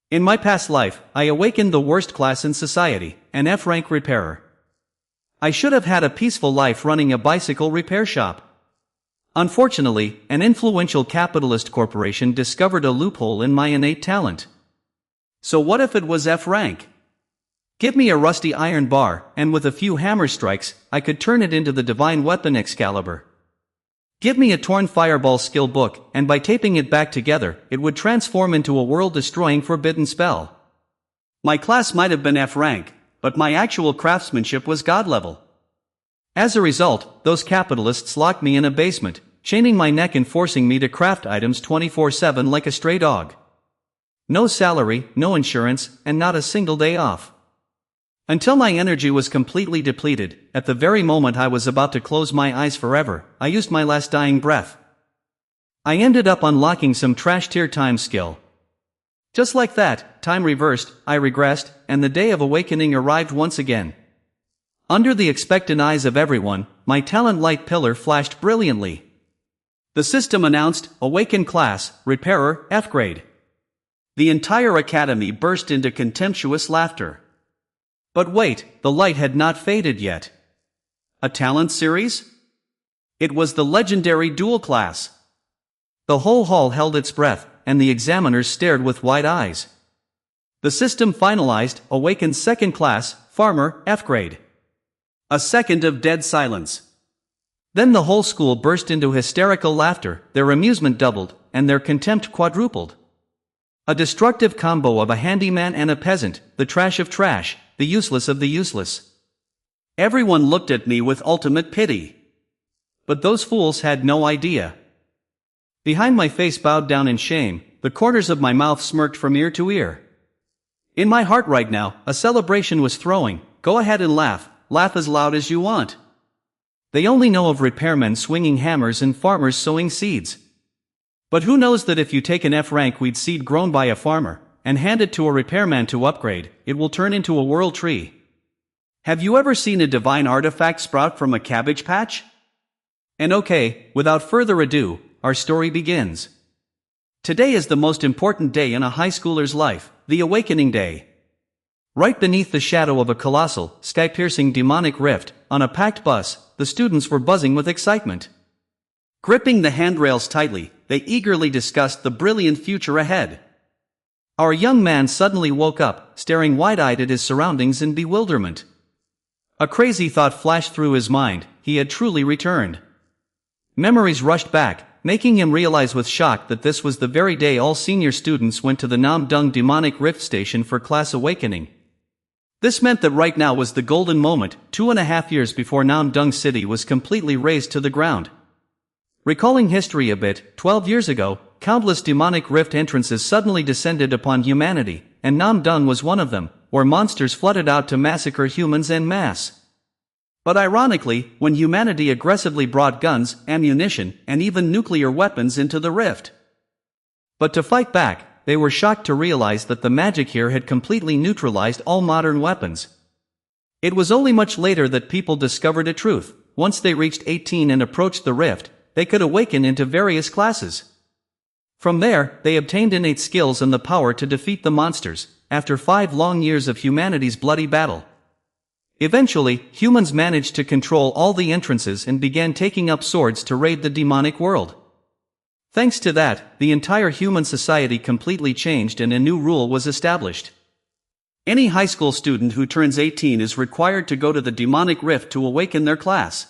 In my past life, I awakened the worst class in society, an F-rank repairer. I should have had a peaceful life running a bicycle repair shop. Unfortunately, an influential capitalist corporation discovered a loophole in my innate talent. So what if it was F-rank? Give me a rusty iron bar, and with a few hammer strikes, I could turn it into the divine weapon Excalibur. Give me a torn fireball skill book, and by taping it back together, it would transform into a world-destroying forbidden spell. My class might have been F-rank, but my actual craftsmanship was God level. As a result, those capitalists locked me in a basement, chaining my neck and forcing me to craft items 24/7 like a stray dog. No salary, no insurance, and not a single day off. Until my energy was completely depleted, at the very moment I was about to close my eyes forever, I used my last dying breath. I ended up unlocking some trash tier time skill. Just like that, time reversed, I regressed, and the day of awakening arrived once again. Under the expectant eyes of everyone, my talent light pillar flashed brilliantly. The system announced, "Awaken class, repairer, F grade." The entire academy burst into contemptuous laughter. But wait, the light had not faded yet. A talent series? It was the legendary dual class. The whole hall held its breath, and the examiners stared with wide eyes. The system finalized, Awaken second class, farmer, F grade. A second of dead silence. Then the whole school burst into hysterical laughter, their amusement doubled, and their contempt quadrupled. A destructive combo of a handyman and a peasant, the trash of trash, the useless of the useless. Everyone looked at me with ultimate pity. But those fools had no idea. Behind my face bowed down in shame, the corners of my mouth smirked from ear to ear. In my heart right now, a celebration was throwing. Go ahead and laugh, laugh as loud as you want. They only know of repairmen swinging hammers and farmers sowing seeds. But who knows that if you take an F-rank weed seed grown by a farmer, and hand it to a repairman to upgrade, it will turn into a world tree. Have you ever seen a divine artifact sprout from a cabbage patch? And okay, without further ado, our story begins. Today is the most important day in a high schooler's life, the Awakening Day. Right beneath the shadow of a colossal, sky-piercing demonic rift, on a packed bus, the students were buzzing with excitement. Gripping the handrails tightly, they eagerly discussed the brilliant future ahead. Our young man suddenly woke up, staring wide-eyed at his surroundings in bewilderment. A crazy thought flashed through his mind, he had truly returned. Memories rushed back, making him realize with shock that this was the very day all senior students went to the Nam-Dung demonic rift station for class awakening. This meant that right now was the golden moment, 2.5 years before Nam-Dung City was completely razed to the ground. Recalling history a bit, 12 years ago, countless demonic rift entrances suddenly descended upon humanity, and Nam-Dung was one of them, where monsters flooded out to massacre humans en masse. But ironically, when humanity aggressively brought guns, ammunition, and even nuclear weapons into the rift. But to fight back, they were shocked to realize that the magic here had completely neutralized all modern weapons. It was only much later that people discovered a truth. Once they reached 18 and approached the rift, they could awaken into various classes. From there, they obtained innate skills and the power to defeat the monsters, after 5 long years of humanity's bloody battle. Eventually, humans managed to control all the entrances and began taking up swords to raid the demonic world. Thanks to that, the entire human society completely changed and a new rule was established. Any high school student who turns 18 is required to go to the demonic rift to awaken their class.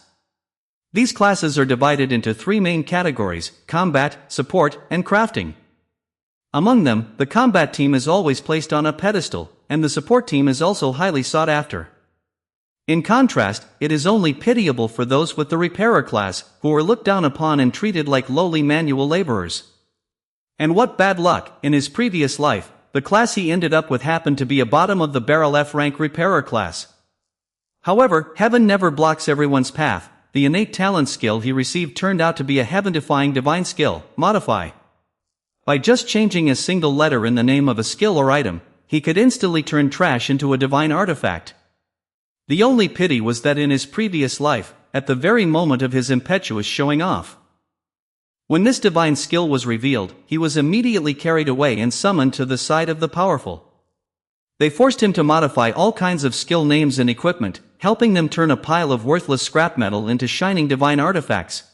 These classes are divided into 3 main categories: combat, support, and crafting. Among them, the combat team is always placed on a pedestal, and the support team is also highly sought after. In contrast, it is only pitiable for those with the repairer class, who are looked down upon and treated like lowly manual laborers. And what bad luck, in his previous life, the class he ended up with happened to be a bottom-of-the-barrel F-rank repairer class. However, heaven never blocks everyone's path. The innate talent skill he received turned out to be a heaven-defying divine skill, Modify. By just changing a single letter in the name of a skill or item, he could instantly turn trash into a divine artifact. The only pity was that in his previous life, at the very moment of his impetuous showing off, When this divine skill was revealed, he was immediately carried away and summoned to the side of the powerful. They forced him to modify all kinds of skill names and equipment, helping them turn a pile of worthless scrap metal into shining divine artifacts.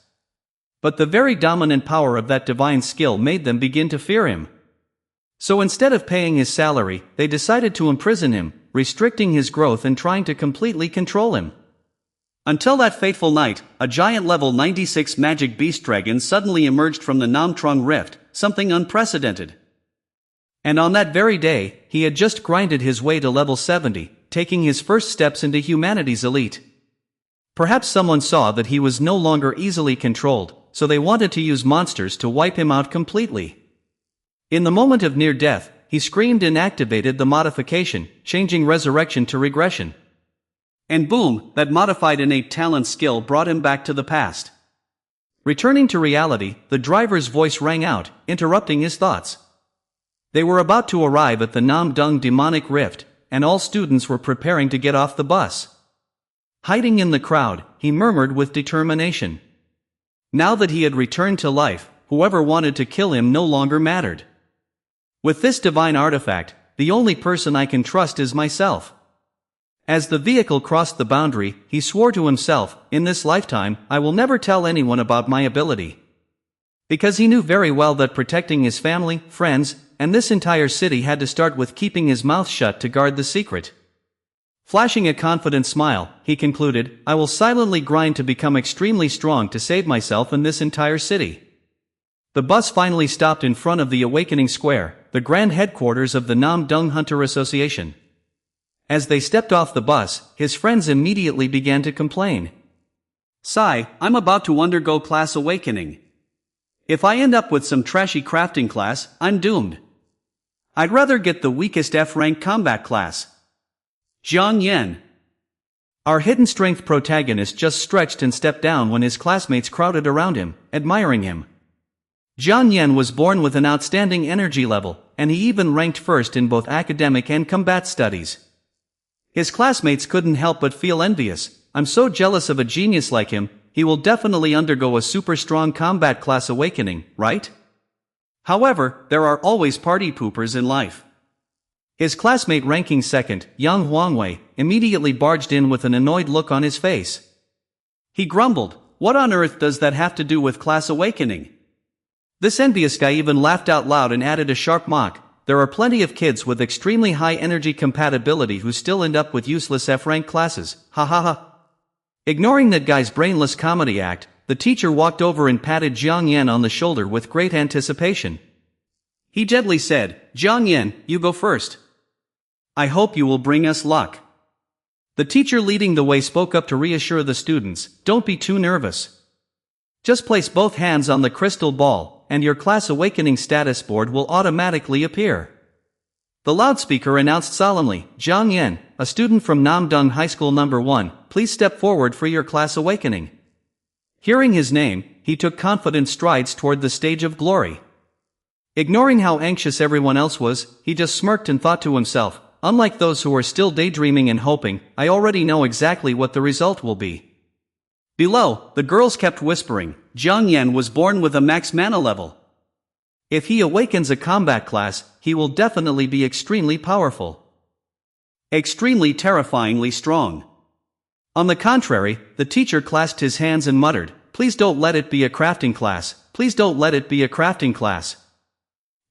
But the very dominant power of that divine skill made them begin to fear him. So instead of paying his salary, they decided to imprison him, restricting his growth and trying to completely control him. Until that fateful night, a giant level 96 magic beast dragon suddenly emerged from the Namtrong Rift, something unprecedented. And on that very day, he had just grinded his way to level 70, taking his first steps into humanity's elite. Perhaps someone saw that he was no longer easily controlled, so they wanted to use monsters to wipe him out completely. In the moment of near death, he screamed and activated the modification, changing resurrection to regression. And boom, that modified innate talent skill brought him back to the past. Returning to reality, the driver's voice rang out, interrupting his thoughts. They were about to arrive at the Nam Dung demonic rift, and all students were preparing to get off the bus. Hiding in the crowd, he murmured with determination. Now that he had returned to life, whoever wanted to kill him no longer mattered. With this divine artifact, the only person I can trust is myself. As the vehicle crossed the boundary, he swore to himself, in this lifetime, I will never tell anyone about my ability. Because he knew very well that protecting his family, friends, and this entire city had to start with keeping his mouth shut to guard the secret. Flashing a confident smile, he concluded, I will silently grind to become extremely strong to save myself and this entire city. The bus finally stopped in front of the Awakening Square, the grand headquarters of the Nam Dung Hunter Association. As they stepped off the bus, his friends immediately began to complain. Sigh, I'm about to undergo class awakening. If I end up with some trashy crafting class, I'm doomed. I'd rather get the weakest F-rank combat class. Jiang Yan. Our hidden strength protagonist just stretched and stepped down when his classmates crowded around him, admiring him. Jiang Yan was born with an outstanding energy level, and he even ranked first in both academic and combat studies. His classmates couldn't help but feel envious. I'm so jealous of a genius like him, he will definitely undergo a super strong combat class awakening, right? However, there are always party poopers in life. His classmate ranking second, Yang Huangwei, immediately barged in with an annoyed look on his face. He grumbled, what on earth does that have to do with class awakening? This envious guy even laughed out loud and added a sharp mock, there are plenty of kids with extremely high energy compatibility who still end up with useless F-rank classes, ha ha ha. Ignoring that guy's brainless comedy act, the teacher walked over and patted Jiang Yan on the shoulder with great anticipation. He gently said, Jiang Yan, you go first. I hope you will bring us luck. The teacher leading the way spoke up to reassure the students, don't be too nervous. Just place both hands on the crystal ball, and your class awakening status board will automatically appear. The loudspeaker announced solemnly, Jiang Yan, a student from Namdung High School No. 1, please step forward for your class awakening. Hearing his name, he took confident strides toward the stage of glory. Ignoring how anxious everyone else was, he just smirked and thought to himself, unlike those who are still daydreaming and hoping, I already know exactly what the result will be. Below, the girls kept whispering, Jiang Yan was born with a max mana level. If he awakens a combat class, he will definitely be extremely powerful. Extremely terrifyingly strong. On the contrary, the teacher clasped his hands and muttered, please don't let it be a crafting class, please don't let it be a crafting class.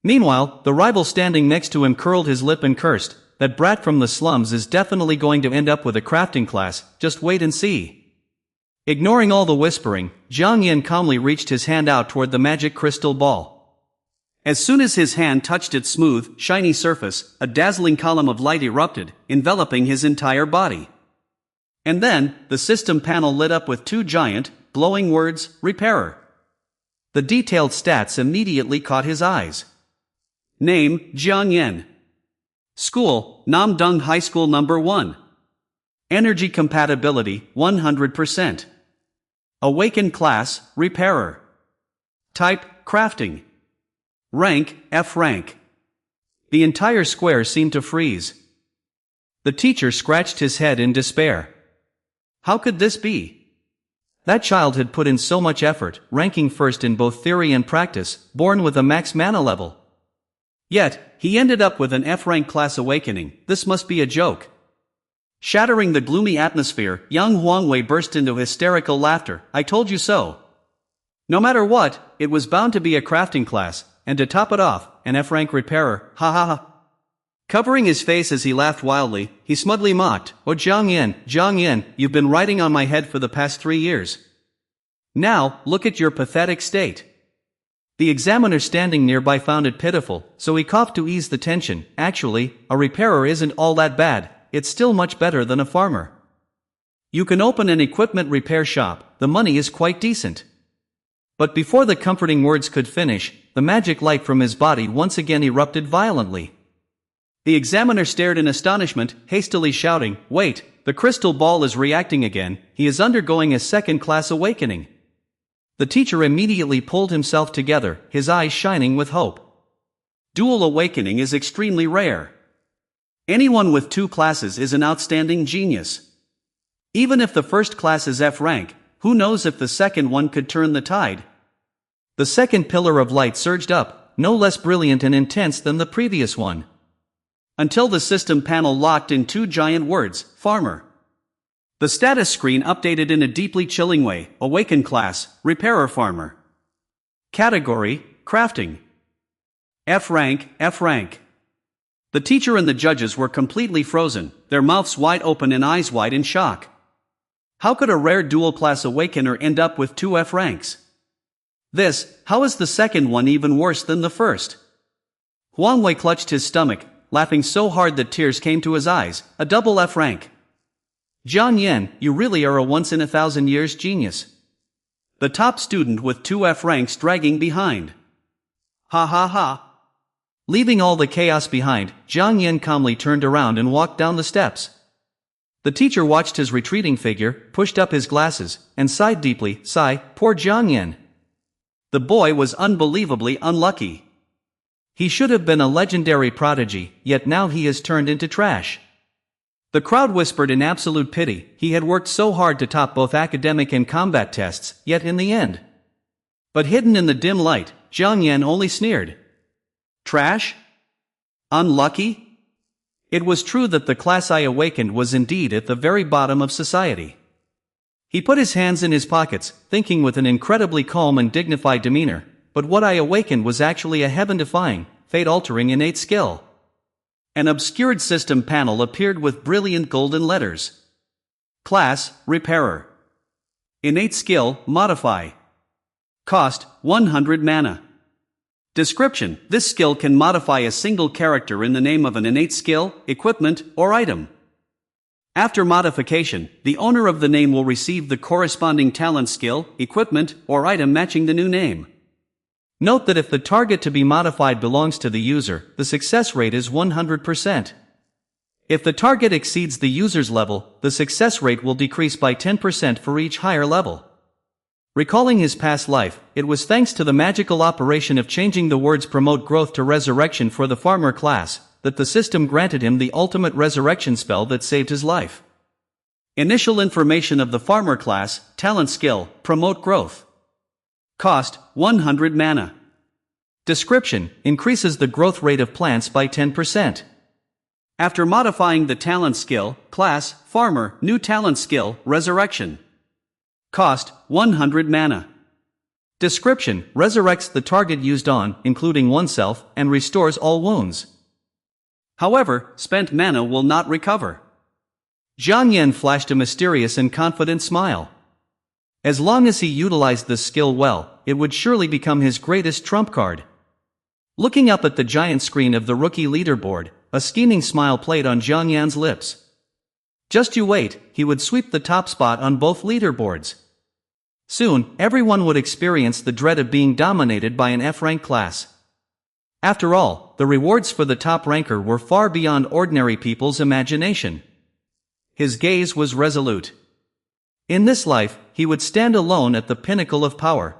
Meanwhile, the rival standing next to him curled his lip and cursed, that brat from the slums is definitely going to end up with a crafting class, just wait and see. Ignoring all the whispering, Jiang Yan calmly reached his hand out toward the magic crystal ball. As soon as his hand touched its smooth, shiny surface, a dazzling column of light erupted, enveloping his entire body. And then, the system panel lit up with two giant, glowing words, Repairer. The detailed stats immediately caught his eyes. Name, Jiang Yan. School, Namdung High School No. 1. Energy compatibility, 100%. Awakened class, Repairer. Type, Crafting. Rank, F rank. The entire square seemed to freeze. The teacher scratched his head in despair. How could this be? That child had put in so much effort, ranking first in both theory and practice, born with a max mana level. Yet, he ended up with an F-rank class awakening. This must be a joke. Shattering the gloomy atmosphere, young Huangwei burst into hysterical laughter. I told you so. No matter what, it was bound to be a crafting class, and to top it off, an F-rank repairer, ha ha ha. Covering his face as he laughed wildly, he smugly mocked, "Oh Jiang Yin, you've been riding on my head for the past 3 years. Now, look at your pathetic state." The examiner standing nearby found it pitiful, so he coughed to ease the tension. Actually, a repairer isn't all that bad, it's still much better than a farmer. You can open an equipment repair shop, the money is quite decent. But before the comforting words could finish, the magic light from his body once again erupted violently. The examiner stared in astonishment, hastily shouting, "Wait, the crystal ball is reacting again, he is undergoing a second-class awakening." The teacher immediately pulled himself together, his eyes shining with hope. Dual awakening is extremely rare. Anyone with 2 classes is an outstanding genius. Even if the first class is F rank, who knows if the second one could turn the tide? The second pillar of light surged up, no less brilliant and intense than the previous one. Until the system panel locked in 2 giant words, farmer. The status screen updated in a deeply chilling way, awakened class, repairer farmer. Category, crafting. F rank, F rank. The teacher and the judges were completely frozen, their mouths wide open and eyes wide in shock. How could a rare dual-class awakener end up with 2 F ranks? How is the second one even worse than the first? Huangwei clutched his stomach, laughing so hard that tears came to his eyes. A double F rank. Jiang Yin, you really are a once-in-a-thousand-years genius. The top student with 2 F ranks dragging behind. Ha ha ha. Leaving all the chaos behind, Jiang Yin calmly turned around and walked down the steps. The teacher watched his retreating figure, pushed up his glasses, and sighed deeply. Poor Jiang Yin. The boy was unbelievably unlucky. He should have been a legendary prodigy, yet now he has turned into trash. The crowd whispered in absolute pity. He had worked so hard to top both academic and combat tests, yet in the end. But hidden in the dim light, Jiang Yin only sneered. Trash? Unlucky? It was true that the class I awakened was indeed at the very bottom of society. He put his hands in his pockets, thinking with an incredibly calm and dignified demeanor, but what I awakened was actually a heaven-defying, fate-altering innate skill. An obscured system panel appeared with brilliant golden letters. Class, Repairer. Innate skill, Modify. Cost, 100 mana. Description: this skill can modify a single character in the name of an innate skill, equipment, or item. After modification, the owner of the name will receive the corresponding talent skill, equipment, or item matching the new name. Note that if the target to be modified belongs to the user, the success rate is 100%. If the target exceeds the user's level, the success rate will decrease by 10% for each higher level. Recalling his past life, it was thanks to the magical operation of changing the words promote growth to resurrection for the farmer class, that the system granted him the ultimate resurrection spell that saved his life. Initial information of the farmer class, talent skill, promote growth. Cost, 100 mana. Description: increases the growth rate of plants by 10%. After modifying the talent skill, class, farmer, new talent skill, resurrection. Cost, 100 mana. Description: resurrects the target used on, including oneself, and restores all wounds. However, spent mana will not recover. Jiang Yin flashed a mysterious and confident smile. As long as he utilized this skill well, it would surely become his greatest trump card. Looking up at the giant screen of the rookie leaderboard, a scheming smile played on Jiang Yan's lips. Just you wait, he would sweep the top spot on both leaderboards. Soon, everyone would experience the dread of being dominated by an F-rank class. After all, the rewards for the top ranker were far beyond ordinary people's imagination. His gaze was resolute. In this life, he would stand alone at the pinnacle of power.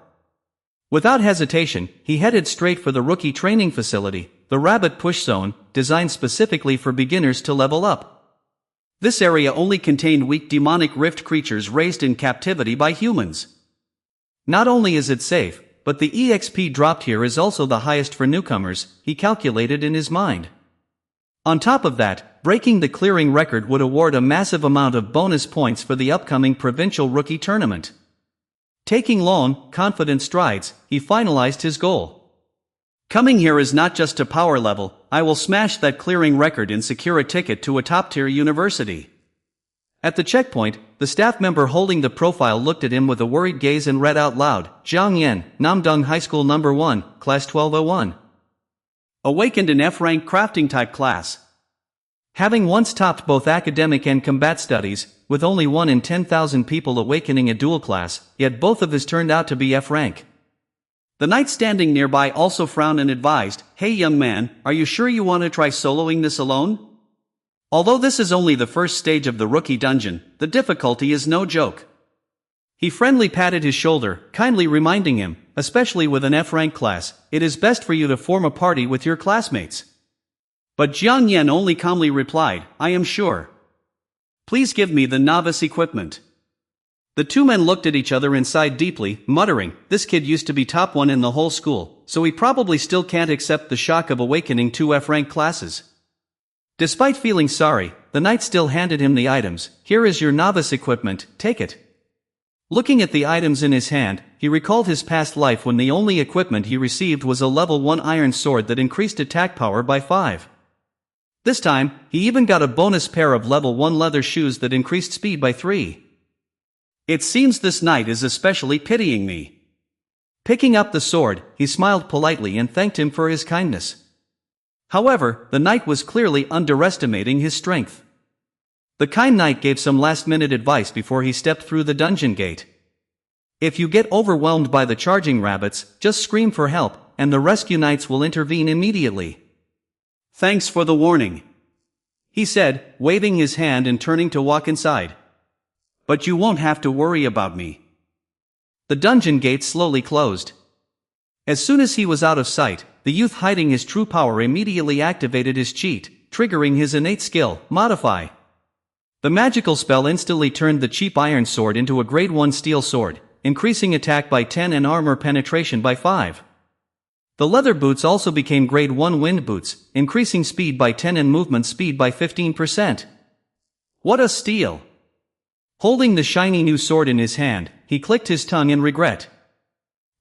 Without hesitation, he headed straight for the rookie training facility, the Rabbit Push Zone, designed specifically for beginners to level up. This area only contained weak demonic rift creatures raised in captivity by humans. Not only is it safe, but the EXP dropped here is also the highest for newcomers, he calculated in his mind. On top of that, breaking the clearing record would award a massive amount of bonus points for the upcoming provincial rookie tournament. Taking long, confident strides, he finalized his goal. Coming here is not just to power level, I will smash that clearing record and secure a ticket to a top-tier university. At the checkpoint, the staff member holding the profile looked at him with a worried gaze and read out loud, Jiang Yan, Namdong High School No. 1, Class 1201. Awakened in F-rank crafting type class. Having once topped both academic and combat studies, with only 1 in 10,000 people awakening a dual class, yet both of his turned out to be F-rank. The knight standing nearby also frowned and advised, Hey young man, are you sure you want to try soloing this alone? Although this is only the first stage of the rookie dungeon, the difficulty is no joke. He friendly patted his shoulder, kindly reminding him, especially with an F-rank class, it is best for you to form a party with your classmates. But Jiang Yan only calmly replied, I am sure. Please give me the novice equipment. The two men looked at each other and sighed deeply, muttering, this kid used to be top 1 in the whole school, so he probably still can't accept the shock of awakening 2 F-rank classes. Despite feeling sorry, the knight still handed him the items. Here is your novice equipment, take it. Looking at the items in his hand, he recalled his past life when the only equipment he received was a level 1 iron sword that increased attack power by 5. This time, he even got a bonus pair of level 1 leather shoes that increased speed by 3. It seems this knight is especially pitying me. Picking up the sword, he smiled politely and thanked him for his kindness. However, the knight was clearly underestimating his strength. The kind knight gave some last-minute advice before he stepped through the dungeon gate. If you get overwhelmed by the charging rabbits, just scream for help, and the rescue knights will intervene immediately. Thanks for the warning, he said, waving his hand and turning to walk inside. But you won't have to worry about me. The dungeon gate slowly closed. As soon as he was out of sight, the youth hiding his true power immediately activated his cheat, triggering his innate skill, Modify. The magical spell instantly turned the cheap iron sword into a grade 1 steel sword, increasing attack by 10 and armor penetration by 5. The leather boots also became grade 1 wind boots, increasing speed by 10 and movement speed by 15%. What a steal! Holding the shiny new sword in his hand, he clicked his tongue in regret.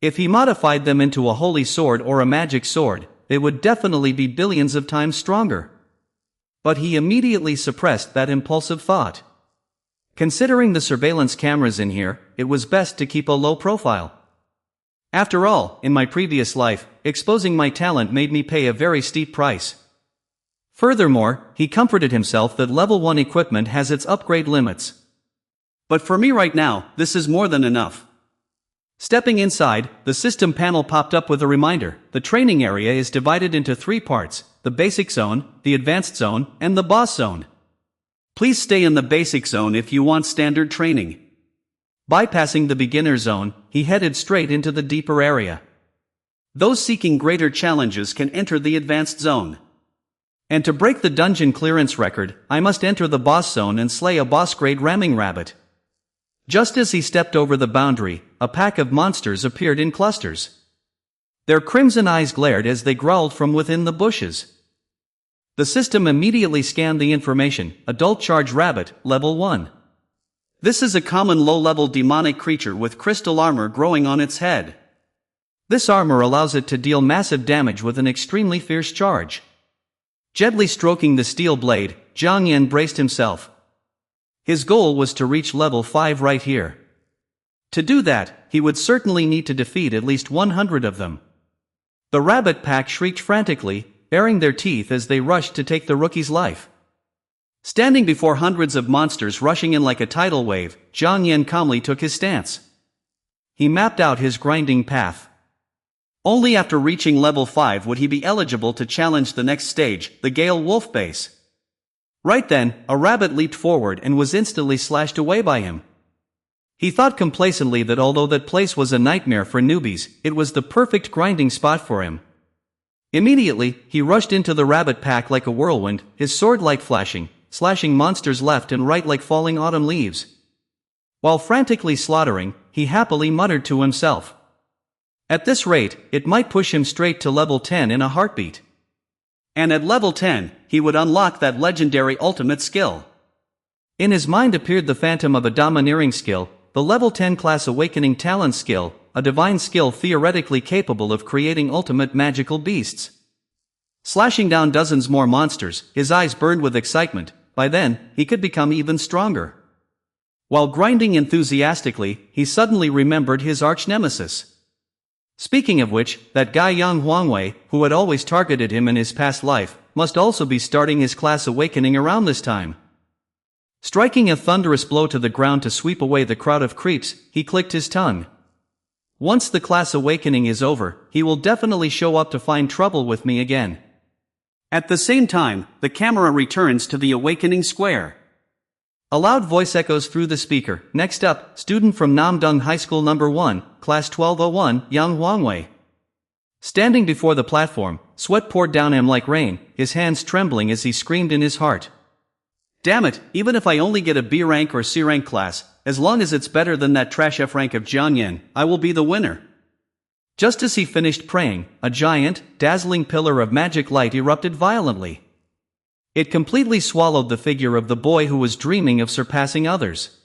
If he modified them into a holy sword or a magic sword, they would definitely be billions of times stronger. But he immediately suppressed that impulsive thought. Considering the surveillance cameras in here, it was best to keep a low profile. After all, in my previous life, exposing my talent made me pay a very steep price. Furthermore, he comforted himself that level 1 equipment has its upgrade limits. But for me right now, this is more than enough. Stepping inside, the system panel popped up with a reminder. The training area is divided into 3 parts, the basic zone, the advanced zone, and the boss zone. Please stay in the basic zone if you want standard training. Bypassing the beginner zone, he headed straight into the deeper area. Those seeking greater challenges can enter the advanced zone. And to break the dungeon clearance record, I must enter the boss zone and slay a boss-grade ramming rabbit. Just as he stepped over the boundary, a pack of monsters appeared in clusters. Their crimson eyes glared as they growled from within the bushes. The system immediately scanned the information, Adult Charge Rabbit, Level 1. This is a common low-level demonic creature with crystal armor growing on its head. This armor allows it to deal massive damage with an extremely fierce charge. Gently stroking the steel blade, Jiang Yan braced himself. His goal was to reach level 5 right here. To do that, he would certainly need to defeat at least 100 of them. The rabbit pack shrieked frantically, baring their teeth as they rushed to take the rookie's life. Standing before hundreds of monsters rushing in like a tidal wave, Jiang Yan calmly took his stance. He mapped out his grinding path. Only after reaching level 5 would he be eligible to challenge the next stage, the Gale Wolf Base. Right then, a rabbit leaped forward and was instantly slashed away by him. He thought complacently that although that place was a nightmare for newbies, it was the perfect grinding spot for him. Immediately, he rushed into the rabbit pack like a whirlwind, his sword light flashing, slashing monsters left and right like falling autumn leaves. While frantically slaughtering, he happily muttered to himself. At this rate, it might push him straight to level 10 in a heartbeat. And at level 10, he would unlock that legendary ultimate skill. In his mind appeared the phantom of a domineering skill, the level 10 class awakening talent skill, a divine skill theoretically capable of creating ultimate magical beasts. Slashing down dozens more monsters, his eyes burned with excitement. By then, he could become even stronger. While grinding enthusiastically, he suddenly remembered his arch-nemesis. Speaking of which, that guy Yang Huangwei, who had always targeted him in his past life, must also be starting his class awakening around this time. Striking a thunderous blow to the ground to sweep away the crowd of creeps, he clicked his tongue. Once the class awakening is over, he will definitely show up to find trouble with me again. At the same time, the camera returns to the awakening square. A loud voice echoes through the speaker. Next up, student from Namdong High School No. 1, Class 1201, Yang Huangwei. Standing before the platform, sweat poured down him like rain, his hands trembling as he screamed in his heart. Damn it, even if I only get a B rank or C rank class, as long as it's better than that trash F rank of Jiang Yan, I will be the winner. Just as he finished praying, a giant, dazzling pillar of magic light erupted violently. It completely swallowed the figure of the boy who was dreaming of surpassing others.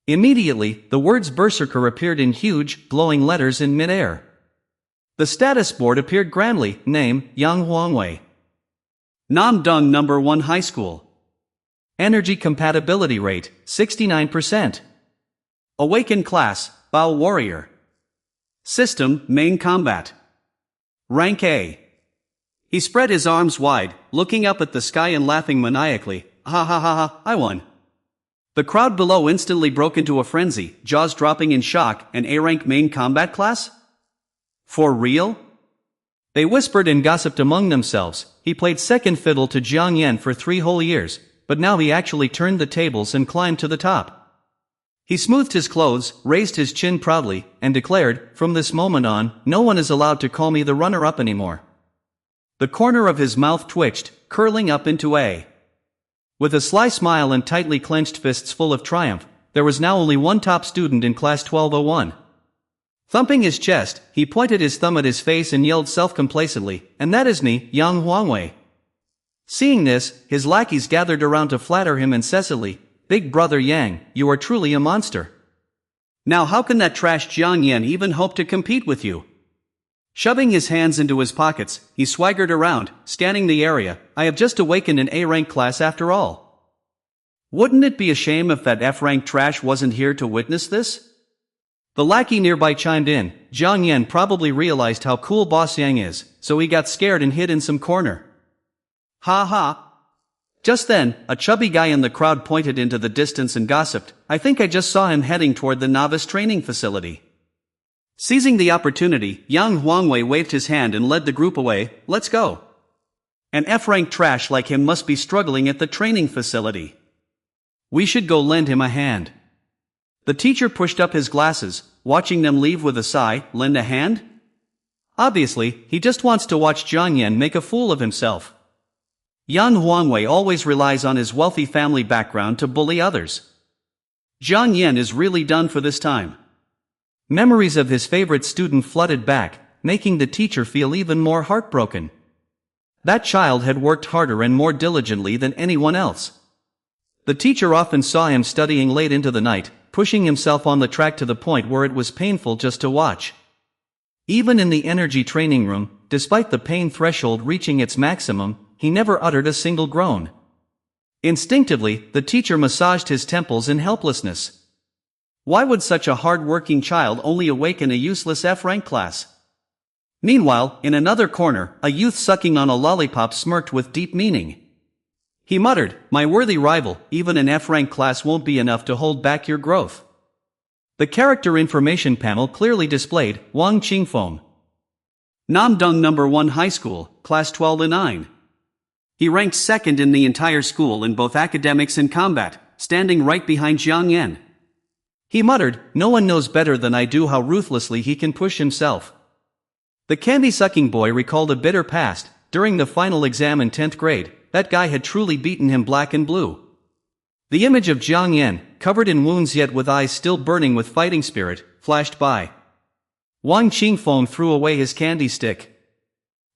Immediately, the words Berserker appeared in huge, glowing letters in midair. The status board appeared grandly, name, Yang Huangwei. Namdong No. 1 High School. Energy compatibility rate, 69%. Awakened class, Bao Warrior. System, main combat. Rank A. He spread his arms wide, looking up at the sky and laughing maniacally. Ha ha ha ha, I won. The crowd below instantly broke into a frenzy, jaws dropping in shock. An A-rank main combat class? For real? They whispered and gossiped among themselves. He played second fiddle to Jiang Yan for 3 whole years, but now he actually turned the tables and climbed to the top. He smoothed his clothes, raised his chin proudly, and declared, from this moment on, no one is allowed to call me the runner-up anymore. The corner of his mouth twitched, curling up into A. With a sly smile and tightly clenched fists full of triumph, there was now only one top student in class 1201. Thumping his chest, he pointed his thumb at his face and yelled self-complacently, and that is me, Yang Huangwei. Seeing this, his lackeys gathered around to flatter him incessantly. Big brother Yang, you are truly a monster. Now how can that trash Jiang Yan even hope to compete with you? Shoving his hands into his pockets, he swaggered around, scanning the area. I have just awakened an A-rank class after all. Wouldn't it be a shame if that F-rank trash wasn't here to witness this? The lackey nearby chimed in. Jiang Yan probably realized how cool Boss Yang is, so he got scared and hid in some corner. Ha ha. Just then, a chubby guy in the crowd pointed into the distance and gossiped, I think I just saw him heading toward the novice training facility. Seizing the opportunity, Yang Huangwei waved his hand and led the group away. Let's go. An F-rank trash like him must be struggling at the training facility. We should go lend him a hand. The teacher pushed up his glasses, watching them leave with a sigh. Lend a hand? Obviously, he just wants to watch Jiang Yan make a fool of himself. Yang Huangwei always relies on his wealthy family background to bully others. Jiang Yan is really done for this time. Memories of his favorite student flooded back, making the teacher feel even more heartbroken. That child had worked harder and more diligently than anyone else. The teacher often saw him studying late into the night, pushing himself on the track to the point where it was painful just to watch. Even in the energy training room, despite the pain threshold reaching its maximum, he never uttered a single groan. Instinctively, the teacher massaged his temples in helplessness. Why would such a hard-working child only awaken a useless F-rank class? Meanwhile, in another corner, a youth sucking on a lollipop smirked with deep meaning. He muttered, my worthy rival, even an F-rank class won't be enough to hold back your growth. The character information panel clearly displayed, Wang Qingfeng. Namdong No. 1 High School, Class 1209. He ranked second in the entire school in both academics and combat, standing right behind Jiang Yan. He muttered, no one knows better than I do how ruthlessly he can push himself. The candy-sucking boy recalled a bitter past. During the final exam in 10th grade, that guy had truly beaten him black and blue. The image of Jiang Yan, covered in wounds yet with eyes still burning with fighting spirit, flashed by. Wang Qingfeng threw away his candy stick.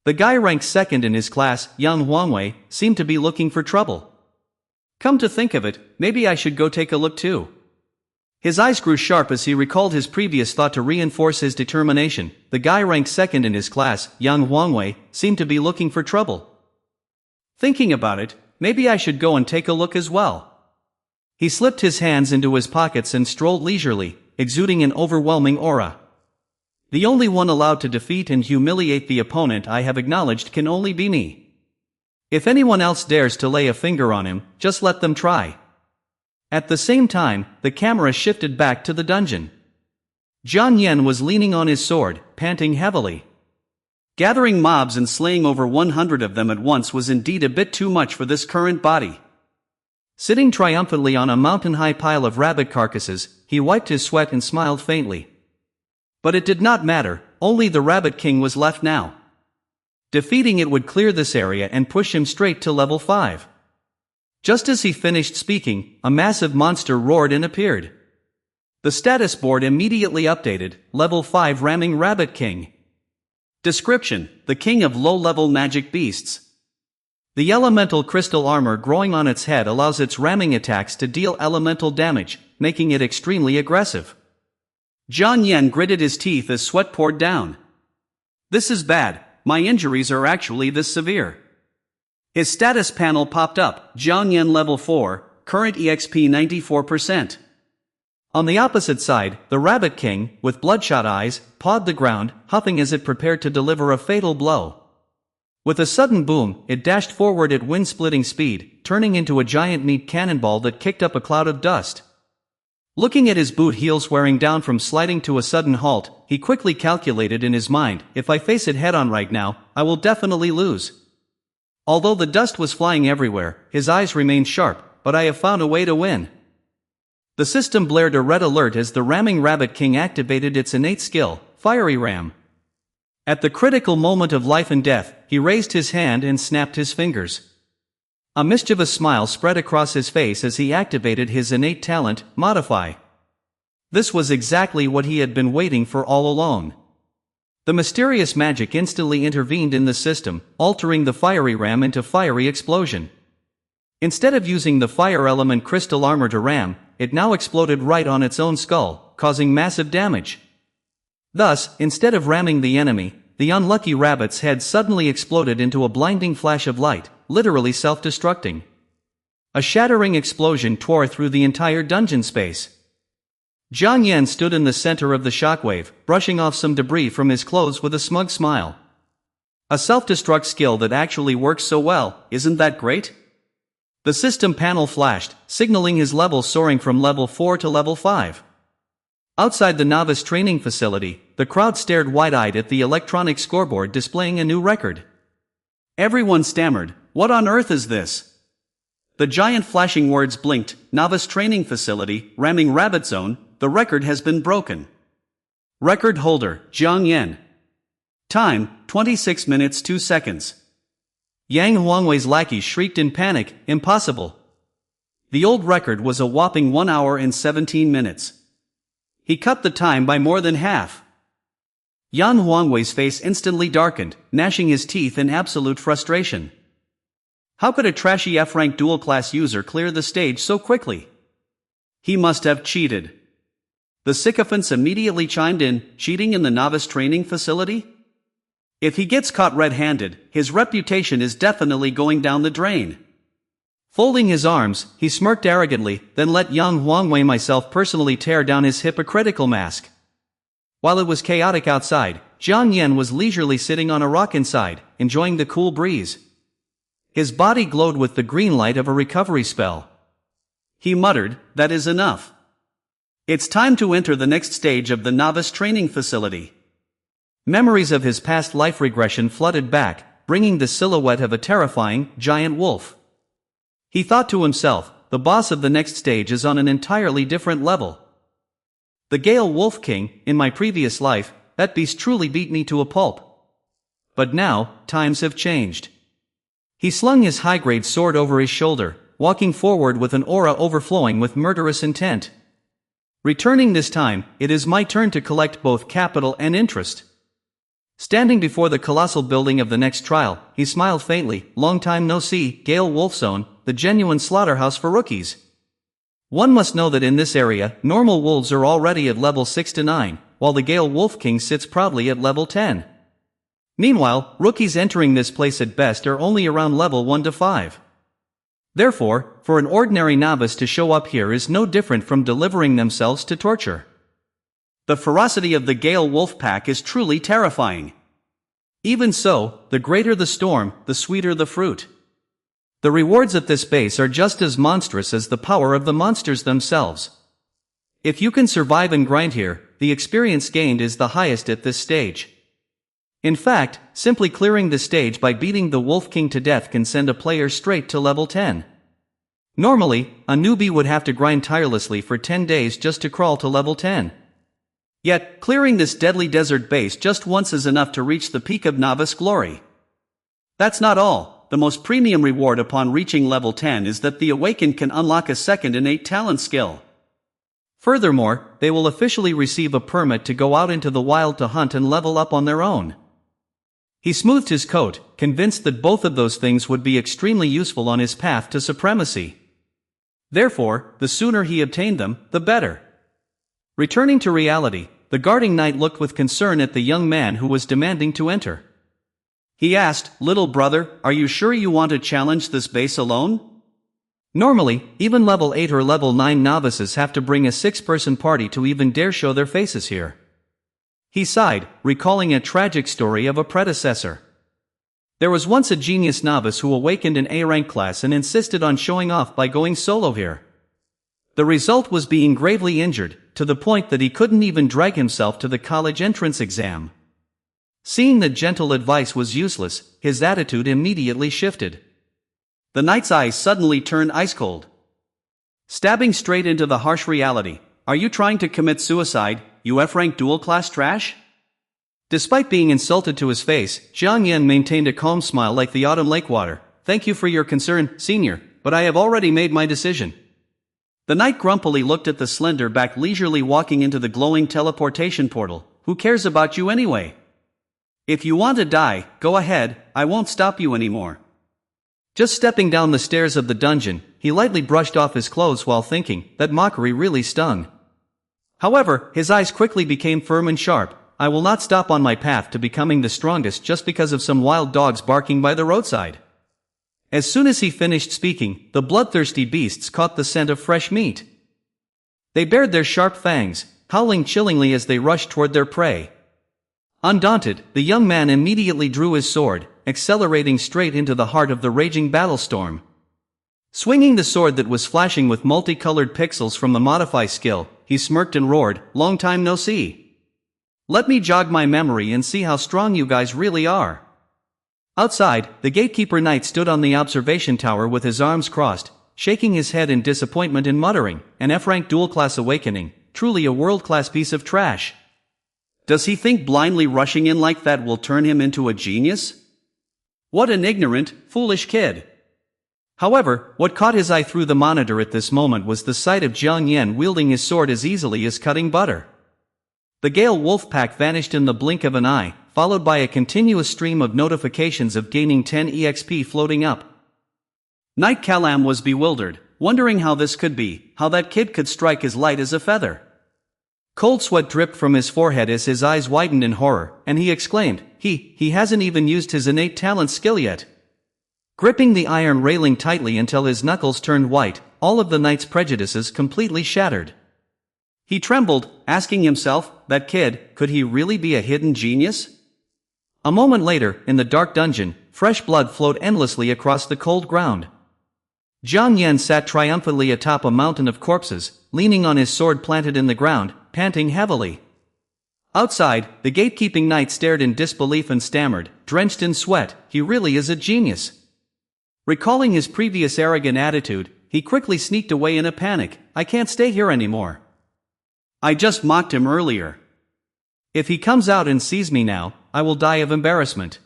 The guy ranked second in his class, Yang Huangwei, seemed to be looking for trouble. Come to think of it, maybe I should go take a look too. His eyes grew sharp as he recalled his previous thought to reinforce his determination. The guy ranked second in his class, Yang Huangwei, seemed to be looking for trouble. Thinking about it, maybe I should go and take a look as well. He slipped his hands into his pockets and strolled leisurely, exuding an overwhelming aura. The only one allowed to defeat and humiliate the opponent I have acknowledged can only be me. If anyone else dares to lay a finger on him, just let them try. At the same time, the camera shifted back to the dungeon. Jiang Yan was leaning on his sword, panting heavily. Gathering mobs and slaying over 100 of them at once was indeed a bit too much for this current body. Sitting triumphantly on a mountain-high pile of rabbit carcasses, he wiped his sweat and smiled faintly. But it did not matter, only the Rabbit King was left now. Defeating it would clear this area and push him straight to level 5. Just as he finished speaking, a massive monster roared and appeared. The status board immediately updated, level 5 Ramming Rabbit King. Description: the king of low-level magic beasts. The elemental crystal armor growing on its head allows its ramming attacks to deal elemental damage, making it extremely aggressive. Jiang Yan gritted his teeth as sweat poured down. This is bad, my injuries are actually this severe. His status panel popped up, Jiang Yan level 4, current EXP 94%. On the opposite side, the Rabbit King, with bloodshot eyes, pawed the ground, huffing as it prepared to deliver a fatal blow. With a sudden boom, it dashed forward at wind-splitting speed, turning into a giant meat cannonball that kicked up a cloud of dust. Looking at his boot heels wearing down from sliding to a sudden halt, he quickly calculated in his mind, if I face it head-on right now, I will definitely lose. Although the dust was flying everywhere, his eyes remained sharp, but I have found a way to win. The system blared a red alert as the Ramming Rabbit King activated its innate skill, Fiery Ram. At the critical moment of life and death, he raised his hand and snapped his fingers. A mischievous smile spread across his face as he activated his innate talent, Modify. This was exactly what he had been waiting for all along. The mysterious magic instantly intervened in the system, altering the Fiery Ram into Fiery Explosion. Instead of using the fire element crystal armor to ram, it now exploded right on its own skull, causing massive damage. Thus, instead of ramming the enemy, the unlucky rabbit's head suddenly exploded into a blinding flash of light, literally self-destructing. A shattering explosion tore through the entire dungeon space. Jiang Yan stood in the center of the shockwave, brushing off some debris from his clothes with a smug smile. A self-destruct skill that actually works so well, isn't that great? The system panel flashed, signaling his level soaring from level 4 to level 5. Outside the novice training facility, the crowd stared wide-eyed at the electronic scoreboard displaying a new record. Everyone stammered, "What on earth is this?" The giant flashing words blinked, "Novice training facility, ramming rabbit zone, the record has been broken." Record holder, Jiang Yan. Time, 26 minutes 2 seconds. Yang Huangwei's lackey shrieked in panic, "Impossible!" The old record was a whopping 1 hour and 17 minutes. He cut the time by more than half. Yan Huangwei's face instantly darkened, gnashing his teeth in absolute frustration. How could a trashy F-rank dual-class user clear the stage so quickly? He must have cheated. The sycophants immediately chimed in, cheating in the novice training facility? If he gets caught red-handed, his reputation is definitely going down the drain. Folding his arms, he smirked arrogantly, then let Yang Huangwei myself personally tear down his hypocritical mask. While it was chaotic outside, Jiang Yan was leisurely sitting on a rock inside, enjoying the cool breeze. His body glowed with the green light of a recovery spell. He muttered, "That is enough. It's time to enter the next stage of the novice training facility." Memories of his past life regression flooded back, bringing the silhouette of a terrifying, giant wolf. He thought to himself, the boss of the next stage is on an entirely different level. The Gale Wolf King, in my previous life, that beast truly beat me to a pulp. But now, times have changed. He slung his high-grade sword over his shoulder, walking forward with an aura overflowing with murderous intent. Returning this time, it is my turn to collect both capital and interest. Standing before the colossal building of the next trial, he smiled faintly. Long time no see, Gale Wolfzone, the genuine slaughterhouse for rookies. One must know that in this area, normal wolves are already at level 6 to 9, while the Gale Wolf King sits proudly at level 10. Meanwhile, rookies entering this place at best are only around level 1 to 5. Therefore, for an ordinary novice to show up here is no different from delivering themselves to torture. The ferocity of the Gale Wolf Pack is truly terrifying. Even so, the greater the storm, the sweeter the fruit. The rewards at this base are just as monstrous as the power of the monsters themselves. If you can survive and grind here, the experience gained is the highest at this stage. In fact, simply clearing the stage by beating the Wolf King to death can send a player straight to level 10. Normally, a newbie would have to grind tirelessly for 10 days just to crawl to level 10. Yet, clearing this deadly desert base just once is enough to reach the peak of novice glory. That's not all. The most premium reward upon reaching level 10 is that the Awakened can unlock a second innate talent skill. Furthermore, they will officially receive a permit to go out into the wild to hunt and level up on their own. He smoothed his coat, convinced that both of those things would be extremely useful on his path to supremacy. Therefore, the sooner he obtained them, the better. Returning to reality, the guarding knight looked with concern at the young man who was demanding to enter. He asked, "Little brother, are you sure you want to challenge this base alone?" Normally, even level 8 or level 9 novices have to bring a 6-person party to even dare show their faces here. He sighed, recalling a tragic story of a predecessor. There was once a genius novice who awakened an A-rank class and insisted on showing off by going solo here. The result was being gravely injured, to the point that he couldn't even drag himself to the college entrance exam. Seeing that gentle advice was useless, his attitude immediately shifted. The knight's eyes suddenly turned ice cold. Stabbing straight into the harsh reality, "Are you trying to commit suicide, you F-rank dual-class trash?" Despite being insulted to his face, Jiang Yan maintained a calm smile like the autumn lake water. "Thank you for your concern, senior, but I have already made my decision." The knight grumpily looked at the slender back leisurely walking into the glowing teleportation portal. "Who cares about you anyway? If you want to die, go ahead, I won't stop you anymore." Just stepping down the stairs of the dungeon, he lightly brushed off his clothes while thinking, that mockery really stung. However, his eyes quickly became firm and sharp. "I will not stop on my path to becoming the strongest just because of some wild dogs barking by the roadside." As soon as he finished speaking, the bloodthirsty beasts caught the scent of fresh meat. They bared their sharp fangs, howling chillingly as they rushed toward their prey. Undaunted, the young man immediately drew his sword, accelerating straight into the heart of the raging battlestorm. Swinging the sword that was flashing with multicolored pixels from the modify skill, he smirked and roared, "Long time no see. Let me jog my memory and see how strong you guys really are." Outside, the gatekeeper knight stood on the observation tower with his arms crossed, shaking his head in disappointment and muttering, "An F-rank dual-class awakening, truly a world-class piece of trash. Does he think blindly rushing in like that will turn him into a genius? What an ignorant, foolish kid." However, what caught his eye through the monitor at this moment was the sight of Jiang Yan wielding his sword as easily as cutting butter. The Gale Wolf Pack vanished in the blink of an eye, followed by a continuous stream of notifications of gaining 10 EXP floating up. Knight Kalam was bewildered, wondering how this could be, how that kid could strike as light as a feather. Cold sweat dripped from his forehead as his eyes widened in horror, and he exclaimed, He hasn't even used his innate talent skill yet." Gripping the iron railing tightly until his knuckles turned white, all of the knight's prejudices completely shattered. He trembled, asking himself, that kid, could he really be a hidden genius? A moment later, in the dark dungeon, fresh blood flowed endlessly across the cold ground. Jiang Yan sat triumphantly atop a mountain of corpses, leaning on his sword planted in the ground, panting heavily. Outside, the gatekeeping knight stared in disbelief and stammered, drenched in sweat, "He really is a genius." Recalling his previous arrogant attitude, he quickly sneaked away in a panic. "I can't stay here anymore. I just mocked him earlier. If he comes out and sees me now, I will die of embarrassment."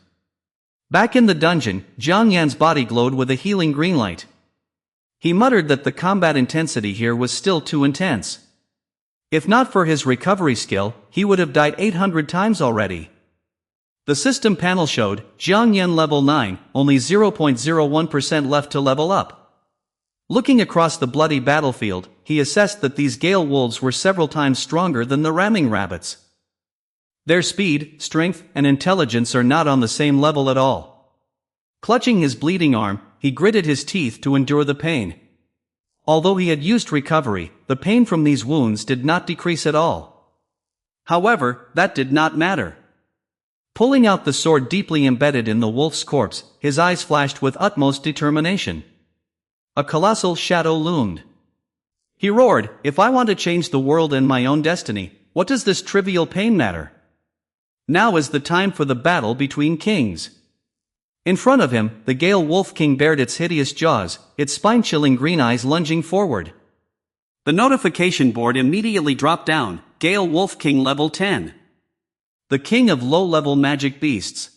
Back in the dungeon, Jiang Yan's body glowed with a healing green light. He muttered that the combat intensity here was still too intense. If not for his recovery skill, he would have died 800 times already. The system panel showed, Jiang Yan level 9, only 0.01% left to level up. Looking across the bloody battlefield, he assessed that these Gale wolves were several times stronger than the ramming rabbits. Their speed, strength, and intelligence are not on the same level at all. Clutching his bleeding arm, he gritted his teeth to endure the pain. Although he had used recovery, the pain from these wounds did not decrease at all. However, that did not matter. Pulling out the sword deeply embedded in the wolf's corpse, his eyes flashed with utmost determination. A colossal shadow loomed. He roared, "If I want to change the world and my own destiny, what does this trivial pain matter? Now is the time for the battle between kings." In front of him, the Gale Wolf King bared its hideous jaws, its spine-chilling green eyes lunging forward. The notification board immediately dropped down, Gale Wolf King level 10. The king of low-level magic beasts.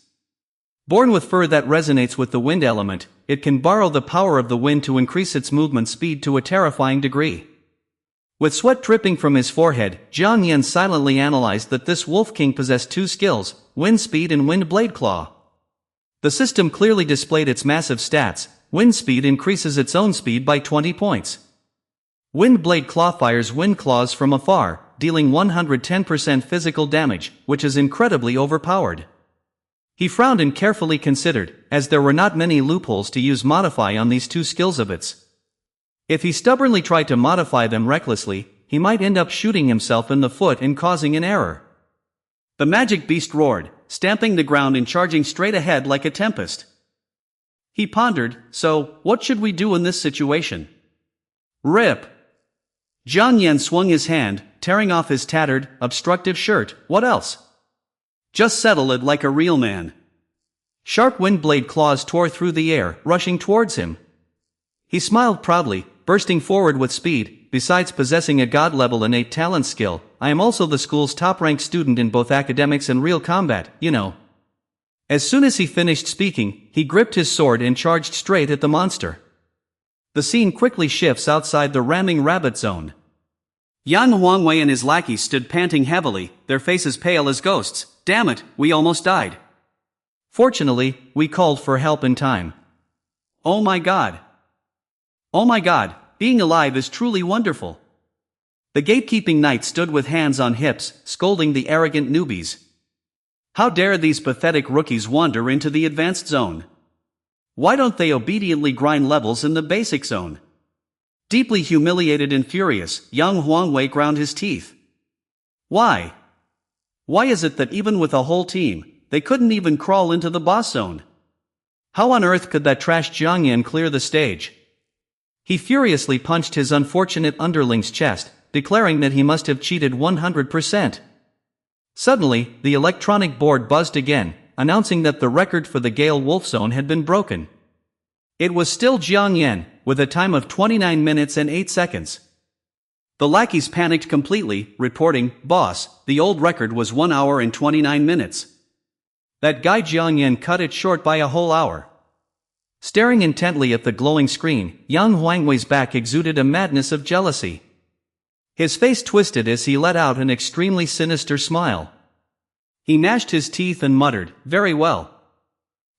Born with fur that resonates with the wind element, it can borrow the power of the wind to increase its movement speed to a terrifying degree. With sweat dripping from his forehead, Jiang Yan silently analyzed that this Wolf King possessed two skills, Wind Speed and Wind Blade Claw. The system clearly displayed its massive stats. Wind Speed increases its own speed by 20 points. Wind Blade Claw fires wind claws from afar, dealing 110% physical damage, which is incredibly overpowered. He frowned and carefully considered, as there were not many loopholes to use modify on these two skills of its. If he stubbornly tried to modify them recklessly, he might end up shooting himself in the foot and causing an error. The magic beast roared, stamping the ground and charging straight ahead like a tempest. He pondered, so, what should we do in this situation? Rip! Jiang Yan swung his hand, tearing off his tattered, obstructive shirt. What else? Just settle it like a real man. Sharp wind blade claws tore through the air, rushing towards him. He smiled proudly, bursting forward with speed. Besides possessing a god-level innate talent skill, I am also the school's top-ranked student in both academics and real combat, you know. As soon as he finished speaking, he gripped his sword and charged straight at the monster. The scene quickly shifts outside the ramming rabbit zone. Yang Huangwei and his lackeys stood panting heavily, their faces pale as ghosts. Damn it, we almost died. Fortunately, we called for help in time. Oh my god. Oh my god, being alive is truly wonderful. The gatekeeping knight stood with hands on hips, scolding the arrogant newbies. How dare these pathetic rookies wander into the advanced zone? Why don't they obediently grind levels in the basic zone? Deeply humiliated and furious, Yang Huangwei ground his teeth. Why? Why is it that even with a whole team, they couldn't even crawl into the boss zone? How on earth could that trash Jiang Yan clear the stage? He furiously punched his unfortunate underling's chest, declaring that he must have cheated 100%. Suddenly, the electronic board buzzed again, announcing that the record for the Gale Wolf Zone had been broken. It was still Jiang Yan, with a time of 29 minutes and 8 seconds. The lackeys panicked completely, reporting, "Boss, the old record was 1 hour and 29 minutes. That guy Jiang Yan cut it short by a whole hour." Staring intently at the glowing screen, Yang Huangwei's back exuded a madness of jealousy. His face twisted as he let out an extremely sinister smile. He gnashed his teeth and muttered, "Very well.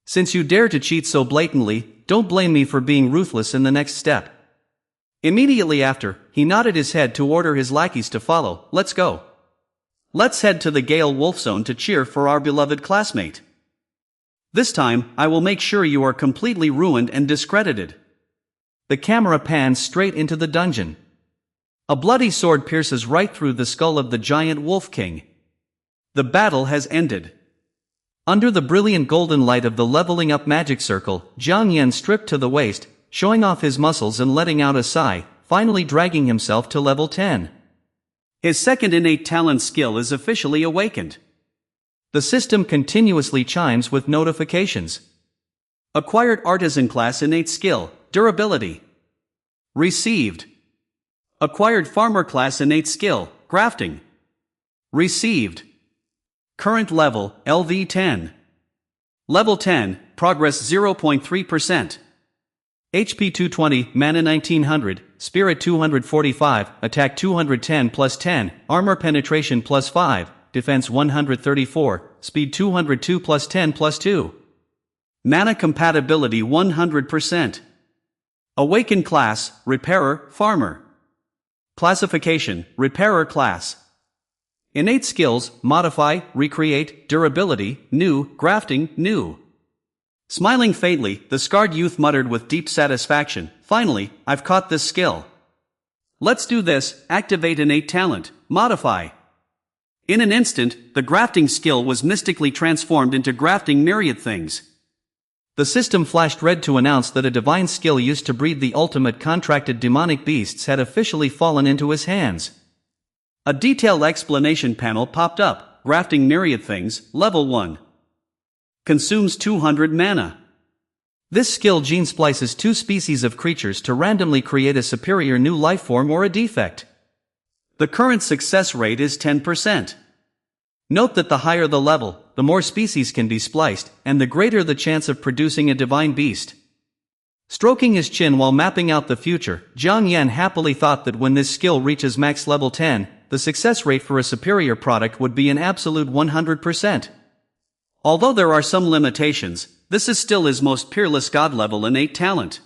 Since you dare to cheat so blatantly, don't blame me for being ruthless in the next step." Immediately after, he nodded his head to order his lackeys to follow. "Let's go. Let's head to the Gale Wolf Zone to cheer for our beloved classmate. This time, I will make sure you are completely ruined and discredited." The camera pans straight into the dungeon. A bloody sword pierces right through the skull of the giant Wolf King. The battle has ended. Under the brilliant golden light of the leveling up magic circle, Jiang Yan stripped to the waist, showing off his muscles and letting out a sigh, finally dragging himself to level 10. His second innate talent skill is officially awakened. The system continuously chimes with notifications. Acquired Artisan Class Innate Skill, Durability. Received. Acquired Farmer Class Innate Skill, Crafting. Received. Current level, LV 10. Level 10, progress 0.3%. HP 220, mana 1900, spirit 245, attack 210 plus 10, armor penetration plus 5, defense 134, speed 202 plus 10 plus 2. Mana compatibility 100%. Awakened class, Repairer, Farmer. Classification, Repairer class. Innate skills, Modify, Recreate, Durability, New, Grafting, New. Smiling faintly, the scarred youth muttered with deep satisfaction, "Finally, I've caught this skill. Let's do this, activate innate talent, Modify." In an instant, the grafting skill was mystically transformed into grafting myriad things. The system flashed red to announce that a divine skill used to breed the ultimate contracted demonic beasts had officially fallen into his hands. A detailed explanation panel popped up, grafting myriad things, level 1. Consumes 200 mana. This skill gene splices two species of creatures to randomly create a superior new lifeform or a defect. The current success rate is 10%. Note that the higher the level, the more species can be spliced, and the greater the chance of producing a divine beast. Stroking his chin while mapping out the future, Jiang Yan happily thought that when this skill reaches max level 10, the success rate for a superior product would be an absolute 100%. Although there are some limitations, this is still his most peerless god-level innate talent.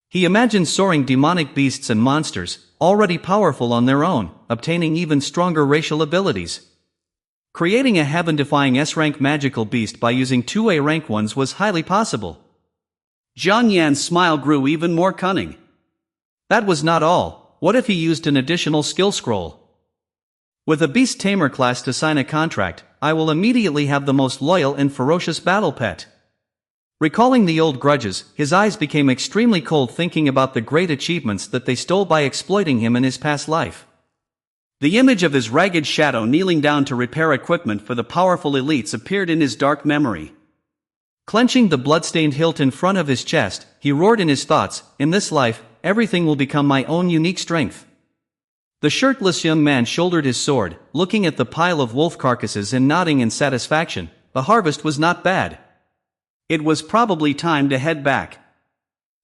He imagined soaring demonic beasts and monsters, already powerful on their own, obtaining even stronger racial abilities. Creating a heaven-defying S-rank magical beast by using 2A rank ones was highly possible. Jiang Yan's smile grew even more cunning. That was not all. What if he used an additional skill scroll? With a beast tamer class to sign a contract, I will immediately have the most loyal and ferocious battle pet. Recalling the old grudges, his eyes became extremely cold thinking about the great achievements that they stole by exploiting him in his past life. The image of his ragged shadow kneeling down to repair equipment for the powerful elites appeared in his dark memory. Clenching the blood-stained hilt in front of his chest, he roared in his thoughts, "In this life, everything will become my own unique strength." The shirtless young man shouldered his sword, looking at the pile of wolf carcasses and nodding in satisfaction. The harvest was not bad. It was probably time to head back.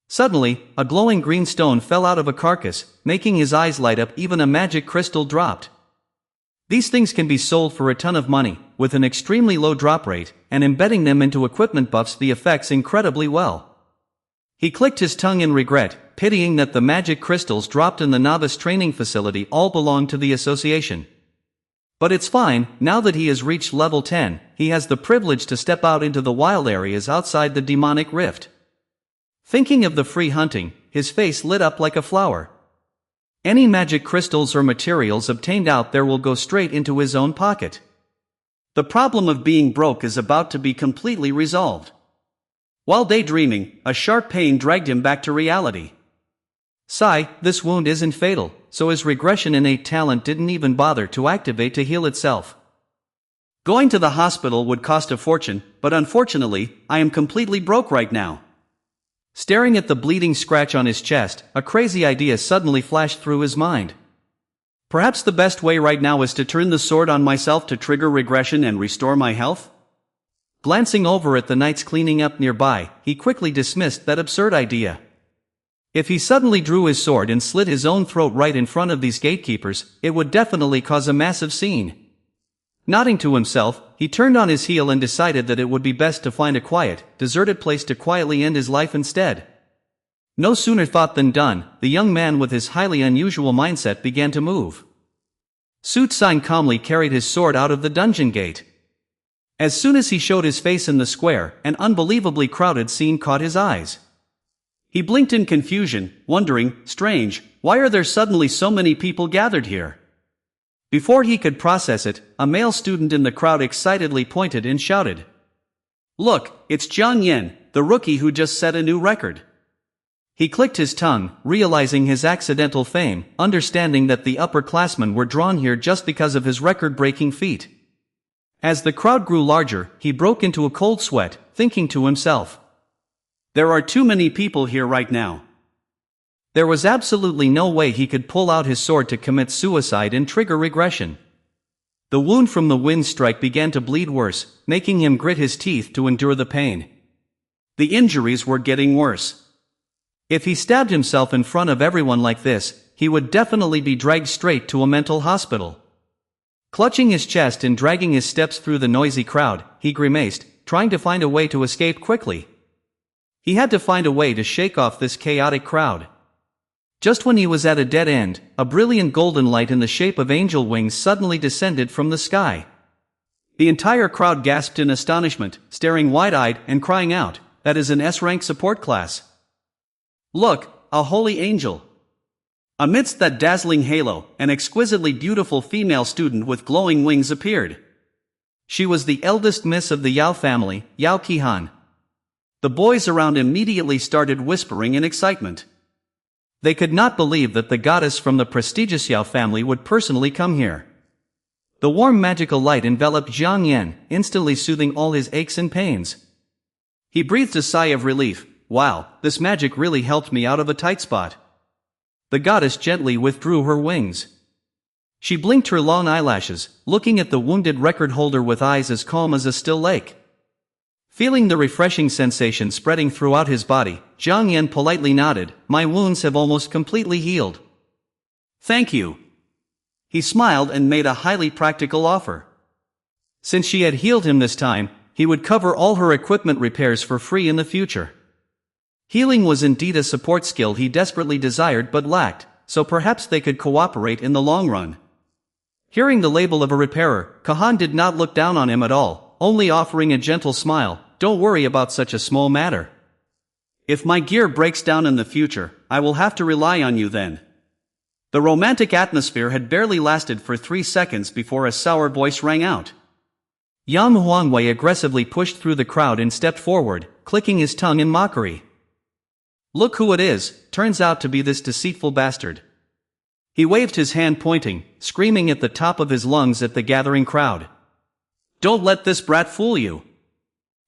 Suddenly, a glowing green stone fell out of a carcass, making his eyes light up. Even a magic crystal dropped. These things can be sold for a ton of money, with an extremely low drop rate, and embedding them into equipment buffs the effects incredibly well. He clicked his tongue in regret, pitying that the magic crystals dropped in the novice training facility all belonged to the association. But it's fine, now that he has reached level 10, he has the privilege to step out into the wild areas outside the demonic rift. Thinking of the free hunting, his face lit up like a flower. Any magic crystals or materials obtained out there will go straight into his own pocket. The problem of being broke is about to be completely resolved. While daydreaming, a sharp pain dragged him back to reality. Sigh, this wound isn't fatal, so his regression innate talent didn't even bother to activate to heal itself. Going to the hospital would cost a fortune, but unfortunately, I am completely broke right now. Staring at the bleeding scratch on his chest, a crazy idea suddenly flashed through his mind. Perhaps the best way right now is to turn the sword on myself to trigger regression and restore my health? Glancing over at the knights cleaning up nearby, he quickly dismissed that absurd idea. If he suddenly drew his sword and slit his own throat right in front of these gatekeepers, it would definitely cause a massive scene. Nodding to himself, he turned on his heel and decided that it would be best to find a quiet, deserted place to quietly end his life instead. No sooner thought than done, the young man with his highly unusual mindset began to move. Suit Sign calmly carried his sword out of the dungeon gate. As soon as he showed his face in the square, an unbelievably crowded scene caught his eyes. He blinked in confusion, wondering, strange, why are there suddenly so many people gathered here? Before he could process it, a male student in the crowd excitedly pointed and shouted, "Look, it's Jiang Yan, the rookie who just set a new record." He clicked his tongue, realizing his accidental fame, understanding that the upperclassmen were drawn here just because of his record-breaking feat. As the crowd grew larger, he broke into a cold sweat, thinking to himself, "There are too many people here right now." There was absolutely no way he could pull out his sword to commit suicide and trigger regression. The wound from the wind strike began to bleed worse, making him grit his teeth to endure the pain. The injuries were getting worse. If he stabbed himself in front of everyone like this, he would definitely be dragged straight to a mental hospital. Clutching his chest and dragging his steps through the noisy crowd, he grimaced, trying to find a way to escape quickly. He had to find a way to shake off this chaotic crowd. Just when he was at a dead end, a brilliant golden light in the shape of angel wings suddenly descended from the sky. The entire crowd gasped in astonishment, staring wide-eyed and crying out, "That is an S-rank support class. Look, a holy angel!" Amidst that dazzling halo, an exquisitely beautiful female student with glowing wings appeared. She was the eldest miss of the Yao family, Yao Qihan. The boys around immediately started whispering in excitement. They could not believe that the goddess from the prestigious Yao family would personally come here. The warm magical light enveloped Jiang Yan, instantly soothing all his aches and pains. He breathed a sigh of relief. Wow, this magic really helped me out of a tight spot. The goddess gently withdrew her wings. She blinked her long eyelashes, looking at the wounded record holder with eyes as calm as a still lake. Feeling the refreshing sensation spreading throughout his body, Jiang Yan politely nodded. "My wounds have almost completely healed." "Thank you." He smiled and made a highly practical offer. Since she had healed him this time, he would cover all her equipment repairs for free in the future. Healing was indeed a support skill he desperately desired but lacked, so perhaps they could cooperate in the long run. Hearing the label of a repairer, Kahan did not look down on him at all, only offering a gentle smile. "Don't worry about such a small matter. If my gear breaks down in the future, I will have to rely on you then." The romantic atmosphere had barely lasted for 3 seconds before a sour voice rang out. Yang Huangwei aggressively pushed through the crowd and stepped forward, clicking his tongue in mockery. "Look who it is, turns out to be this deceitful bastard." He waved his hand pointing, screaming at the top of his lungs at the gathering crowd. "Don't let this brat fool you."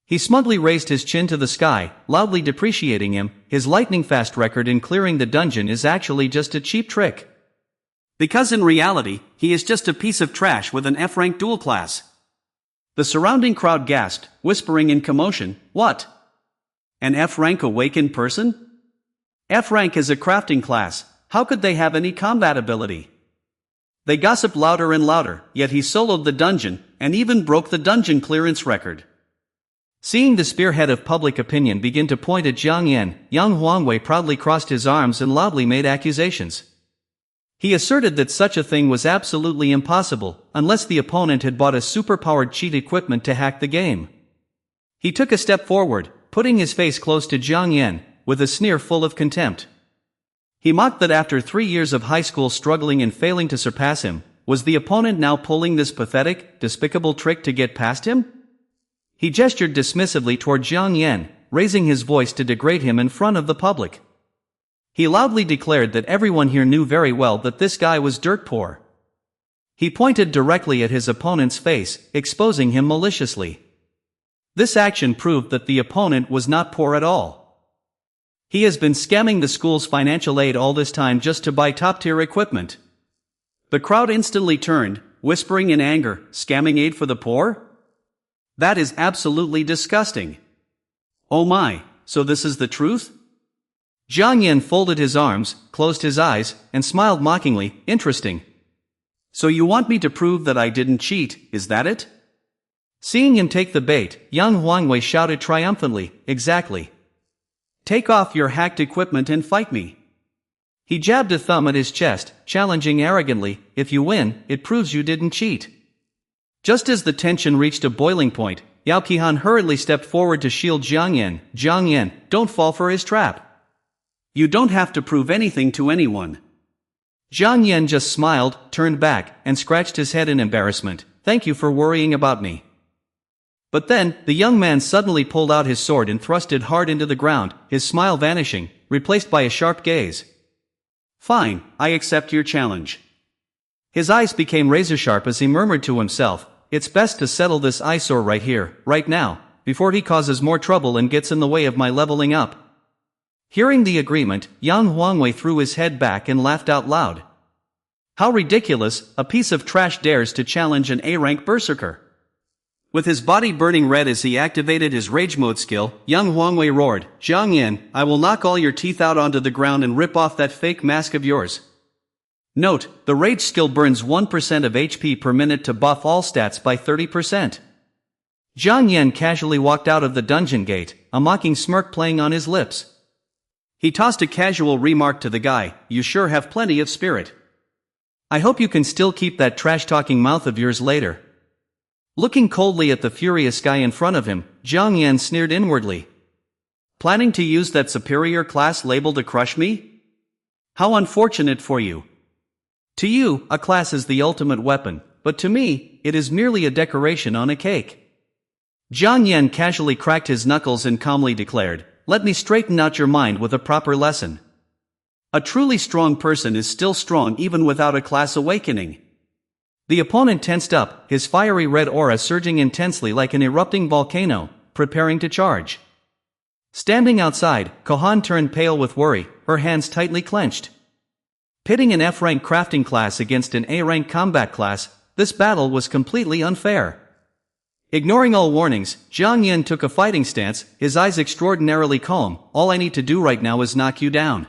He smugly raised his chin to the sky, loudly depreciating him. His lightning-fast record in clearing the dungeon is actually just a cheap trick. Because in reality, he is just a piece of trash with an F-rank dual class. The surrounding crowd gasped, whispering in commotion, "What? An F-rank awakened person? F-rank is a crafting class, how could they have any combat ability?" They gossiped louder and louder, yet he soloed the dungeon, and even broke the dungeon clearance record. Seeing the spearhead of public opinion begin to point at Jiang Yan, Yang Huangwei proudly crossed his arms and loudly made accusations. He asserted that such a thing was absolutely impossible, unless the opponent had bought a super-powered cheat equipment to hack the game. He took a step forward, putting his face close to Jiang Yan, with a sneer full of contempt. He mocked that after 3 years of high school struggling and failing to surpass him, was the opponent now pulling this pathetic, despicable trick to get past him? He gestured dismissively toward Jiang Yan, raising his voice to degrade him in front of the public. He loudly declared that everyone here knew very well that this guy was dirt poor. He pointed directly at his opponent's face, exposing him maliciously. This action proved that the opponent was not poor at all. He has been scamming the school's financial aid all this time just to buy top-tier equipment. The crowd instantly turned, whispering in anger, "Scamming aid for the poor? That is absolutely disgusting. Oh my, so this is the truth?" Jiang Yan folded his arms, closed his eyes, and smiled mockingly. "Interesting. So you want me to prove that I didn't cheat, is that it?" Seeing him take the bait, Yang Huangwei shouted triumphantly, "Exactly. Take off your hacked equipment and fight me." He jabbed a thumb at his chest, challenging arrogantly, "If you win, it proves you didn't cheat." Just as the tension reached a boiling point, Yao Qihan hurriedly stepped forward to shield Jiang Yan. "Jiang Yan, don't fall for his trap. You don't have to prove anything to anyone." Jiang Yan just smiled, turned back, and scratched his head in embarrassment. "Thank you for worrying about me." But then, the young man suddenly pulled out his sword and thrust it hard into the ground, his smile vanishing, replaced by a sharp gaze. "Fine, I accept your challenge." His eyes became razor-sharp as he murmured to himself, "It's best to settle this eyesore right here, right now, before he causes more trouble and gets in the way of my leveling up." Hearing the agreement, Yang Huangwei threw his head back and laughed out loud. How ridiculous, a piece of trash dares to challenge an A-rank berserker. With his body burning red as he activated his rage mode skill, young Huangwei roared, "Jiang Yan, I will knock all your teeth out onto the ground and rip off that fake mask of yours." Note, the rage skill burns 1% of HP per minute to buff all stats by 30%. Jiang Yan casually walked out of the dungeon gate, a mocking smirk playing on his lips. He tossed a casual remark to the guy, "You sure have plenty of spirit. I hope you can still keep that trash-talking mouth of yours later." Looking coldly at the furious guy in front of him, Jiang Yan sneered inwardly. "Planning to use that superior class label to crush me? How unfortunate for you. To you, a class is the ultimate weapon, but to me, it is merely a decoration on a cake." Jiang Yan casually cracked his knuckles and calmly declared, "Let me straighten out your mind with a proper lesson. A truly strong person is still strong even without a class awakening." The opponent tensed up, his fiery red aura surging intensely like an erupting volcano, preparing to charge. Standing outside, Kohan turned pale with worry, her hands tightly clenched. Pitting an F-rank crafting class against an A-rank combat class, this battle was completely unfair. Ignoring all warnings, Jiang Yan took a fighting stance, his eyes extraordinarily calm. "All I need to do right now is knock you down.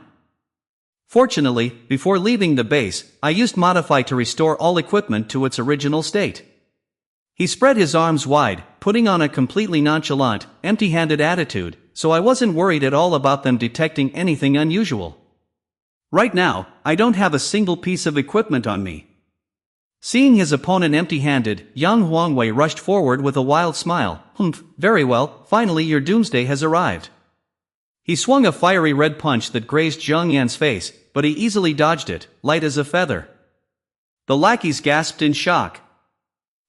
Fortunately, before leaving the base, I used Modify to restore all equipment to its original state." He spread his arms wide, putting on a completely nonchalant, empty-handed attitude, so I wasn't worried at all about them detecting anything unusual. Right now, I don't have a single piece of equipment on me. Seeing his opponent empty-handed, Yang Huangwei rushed forward with a wild smile. "Humph, very well, finally your doomsday has arrived." He swung a fiery red punch that grazed Jiang Yan's face, but he easily dodged it, light as a feather. The lackeys gasped in shock.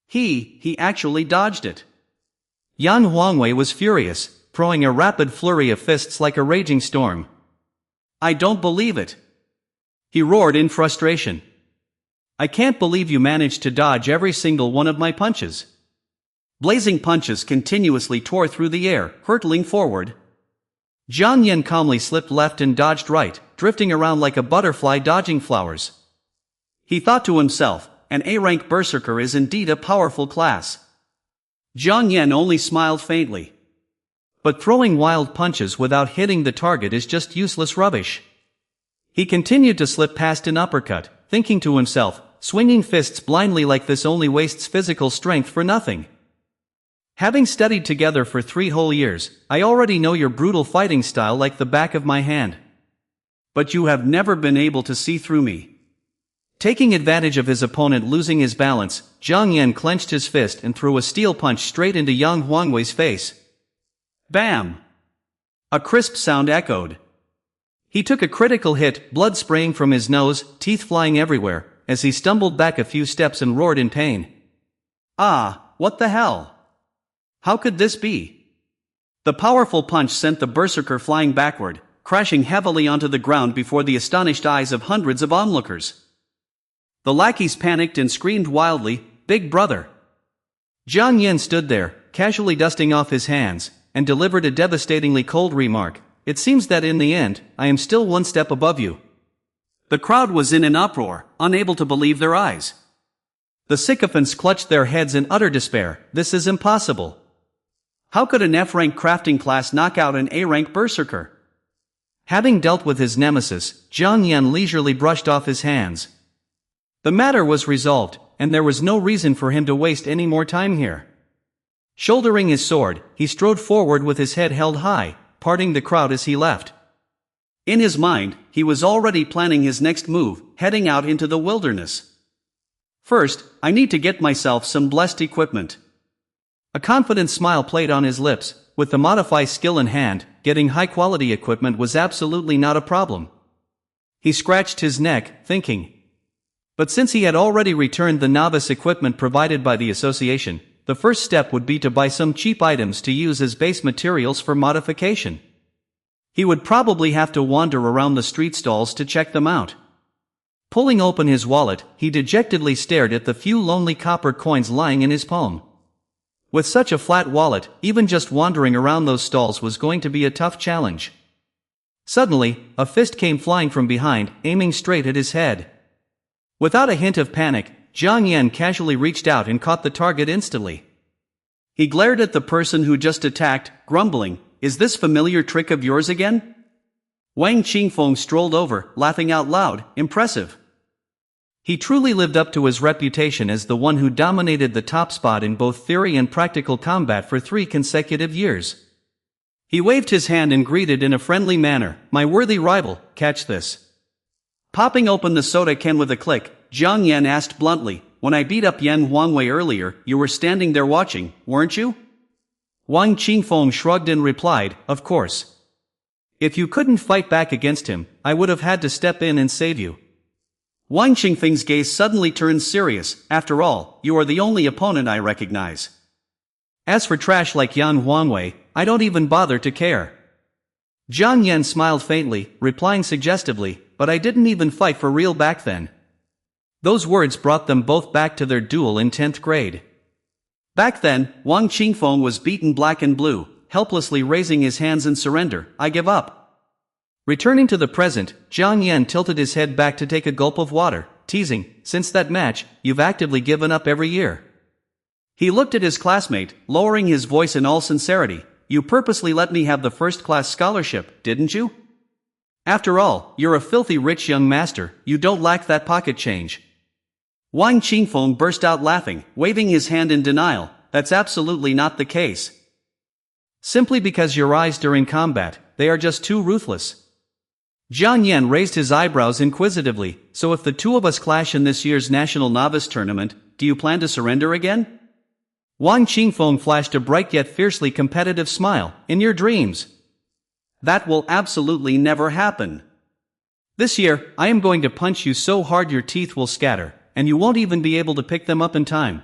He actually dodged it. Yang Huangwei was furious, throwing a rapid flurry of fists like a raging storm. "I don't believe it," he roared in frustration. "I can't believe you managed to dodge every single one of my punches." Blazing punches continuously tore through the air, hurtling forward. Jiang Yan calmly slipped left and dodged right, drifting around like a butterfly dodging flowers. He thought to himself, an A-rank berserker is indeed a powerful class. Jiang Yan only smiled faintly. But throwing wild punches without hitting the target is just useless rubbish. He continued to slip past an uppercut, thinking to himself, swinging fists blindly like this only wastes physical strength for nothing. Having studied together for 3 whole years, I already know your brutal fighting style like the back of my hand. But you have never been able to see through me. Taking advantage of his opponent losing his balance, Jiang Yan clenched his fist and threw a steel punch straight into Yang Huangwei's face. Bam! A crisp sound echoed. He took a critical hit, blood spraying from his nose, teeth flying everywhere, as he stumbled back a few steps and roared in pain. "Ah, what the hell? How could this be?" The powerful punch sent the berserker flying backward, crashing heavily onto the ground before the astonished eyes of hundreds of onlookers. The lackeys panicked and screamed wildly, "Big brother!" Jiang Yan stood there, casually dusting off his hands, and delivered a devastatingly cold remark. "It seems that in the end, I am still one step above you." The crowd was in an uproar, unable to believe their eyes. The sycophants clutched their heads in utter despair. This is impossible. How could an F-rank crafting class knock out an A-rank berserker? Having dealt with his nemesis, Jiang Yan leisurely brushed off his hands. The matter was resolved, and there was no reason for him to waste any more time here. Shouldering his sword, he strode forward with his head held high, parting the crowd as he left. In his mind, he was already planning his next move, heading out into the wilderness. "First, I need to get myself some blessed equipment." A confident smile played on his lips. With the Modify skill in hand, getting high-quality equipment was absolutely not a problem. He scratched his neck, thinking. But since he had already returned the novice equipment provided by the association, the first step would be to buy some cheap items to use as base materials for modification. He would probably have to wander around the street stalls to check them out. Pulling open his wallet, he dejectedly stared at the few lonely copper coins lying in his palm. With such a flat wallet, even just wandering around those stalls was going to be a tough challenge. Suddenly, a fist came flying from behind, aiming straight at his head. Without a hint of panic, Jiang Yan casually reached out and caught the target instantly. He glared at the person who just attacked, grumbling, "Is this familiar trick of yours again?" Wang Qingfeng strolled over, laughing out loud, "Impressive." He truly lived up to his reputation as the one who dominated the top spot in both theory and practical combat for 3 consecutive years. He waved his hand and greeted in a friendly manner, "My worthy rival, catch this." Popping open the soda can with a click, Jiang Yan asked bluntly, "When I beat up Yan Huangwei earlier, you were standing there watching, weren't you?" Wang Qingfeng shrugged and replied, "Of course. If you couldn't fight back against him, I would have had to step in and save you." Wang Qingfeng's gaze suddenly turned serious. "After all, you are the only opponent I recognize. As for trash like Yan Huangwei, I don't even bother to care." Jiang Yan smiled faintly, replying suggestively, "But I didn't even fight for real back then." Those words brought them both back to their duel in 10th grade. Back then, Wang Qingfeng was beaten black and blue, helplessly raising his hands in surrender, "I give up." Returning to the present, Jiang Yan tilted his head back to take a gulp of water, teasing, "Since that match, you've actively given up every year." He looked at his classmate, lowering his voice in all sincerity, "You purposely let me have the first-class scholarship, didn't you? After all, you're a filthy rich young master, you don't lack that pocket change." Wang Qingfeng burst out laughing, waving his hand in denial, "That's absolutely not the case. Simply because your eyes during combat, they are just too ruthless." Jiang Yan raised his eyebrows inquisitively, "So if the two of us clash in this year's national novice tournament, do you plan to surrender again?" Wang Qingfeng flashed a bright yet fiercely competitive smile, "In your dreams. That will absolutely never happen. This year, I am going to punch you so hard your teeth will scatter, and you won't even be able to pick them up in time."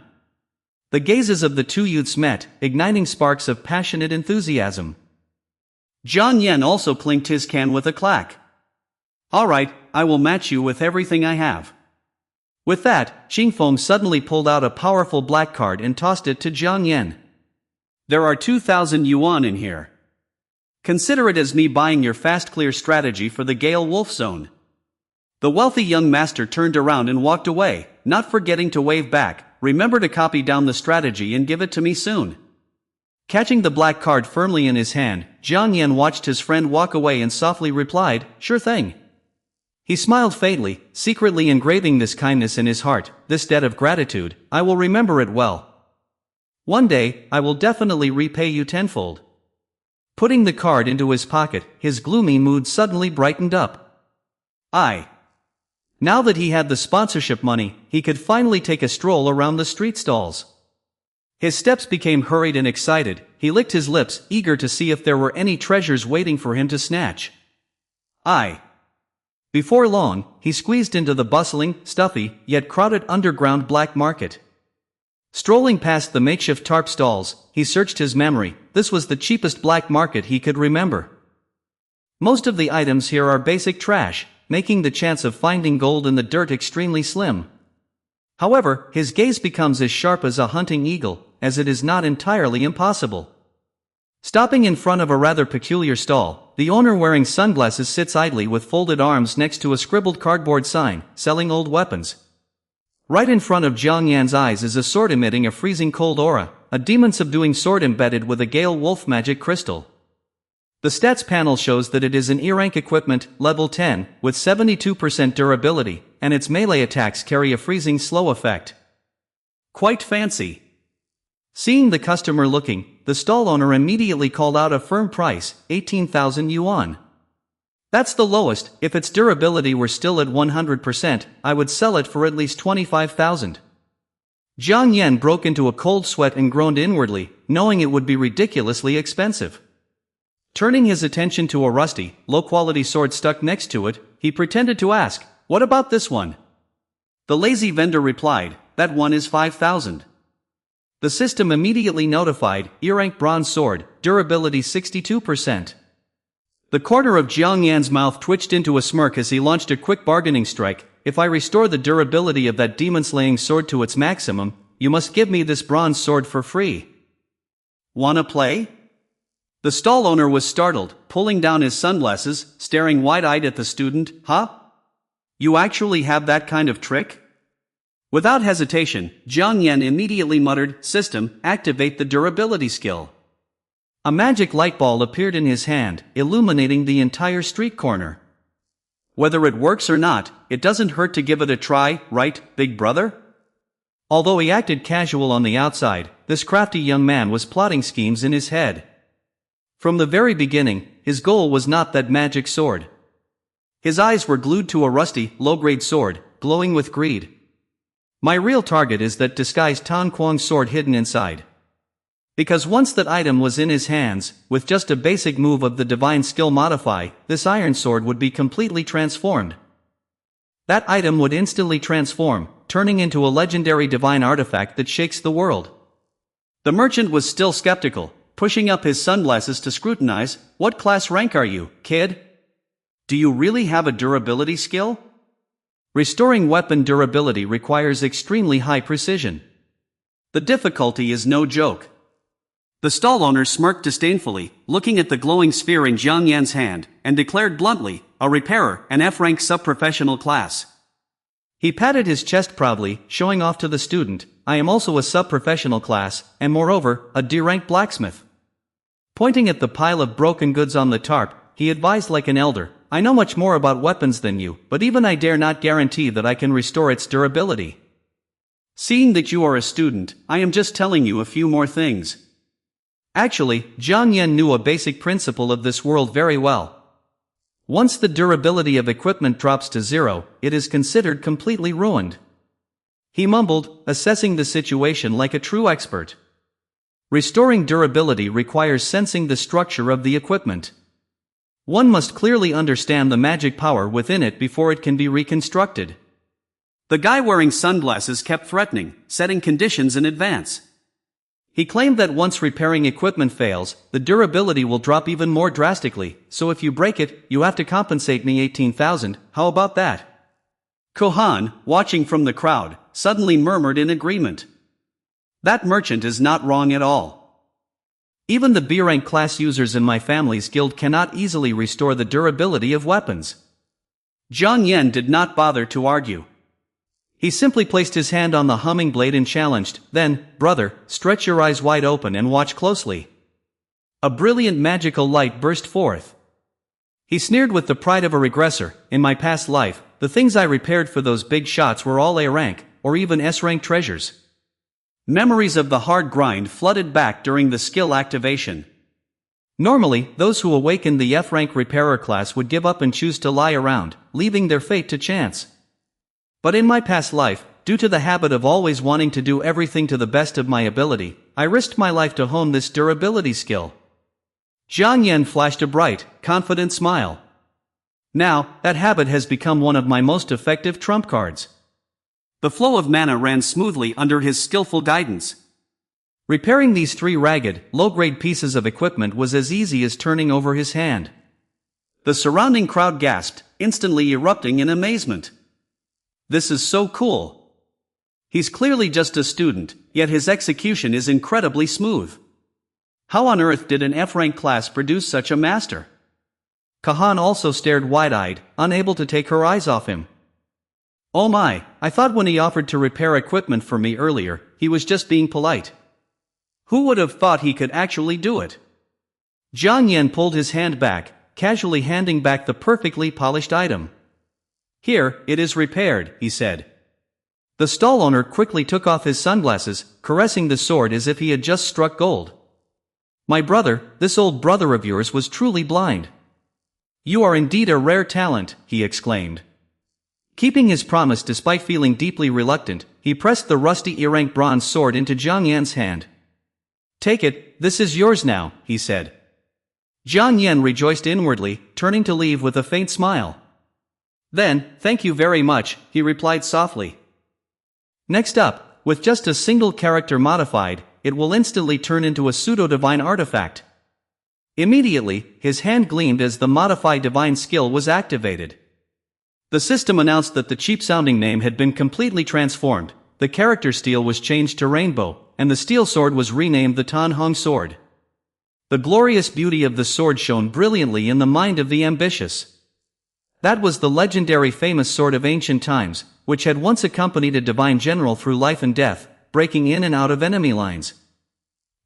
The gazes of the two youths met, igniting sparks of passionate enthusiasm. Jiang Yan also clinked his can with a clack. "All right, I will match you with everything I have." With that, Qingfeng suddenly pulled out a powerful black card and tossed it to Jiang Yan. "There are 2,000 yuan in here. Consider it as me buying your fast clear strategy for the Gale Wolf Zone." The wealthy young master turned around and walked away, not forgetting to wave back, "Remember to copy down the strategy and give it to me soon." Catching the black card firmly in his hand, Jiang Yan watched his friend walk away and softly replied, "Sure thing." He smiled faintly, secretly engraving this kindness in his heart, this debt of gratitude, "I will remember it well. One day, I will definitely repay you tenfold." Putting the card into his pocket, his gloomy mood suddenly brightened up. Now that he had the sponsorship money, he could finally take a stroll around the street stalls. His steps became hurried and excited, he licked his lips, eager to see if there were any treasures waiting for him to snatch. Before long, he squeezed into the bustling, stuffy, yet crowded underground black market. Strolling past the makeshift tarp stalls, he searched his memory. This was the cheapest black market he could remember. Most of the items here are basic trash, making the chance of finding gold in the dirt extremely slim. However, his gaze becomes as sharp as a hunting eagle, as it is not entirely impossible. Stopping in front of a rather peculiar stall, the owner wearing sunglasses sits idly with folded arms next to a scribbled cardboard sign, selling old weapons. Right in front of Jiang Yan's eyes is a sword emitting a freezing cold aura, a demon-subduing sword embedded with a Gale Wolf magic crystal. The stats panel shows that it is an E-rank equipment, level 10, with 72% durability, and its melee attacks carry a freezing slow effect. Quite fancy. Seeing the customer looking, the stall owner immediately called out a firm price, 18,000 yuan. "That's the lowest. If its durability were still at 100%, I would sell it for at least 25,000. Jiang Yan broke into a cold sweat and groaned inwardly, knowing it would be ridiculously expensive. Turning his attention to a rusty, low-quality sword stuck next to it, he pretended to ask, "What about this one?" The lazy vendor replied, "That one is 5,000. The system immediately notified, E-rank bronze sword, durability 62%. The corner of Jiang Yan's mouth twitched into a smirk as he launched a quick bargaining strike. "If I restore the durability of that demon-slaying sword to its maximum, you must give me this bronze sword for free." "Wanna play?" The stall owner was startled, pulling down his sunglasses, staring wide-eyed at the student. "Huh? You actually have that kind of trick?" Without hesitation, Jiang Yan immediately muttered, "System, activate the durability skill." A magic light ball appeared in his hand, illuminating the entire street corner. Whether it works or not, it doesn't hurt to give it a try, right, big brother? Although he acted casual on the outside, this crafty young man was plotting schemes in his head. From the very beginning, his goal was not that magic sword. His eyes were glued to a rusty, low-grade sword, glowing with greed. My real target is that disguised Tan Kuang's sword hidden inside. Because once that item was in his hands, with just a basic move of the divine skill modify, this iron sword would be completely transformed. That item would instantly transform, turning into a legendary divine artifact that shakes the world. The merchant was still skeptical, pushing up his sunglasses to scrutinize. "What class rank are you, kid? Do you really have a durability skill?" Restoring weapon durability requires extremely high precision. The difficulty is no joke. The stall owner smirked disdainfully, looking at the glowing sphere in Jiang Yan's hand, and declared bluntly, "A repairer, an F-rank sub-professional class." He patted his chest proudly, showing off to the student, "I am also a sub-professional class, and moreover, a D-rank blacksmith." Pointing at the pile of broken goods on the tarp, he advised like an elder, "I know much more about weapons than you, but even I dare not guarantee that I can restore its durability. Seeing that you are a student, I am just telling you a few more things." Actually, Jiang Yan knew a basic principle of this world very well. Once the durability of equipment drops to zero, it is considered completely ruined. He mumbled, assessing the situation like a true expert. Restoring durability requires sensing the structure of the equipment. One must clearly understand the magic power within it before it can be reconstructed. The guy wearing sunglasses kept threatening, setting conditions in advance. He claimed that once repairing equipment fails, the durability will drop even more drastically, so if you break it, you have to compensate me 18,000, how about that? Kohan, watching from the crowd, suddenly murmured in agreement. That merchant is not wrong at all. Even the B-rank class users in my family's guild cannot easily restore the durability of weapons. Jiang Yan did not bother to argue. He simply placed his hand on the humming blade and challenged, "Then, brother, stretch your eyes wide open and watch closely." A brilliant magical light burst forth. He sneered with the pride of a regressor, "In my past life, the things I repaired for those big shots were all A-rank, or even S-rank treasures." Memories of the hard grind flooded back during the skill activation. Normally, those who awakened the F-rank repairer class would give up and choose to lie around, leaving their fate to chance. But in my past life, due to the habit of always wanting to do everything to the best of my ability, I risked my life to hone this durability skill. Jiang Yan flashed a bright, confident smile. Now, that habit has become one of my most effective trump cards. The flow of mana ran smoothly under his skillful guidance. Repairing these 3 ragged, low-grade pieces of equipment was as easy as turning over his hand. The surrounding crowd gasped, instantly erupting in amazement. This is so cool. He's clearly just a student, yet his execution is incredibly smooth. How on earth did an F-rank class produce such a master? Kahan also stared wide-eyed, unable to take her eyes off him. Oh my, I thought when he offered to repair equipment for me earlier, he was just being polite. Who would have thought he could actually do it? Jiang Yan pulled his hand back, casually handing back the perfectly polished item. Here, it is repaired, he said. The stall owner quickly took off his sunglasses, caressing the sword as if he had just struck gold. My brother, this old brother of yours was truly blind. You are indeed a rare talent, he exclaimed. Keeping his promise despite feeling deeply reluctant, he pressed the rusty A-rank bronze sword into Jiang Yan's hand. Take it, this is yours now, he said. Jiang Yan rejoiced inwardly, turning to leave with a faint smile. Then, thank you very much, he replied softly. Next up, with just a single character modified, it will instantly turn into a pseudo-divine artifact. Immediately, his hand gleamed as the modified divine skill was activated. The system announced that the cheap-sounding name had been completely transformed, the character steel was changed to Rainbow, and the steel sword was renamed the Tan Hong Sword. The glorious beauty of the sword shone brilliantly in the mind of the ambitious. That was the legendary famous sword of ancient times, which had once accompanied a divine general through life and death, breaking in and out of enemy lines.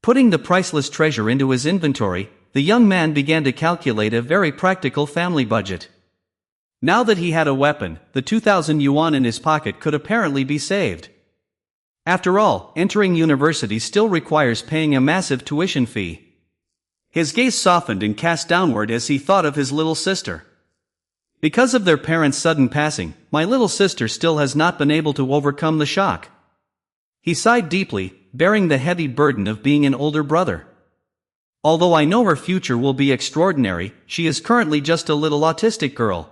Putting the priceless treasure into his inventory, the young man began to calculate a very practical family budget. Now that he had a weapon, the 2,000 yuan in his pocket could apparently be saved. After all, entering university still requires paying a massive tuition fee. His gaze softened and cast downward as he thought of his little sister. Because of their parents' sudden passing, my little sister still has not been able to overcome the shock. He sighed deeply, bearing the heavy burden of being an older brother. Although I know her future will be extraordinary, she is currently just a little autistic girl.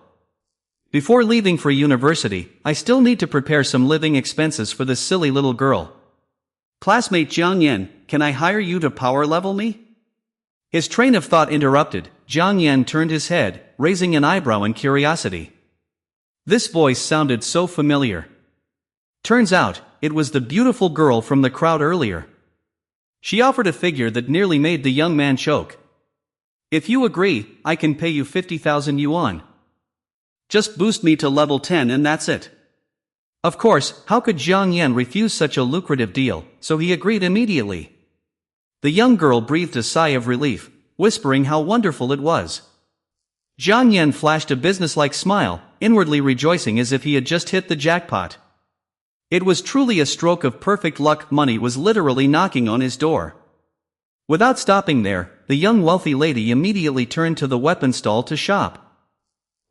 Before leaving for university, I still need to prepare some living expenses for this silly little girl. Classmate Jiang Yan, can I hire you to power level me? His train of thought interrupted. Jiang Yan turned his head, raising an eyebrow in curiosity. This voice sounded so familiar. Turns out, it was the beautiful girl from the crowd earlier. She offered a figure that nearly made the young man choke. If you agree, I can pay you 50,000 yuan. Just boost me to level 10 and that's it. Of course, how could Jiang Yan refuse such a lucrative deal, so he agreed immediately. The young girl breathed a sigh of relief, whispering how wonderful it was. Jiang Yan flashed a businesslike smile, inwardly rejoicing as if he had just hit the jackpot. It was truly a stroke of perfect luck. Money was literally knocking on his door. Without stopping there, the young wealthy lady immediately turned to the weapon stall to shop.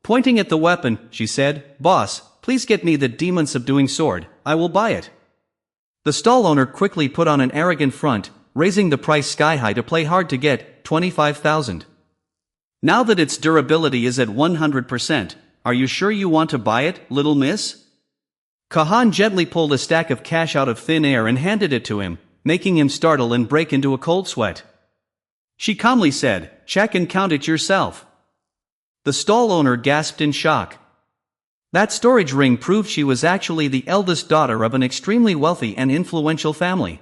Pointing at the weapon, she said, "Boss, please get me the demon-subduing sword, I will buy it." The stall owner quickly put on an arrogant front, raising the price sky-high to play hard to get, 25,000. Now that its durability is at 100%, are you sure you want to buy it, little miss? Kahan gently pulled a stack of cash out of thin air and handed it to him, making him startle and break into a cold sweat. She calmly said, "Check and count it yourself." The stall owner gasped in shock. That storage ring proved she was actually the eldest daughter of an extremely wealthy and influential family.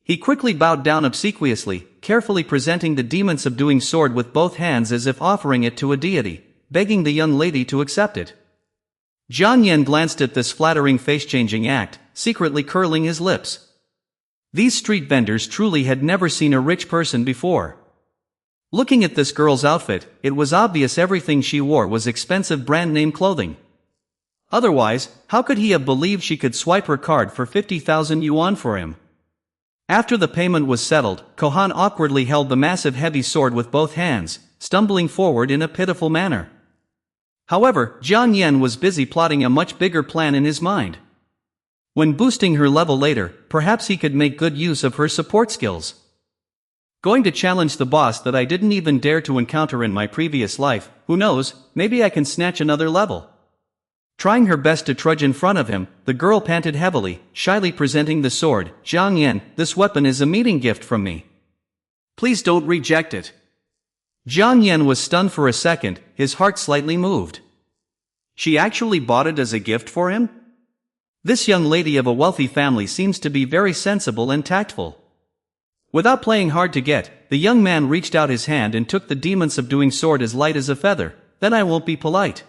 He quickly bowed down obsequiously, carefully presenting the demon-subduing sword with both hands as if offering it to a deity, begging the young lady to accept it. Jiang Yan glanced at this flattering face-changing act, secretly curling his lips. These street vendors truly had never seen a rich person before. Looking at this girl's outfit, it was obvious everything she wore was expensive brand-name clothing. Otherwise, how could he have believed she could swipe her card for 50,000 yuan for him? After the payment was settled, Kohan awkwardly held the massive heavy sword with both hands, stumbling forward in a pitiful manner. However, Jiang Yan was busy plotting a much bigger plan in his mind. When boosting her level later, perhaps he could make good use of her support skills. Going to challenge the boss that I didn't even dare to encounter in my previous life, who knows, maybe I can snatch another level. Trying her best to trudge in front of him, the girl panted heavily, shyly presenting the sword. "Jiang Yan, this weapon is a meeting gift from me. Please don't reject it." Jiang Yan was stunned for a second, his heart slightly moved. She actually bought it as a gift for him? This young lady of a wealthy family seems to be very sensible and tactful. Without playing hard to get, the young man reached out his hand and took the demon-subduing sword as light as a feather. "Then I won't be polite."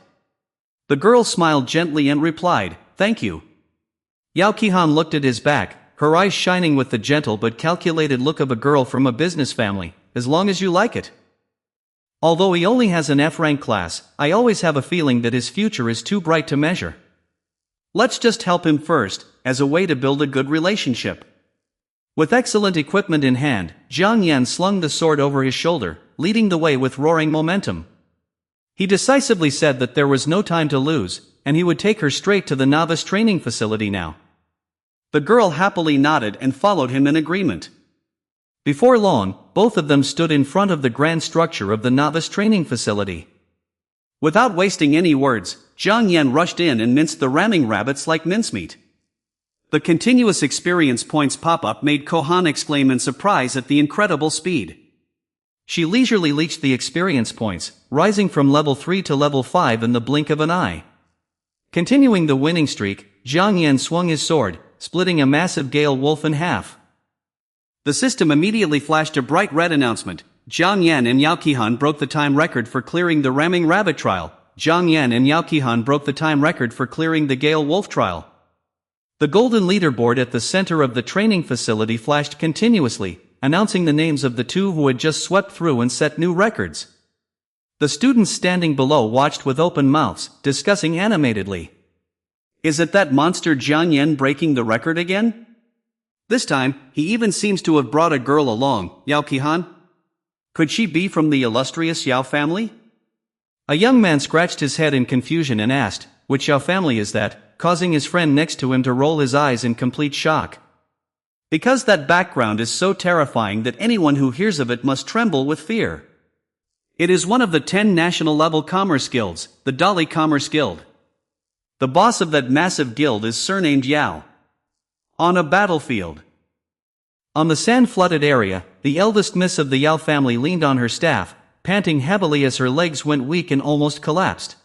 The girl smiled gently and replied, "Thank you." Yao Qihan looked at his back, her eyes shining with the gentle but calculated look of a girl from a business family. "As long as you like it." Although he only has an F-rank class, I always have a feeling that his future is too bright to measure. Let's just help him first, as a way to build a good relationship. With excellent equipment in hand, Jiang Yan slung the sword over his shoulder, leading the way with roaring momentum. He decisively said that there was no time to lose, and he would take her straight to the novice training facility now. The girl happily nodded and followed him in agreement. Before long, both of them stood in front of the grand structure of the novice training facility. Without wasting any words, Jiang Yan rushed in and minced the ramming rabbits like mincemeat. The continuous experience points pop-up made Kohan exclaim in surprise at the incredible speed. She leisurely leached the experience points, rising from level 3 to level 5 in the blink of an eye. Continuing the winning streak, Jiang Yan swung his sword, splitting a massive gale wolf in half. The system immediately flashed a bright red announcement. Jiang Yan and Yao Qihan broke the time record for clearing the ramming rabbit trial, Zhang Yan and Yao Qihan broke the time record for clearing the Gale Wolf trial. The golden leaderboard at the center of the training facility flashed continuously, announcing the names of the two who had just swept through and set new records. The students standing below watched with open mouths, discussing animatedly. Is it that monster Zhang Yan breaking the record again? This time, he even seems to have brought a girl along, Yao Qihan. Could she be from the illustrious Yao family? A young man scratched his head in confusion and asked, which Yao family is that, causing his friend next to him to roll his eyes in complete shock. Because that background is so terrifying that anyone who hears of it must tremble with fear. It is one of the 10 national-level commerce guilds, the Dali Commerce Guild. The boss of that massive guild is surnamed Yao. On a battlefield. On the sand-flooded area, the eldest miss of the Yao family leaned on her staff, panting heavily as her legs went weak and almost collapsed.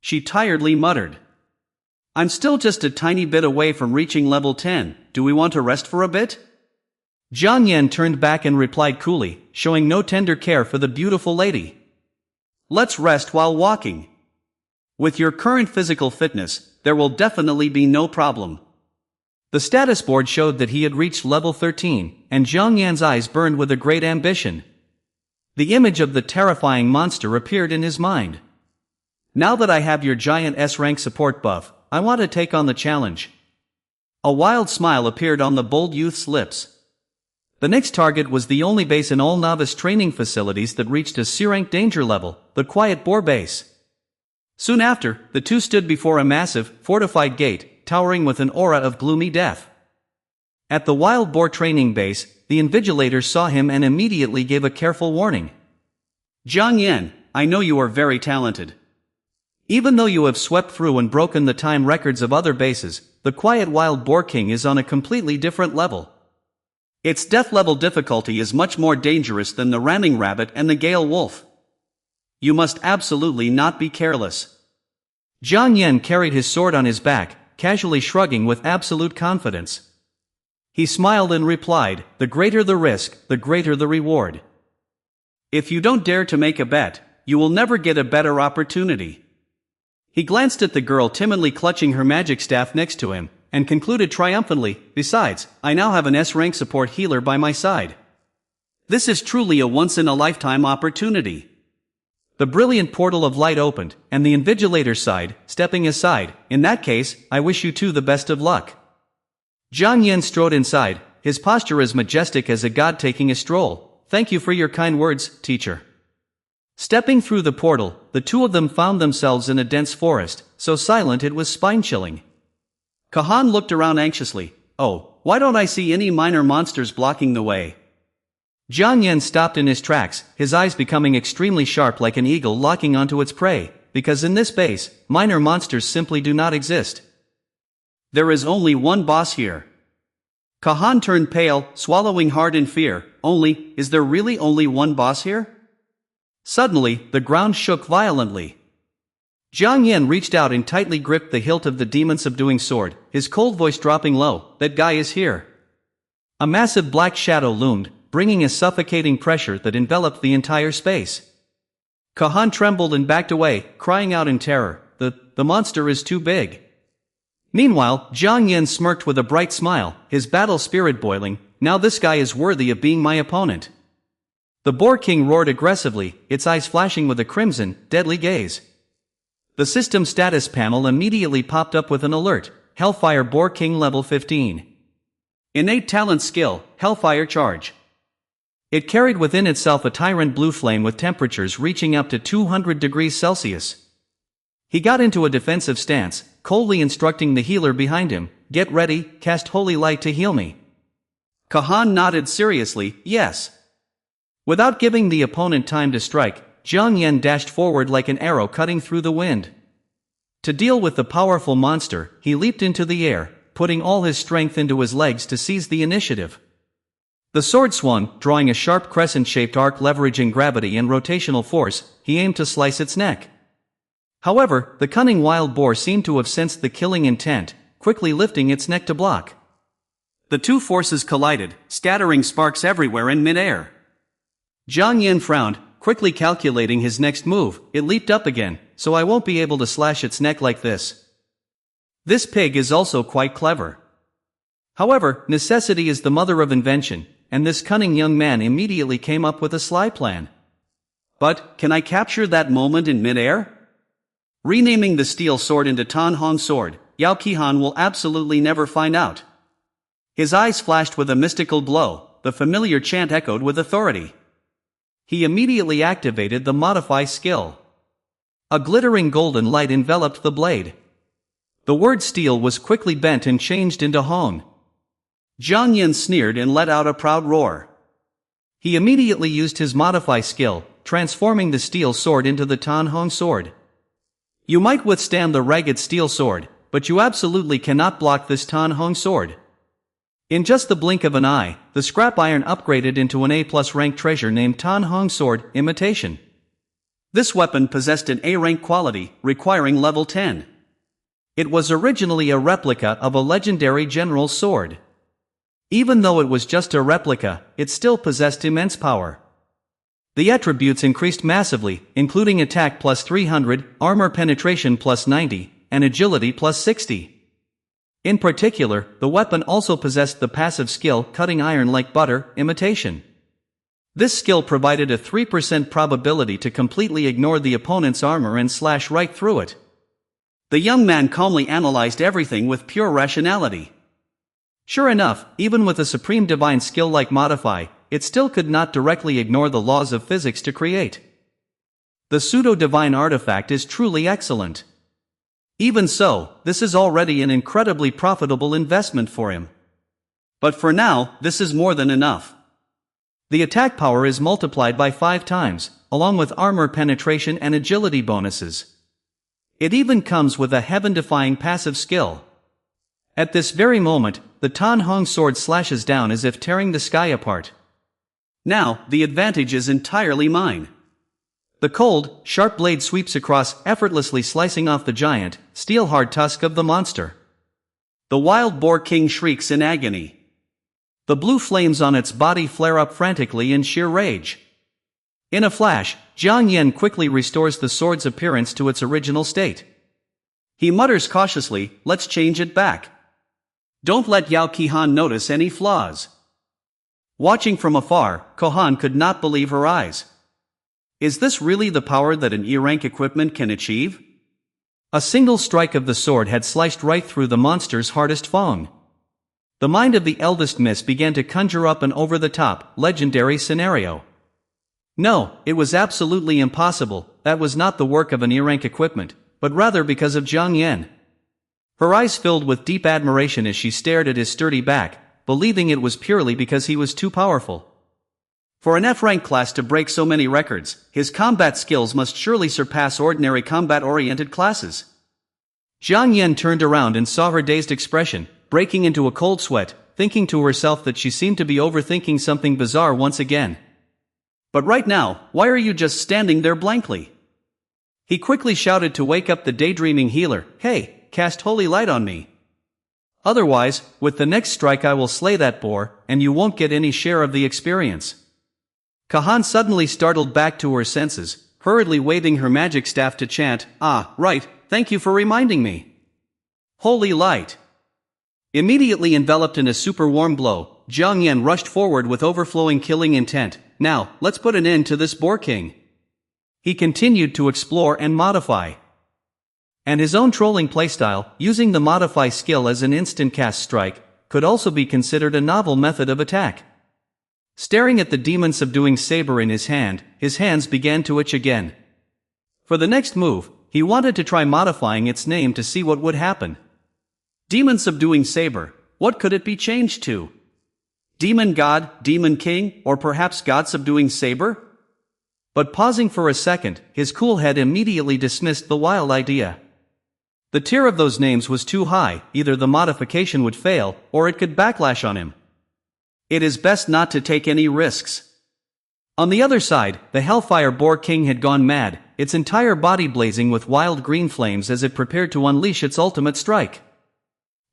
She tiredly muttered. I'm still just a tiny bit away from reaching level 10, do we want to rest for a bit? Zhang Yan turned back and replied coolly, showing no tender care for the beautiful lady. Let's rest while walking. With your current physical fitness, there will definitely be no problem. The status board showed that he had reached level 13, and Zhang Yan's eyes burned with a great ambition. The image of the terrifying monster appeared in his mind. Now that I have your giant S-rank support buff, I want to take on the challenge. A wild smile appeared on the bold youth's lips. The next target was the only base in all novice training facilities that reached a C-rank danger level, the Quiet Boar base. Soon after, the two stood before a massive, fortified gate, towering with an aura of gloomy death. At the Wild Boar training base, the invigilator saw him and immediately gave a careful warning. Zhang Yan, I know you are very talented. Even though you have swept through and broken the time records of other bases, the Quiet Wild Boar King is on a completely different level. Its death level difficulty is much more dangerous than the Ramming Rabbit and the Gale Wolf. You must absolutely not be careless. Zhang Yan carried his sword on his back, casually shrugging with absolute confidence. He smiled and replied, the greater the risk, the greater the reward. If you don't dare to make a bet, you will never get a better opportunity. He glanced at the girl timidly clutching her magic staff next to him, and concluded triumphantly, besides, I now have an S-rank support healer by my side. This is truly a once-in-a-lifetime opportunity. The brilliant portal of light opened, and the invigilator sighed, stepping aside, in that case, I wish you two the best of luck. Zhang Yan strode inside, his posture as majestic as a god taking a stroll. Thank you for your kind words, teacher. Stepping through the portal, the two of them found themselves in a dense forest, so silent it was spine-chilling. Kahan looked around anxiously. Oh, why don't I see any minor monsters blocking the way? Zhang Yan stopped in his tracks, his eyes becoming extremely sharp like an eagle locking onto its prey, because in this base, minor monsters simply do not exist. There is only one boss here. Kahan turned pale, swallowing hard in fear. Is there really only one boss here? Suddenly, the ground shook violently. Zhang Yan reached out and tightly gripped the hilt of the demon-subduing sword, his cold voice dropping low, that guy is here. A massive black shadow loomed, bringing a suffocating pressure that enveloped the entire space. Kahan trembled and backed away, crying out in terror, the monster is too big. Meanwhile, Zhang Yan smirked with a bright smile, his battle spirit boiling. Now this guy is worthy of being my opponent. The Boar King roared aggressively, its eyes flashing with a crimson, deadly gaze. The system status panel immediately popped up with an alert, Hellfire Boar King level 15. Innate talent skill, Hellfire Charge. It carried within itself a tyrant blue flame with temperatures reaching up to 200 degrees Celsius. He got into a defensive stance, coldly instructing the healer behind him, get ready, cast holy light to heal me. Kahan nodded seriously, yes. Without giving the opponent time to strike, Zhang Yan dashed forward like an arrow cutting through the wind. To deal with the powerful monster, he leaped into the air, putting all his strength into his legs to seize the initiative. The sword swung, drawing a sharp crescent-shaped arc leveraging gravity and rotational force. He aimed to slice its neck. However, the cunning wild boar seemed to have sensed the killing intent, quickly lifting its neck to block. The two forces collided, scattering sparks everywhere in midair. Zhang Yan frowned, quickly calculating his next move. It leaped up again, so I won't be able to slash its neck like this. This pig is also quite clever. However, necessity is the mother of invention, and this cunning young man immediately came up with a sly plan. But, can I capture that moment in midair? Renaming the steel sword into Tan Hong sword, Yao Qihan will absolutely never find out. His eyes flashed with a mystical glow, the familiar chant echoed with authority. He immediately activated the modify skill. A glittering golden light enveloped the blade. The word steel was quickly bent and changed into Hong. Jiang Yin sneered and let out a proud roar. He immediately used his modify skill, transforming the steel sword into the Tan Hong sword. You might withstand the ragged steel sword, but you absolutely cannot block this Tan Hong sword. In just the blink of an eye, the scrap iron upgraded into an A+ rank treasure named Tan Hong Sword Imitation. This weapon possessed an A rank quality, requiring level 10. It was originally a replica of a legendary general's sword. Even though it was just a replica, it still possessed immense power. The attributes increased massively, including attack plus 300, armor penetration plus 90, and agility plus 60. In particular, the weapon also possessed the passive skill cutting iron like butter, imitation. This skill provided a 3% probability to completely ignore the opponent's armor and slash right through it. The young man calmly analyzed everything with pure rationality. Sure enough, even with a supreme divine skill like Modify, it still could not directly ignore the laws of physics to create. The pseudo-divine artifact is truly excellent. Even so, this is already an incredibly profitable investment for him. But for now, this is more than enough. The attack power is multiplied by 5 times, along with armor penetration and agility bonuses. It even comes with a heaven-defying passive skill. At this very moment, the Tan Hong sword slashes down as if tearing the sky apart. Now, the advantage is entirely mine. The cold, sharp blade sweeps across, effortlessly slicing off the giant, steel-hard tusk of the monster. The wild boar king shrieks in agony. The blue flames on its body flare up frantically in sheer rage. In a flash, Jiang Yin quickly restores the sword's appearance to its original state. He mutters cautiously, "Let's change it back. Don't let Yao Qihan notice any flaws." Watching from afar, Kohan could not believe her eyes. Is this really the power that an E-rank equipment can achieve? A single strike of the sword had sliced right through the monster's hardest fang. The mind of the eldest miss began to conjure up an over-the-top, legendary scenario. No, it was absolutely impossible. That was not the work of an E-rank equipment, but rather because of Jiang Yin. Her eyes filled with deep admiration as she stared at his sturdy back, believing it was purely because he was too powerful. For an F-rank class to break so many records, his combat skills must surely surpass ordinary combat-oriented classes. Jiang Yin turned around and saw her dazed expression, breaking into a cold sweat, thinking to herself that she seemed to be overthinking something bizarre once again. But right now, why are you just standing there blankly? He quickly shouted to wake up the daydreaming healer, "Hey, cast holy light on me. Otherwise, with the next strike I will slay that boar, and you won't get any share of the experience." Kahan suddenly startled back to her senses, hurriedly waving her magic staff to chant, "Ah, right, thank you for reminding me. Holy light." Immediately enveloped in a super warm glow, Jiang Yin rushed forward with overflowing killing intent. "Now, let's put an end to this boar king." He continued to explore and modify. And his own trolling playstyle, using the modify skill as an instant cast strike, could also be considered a novel method of attack. Staring at the demon subduing saber in his hands began to itch again. For the next move, he wanted to try modifying its name to see what would happen. Demon subduing saber, what could it be changed to? Demon God, Demon King, or perhaps God subduing saber? But pausing for a second, his cool head immediately dismissed the wild idea. The tier of those names was too high, either the modification would fail, or it could backlash on him. It is best not to take any risks. On the other side, the Hellfire Boar King had gone mad, its entire body blazing with wild green flames as it prepared to unleash its ultimate strike.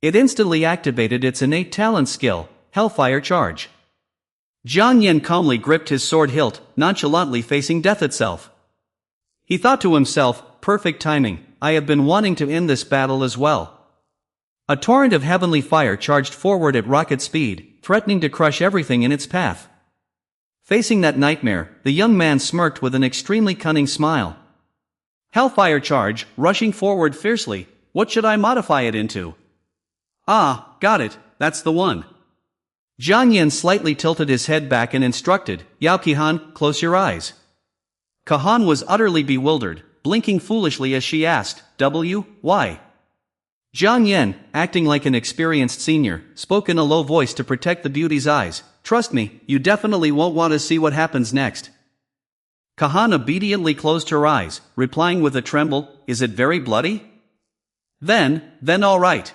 It instantly activated its innate talent skill, Hellfire Charge. Jiang Yan calmly gripped his sword hilt, nonchalantly facing death itself. He thought to himself, perfect timing, I have been wanting to end this battle as well. A torrent of heavenly fire charged forward at rocket speed, threatening to crush everything in its path. Facing that nightmare, the young man smirked with an extremely cunning smile. Hellfire charge, rushing forward fiercely, what should I modify it into? Ah, got it, that's the one. Jiang Yan slightly tilted his head back and instructed, Yao Qihan, close your eyes. Kahan was utterly bewildered, blinking foolishly as she asked, why? Jiang Yan, acting like an experienced senior, spoke in a low voice to protect the beauty's eyes. Trust me, you definitely won't want to see what happens next. Kahan obediently closed her eyes, replying with a tremble, is it very bloody? Then all right.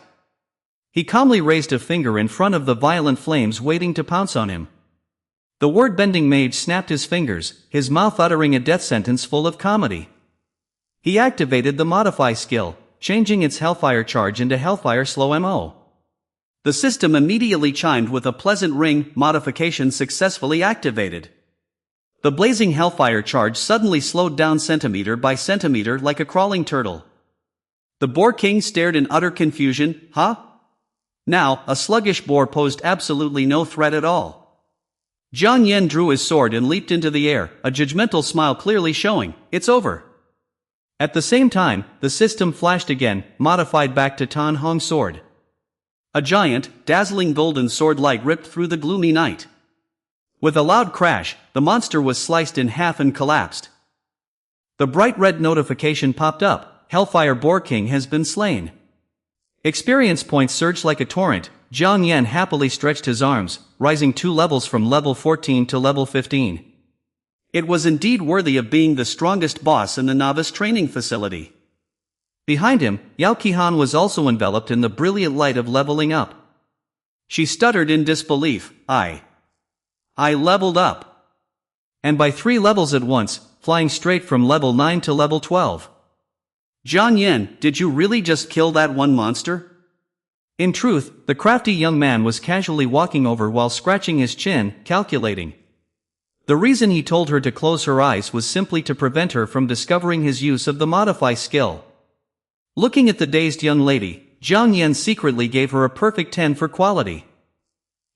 He calmly raised a finger in front of the violent flames waiting to pounce on him. The word-bending mage snapped his fingers, his mouth uttering a death sentence full of comedy. He activated the Modify skill, changing its Hellfire charge into Hellfire Slow MO. The system immediately chimed with a pleasant ring, modification successfully activated. The blazing Hellfire charge suddenly slowed down centimeter by centimeter like a crawling turtle. The Boar King stared in utter confusion, huh? Now, a sluggish boar posed absolutely no threat at all. Jiang Yan drew his sword and leaped into the air, a judgmental smile clearly showing, it's over. At the same time, the system flashed again, modified back to Tan Hong's sword. A giant, dazzling golden sword light ripped through the gloomy night. With a loud crash, the monster was sliced in half and collapsed. The bright red notification popped up, Hellfire Boar King has been slain. Experience points surged like a torrent. Jiang Yan happily stretched his arms, rising 2 levels from level 14 to level 15. It was indeed worthy of being the strongest boss in the novice training facility. Behind him, Yao Qihan was also enveloped in the brilliant light of leveling up. She stuttered in disbelief, I leveled up. And by 3 levels at once, flying straight from level 9 to level 12. Jiang Yan, did you really just kill that one monster? In truth, the crafty young man was casually walking over while scratching his chin, calculating. The reason he told her to close her eyes was simply to prevent her from discovering his use of the Modify skill. Looking at the dazed young lady, Jiang Yan secretly gave her a perfect 10 for quality.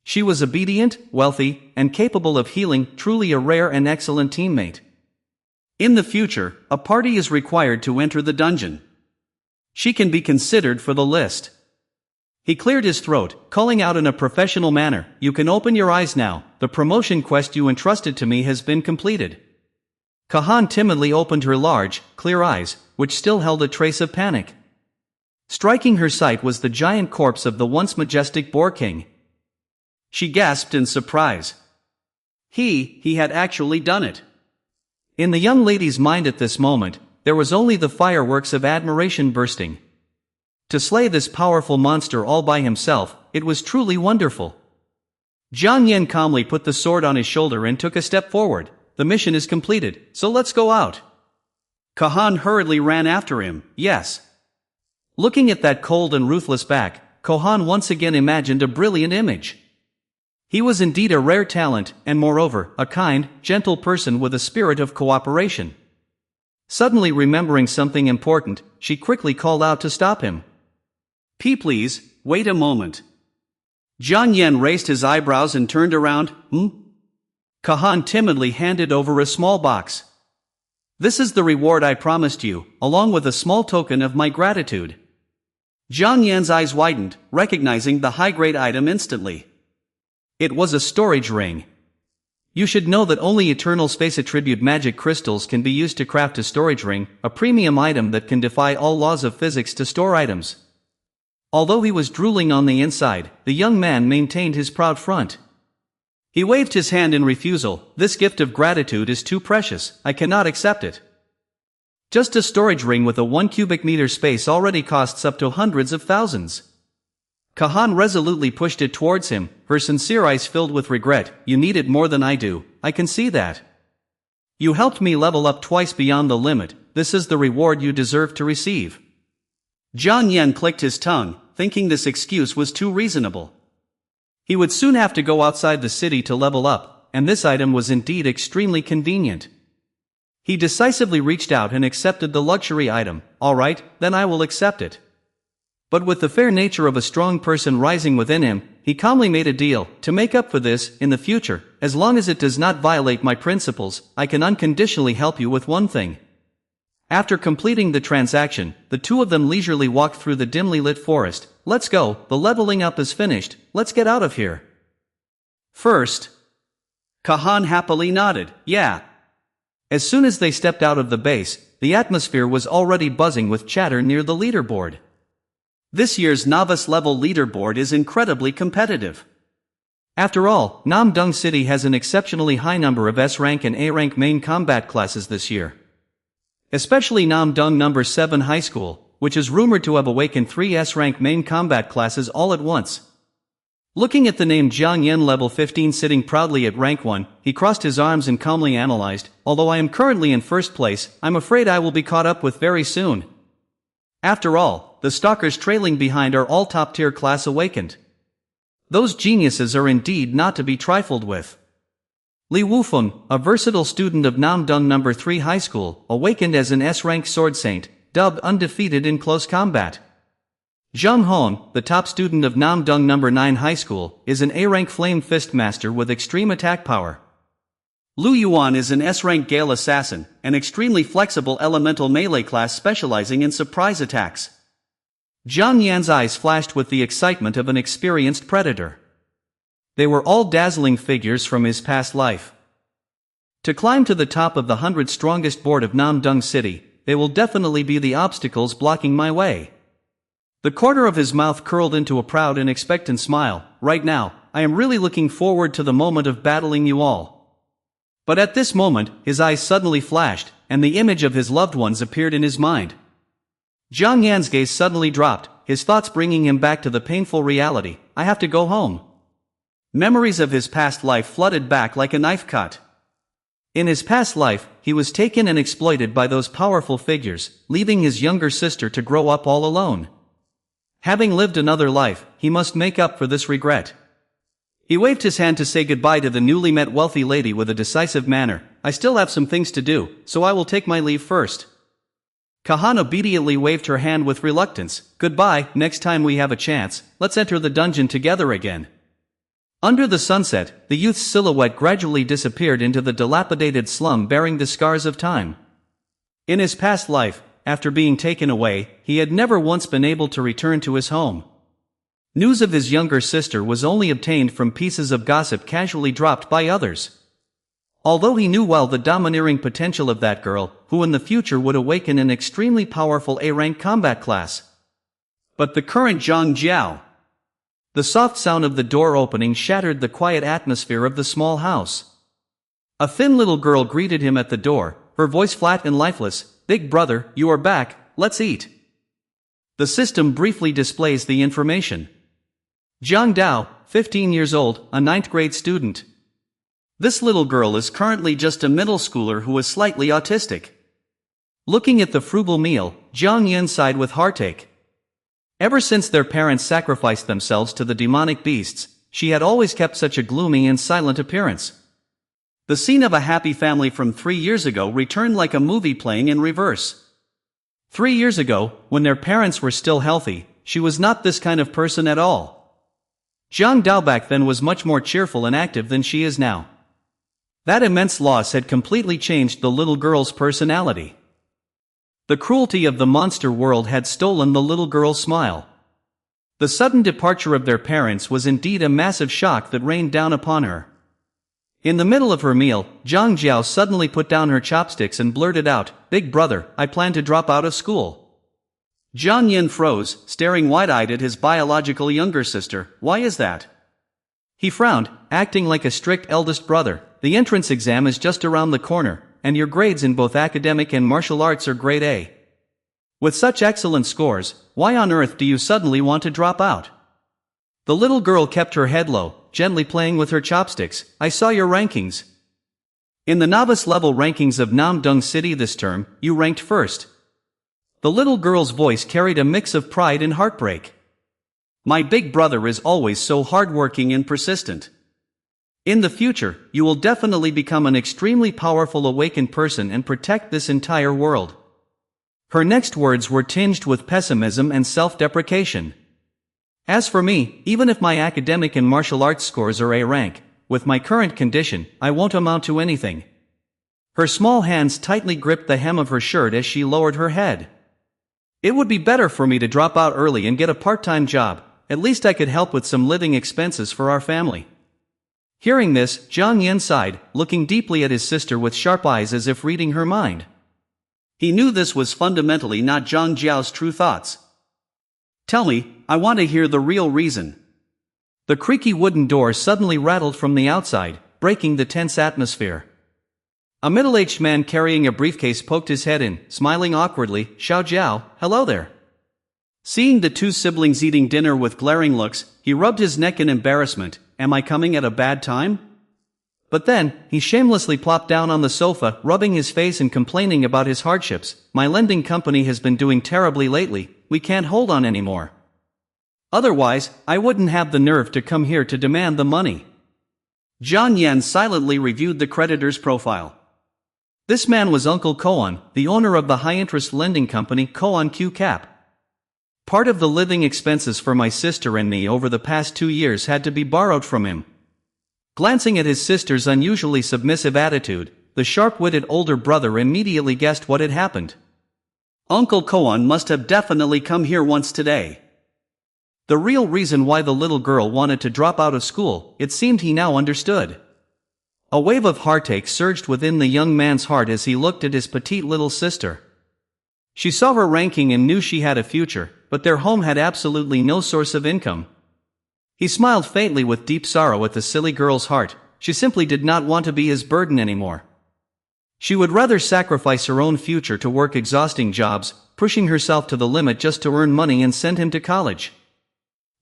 She was obedient, wealthy, and capable of healing, truly a rare and excellent teammate. In the future, a party is required to enter the dungeon. She can be considered for the list. He cleared his throat, calling out in a professional manner, you can open your eyes now, the promotion quest you entrusted to me has been completed. Kahan timidly opened her large, clear eyes, which still held a trace of panic. Striking her sight was the giant corpse of the once majestic Boar King. She gasped in surprise. He had actually done it. In the young lady's mind at this moment, there was only the fireworks of admiration bursting. To slay this powerful monster all by himself, it was truly wonderful. Jiang Yan calmly put the sword on his shoulder and took a step forward. The mission is completed, so let's go out. Kahan hurriedly ran after him, yes. Looking at that cold and ruthless back, Kahan once again imagined a brilliant image. He was indeed a rare talent, and moreover, a kind, gentle person with a spirit of cooperation. Suddenly remembering something important, she quickly called out to stop him. Please, wait a moment. Jiang Yan raised his eyebrows and turned around, Kahan timidly handed over a small box. This is the reward I promised you, along with a small token of my gratitude. Jiang Yan's eyes widened, recognizing the high-grade item instantly. It was a storage ring. You should know that only Eternal Space Attribute magic crystals can be used to craft a storage ring, a premium item that can defy all laws of physics to store items. Although he was drooling on the inside, the young man maintained his proud front. He waved his hand in refusal. This gift of gratitude is too precious, I cannot accept it. Just a storage ring with a 1 cubic meter space already costs up to hundreds of thousands. Kahan resolutely pushed it towards him, her sincere eyes filled with regret. You need it more than I do, I can see that. You helped me level up twice beyond the limit, this is the reward you deserve to receive. Jiang Yan clicked his tongue, thinking this excuse was too reasonable. He would soon have to go outside the city to level up, and this item was indeed extremely convenient. He decisively reached out and accepted the luxury item. Alright, then I will accept it. But with the fair nature of a strong person rising within him, he calmly made a deal. To make up for this, in the future, as long as it does not violate my principles, I can unconditionally help you with one thing. After completing the transaction, the two of them leisurely walked through the dimly lit forest. Let's go, the leveling up is finished, let's get out of here. First, Kahan happily nodded, yeah. As soon as they stepped out of the base, the atmosphere was already buzzing with chatter near the leaderboard. This year's novice level leaderboard is incredibly competitive. After all, Namdong City has an exceptionally high number of S-rank and A-rank main combat classes this year. Especially Namdong No. 7 High School, which is rumored to have awakened 3 S-rank main combat classes all at once. Looking at the name Jiang Yen level 15 sitting proudly at rank 1, he crossed his arms and calmly analyzed, although I am currently in first place, I'm afraid I will be caught up with very soon. After all, the stalkers trailing behind are all top-tier class awakened. Those geniuses are indeed not to be trifled with. Li Wufeng, a versatile student of Namdong No. 3 High School, awakened as an S-rank sword saint, dubbed undefeated in close combat. Zhang Hong, the top student of Namdong No. 9 High School, is an A-rank flame fist master with extreme attack power. Lu Yuan is an S-rank Gale assassin, an extremely flexible elemental melee class specializing in surprise attacks. Zhang Yan's eyes flashed with the excitement of an experienced predator. They were all dazzling figures from his past life. To climb to the top of the 100 strongest board of Namdong City, they will definitely be the obstacles blocking my way. The corner of his mouth curled into a proud and expectant smile. Right now, I am really looking forward to the moment of battling you all. But at this moment, his eyes suddenly flashed, and the image of his loved ones appeared in his mind. Zhang Yan's gaze suddenly dropped, his thoughts bringing him back to the painful reality. I have to go home. Memories of his past life flooded back like a knife cut. In his past life, he was taken and exploited by those powerful figures, leaving his younger sister to grow up all alone. Having lived another life, he must make up for this regret. He waved his hand to say goodbye to the newly met wealthy lady with a decisive manner. I still have some things to do, so I will take my leave first. Kahan obediently waved her hand with reluctance. Goodbye, next time we have a chance, let's enter the dungeon together again. Under the sunset, the youth's silhouette gradually disappeared into the dilapidated slum bearing the scars of time. In his past life, after being taken away, he had never once been able to return to his home. News of his younger sister was only obtained from pieces of gossip casually dropped by others. Although he knew well the domineering potential of that girl, who in the future would awaken an extremely powerful A-rank combat class. But the current Zhang Jiao. The soft sound of the door opening shattered the quiet atmosphere of the small house. A thin little girl greeted him at the door, her voice flat and lifeless. Big brother, you are back, let's eat. The system briefly displays the information. Zhang Dao, 15 years old, a 9th grade student. This little girl is currently just a middle schooler who is slightly autistic. Looking at the frugal meal, Zhang Yan sighed with heartache. Ever since their parents sacrificed themselves to the demonic beasts, she had always kept such a gloomy and silent appearance. The scene of a happy family from 3 years ago returned like a movie playing in reverse. 3 years ago, when their parents were still healthy, she was not this kind of person at all. Zhang Dao back then was much more cheerful and active than she is now. That immense loss had completely changed the little girl's personality. The cruelty of the monster world had stolen the little girl's smile. The sudden departure of their parents was indeed a massive shock that rained down upon her. In the middle of her meal, Zhang Jiao suddenly put down her chopsticks and blurted out, "Big brother, I plan to drop out of school." Zhang Yin froze, staring wide-eyed at his biological younger sister. Why is that? He frowned, acting like a strict eldest brother. The entrance exam is just around the corner, and your grades in both academic and martial arts are grade A. With such excellent scores, why on earth do you suddenly want to drop out? The little girl kept her head low, gently playing with her chopsticks. I saw your rankings. In the novice level rankings of Namdong City this term, you ranked first. The little girl's voice carried a mix of pride and heartbreak. My big brother is always so hardworking and persistent. In the future, you will definitely become an extremely powerful awakened person and protect this entire world. Her next words were tinged with pessimism and self-deprecation. As for me, even if my academic and martial arts scores are A rank, with my current condition, I won't amount to anything. Her small hands tightly gripped the hem of her shirt as she lowered her head. It would be better for me to drop out early and get a part-time job. At least I could help with some living expenses for our family. Hearing this, Jiang Yan sighed, looking deeply at his sister with sharp eyes as if reading her mind. He knew this was fundamentally not Zhang Jiao's true thoughts. Tell me, I want to hear the real reason. The creaky wooden door suddenly rattled from the outside, breaking the tense atmosphere. A middle-aged man carrying a briefcase poked his head in, smiling awkwardly. Xiao Jiao, hello there. Seeing the two siblings eating dinner with glaring looks, he rubbed his neck in embarrassment. Am I coming at a bad time? But then, he shamelessly plopped down on the sofa, rubbing his face and complaining about his hardships. My lending company has been doing terribly lately, we can't hold on anymore. Otherwise, I wouldn't have the nerve to come here to demand the money. Jiang Yan silently reviewed the creditor's profile. This man was Uncle Koan, the owner of the high-interest lending company Koan Q Cap. Part of the living expenses for my sister and me over the past 2 years had to be borrowed from him. Glancing at his sister's unusually submissive attitude, the sharp-witted older brother immediately guessed what had happened. Uncle Koan must have definitely come here once today. The real reason why the little girl wanted to drop out of school, it seemed he now understood. A wave of heartache surged within the young man's heart as he looked at his petite little sister. She saw her ranking and knew she had a future, but their home had absolutely no source of income. He smiled faintly with deep sorrow at the silly girl's heart. She simply did not want to be his burden anymore. She would rather sacrifice her own future to work exhausting jobs, pushing herself to the limit just to earn money and send him to college.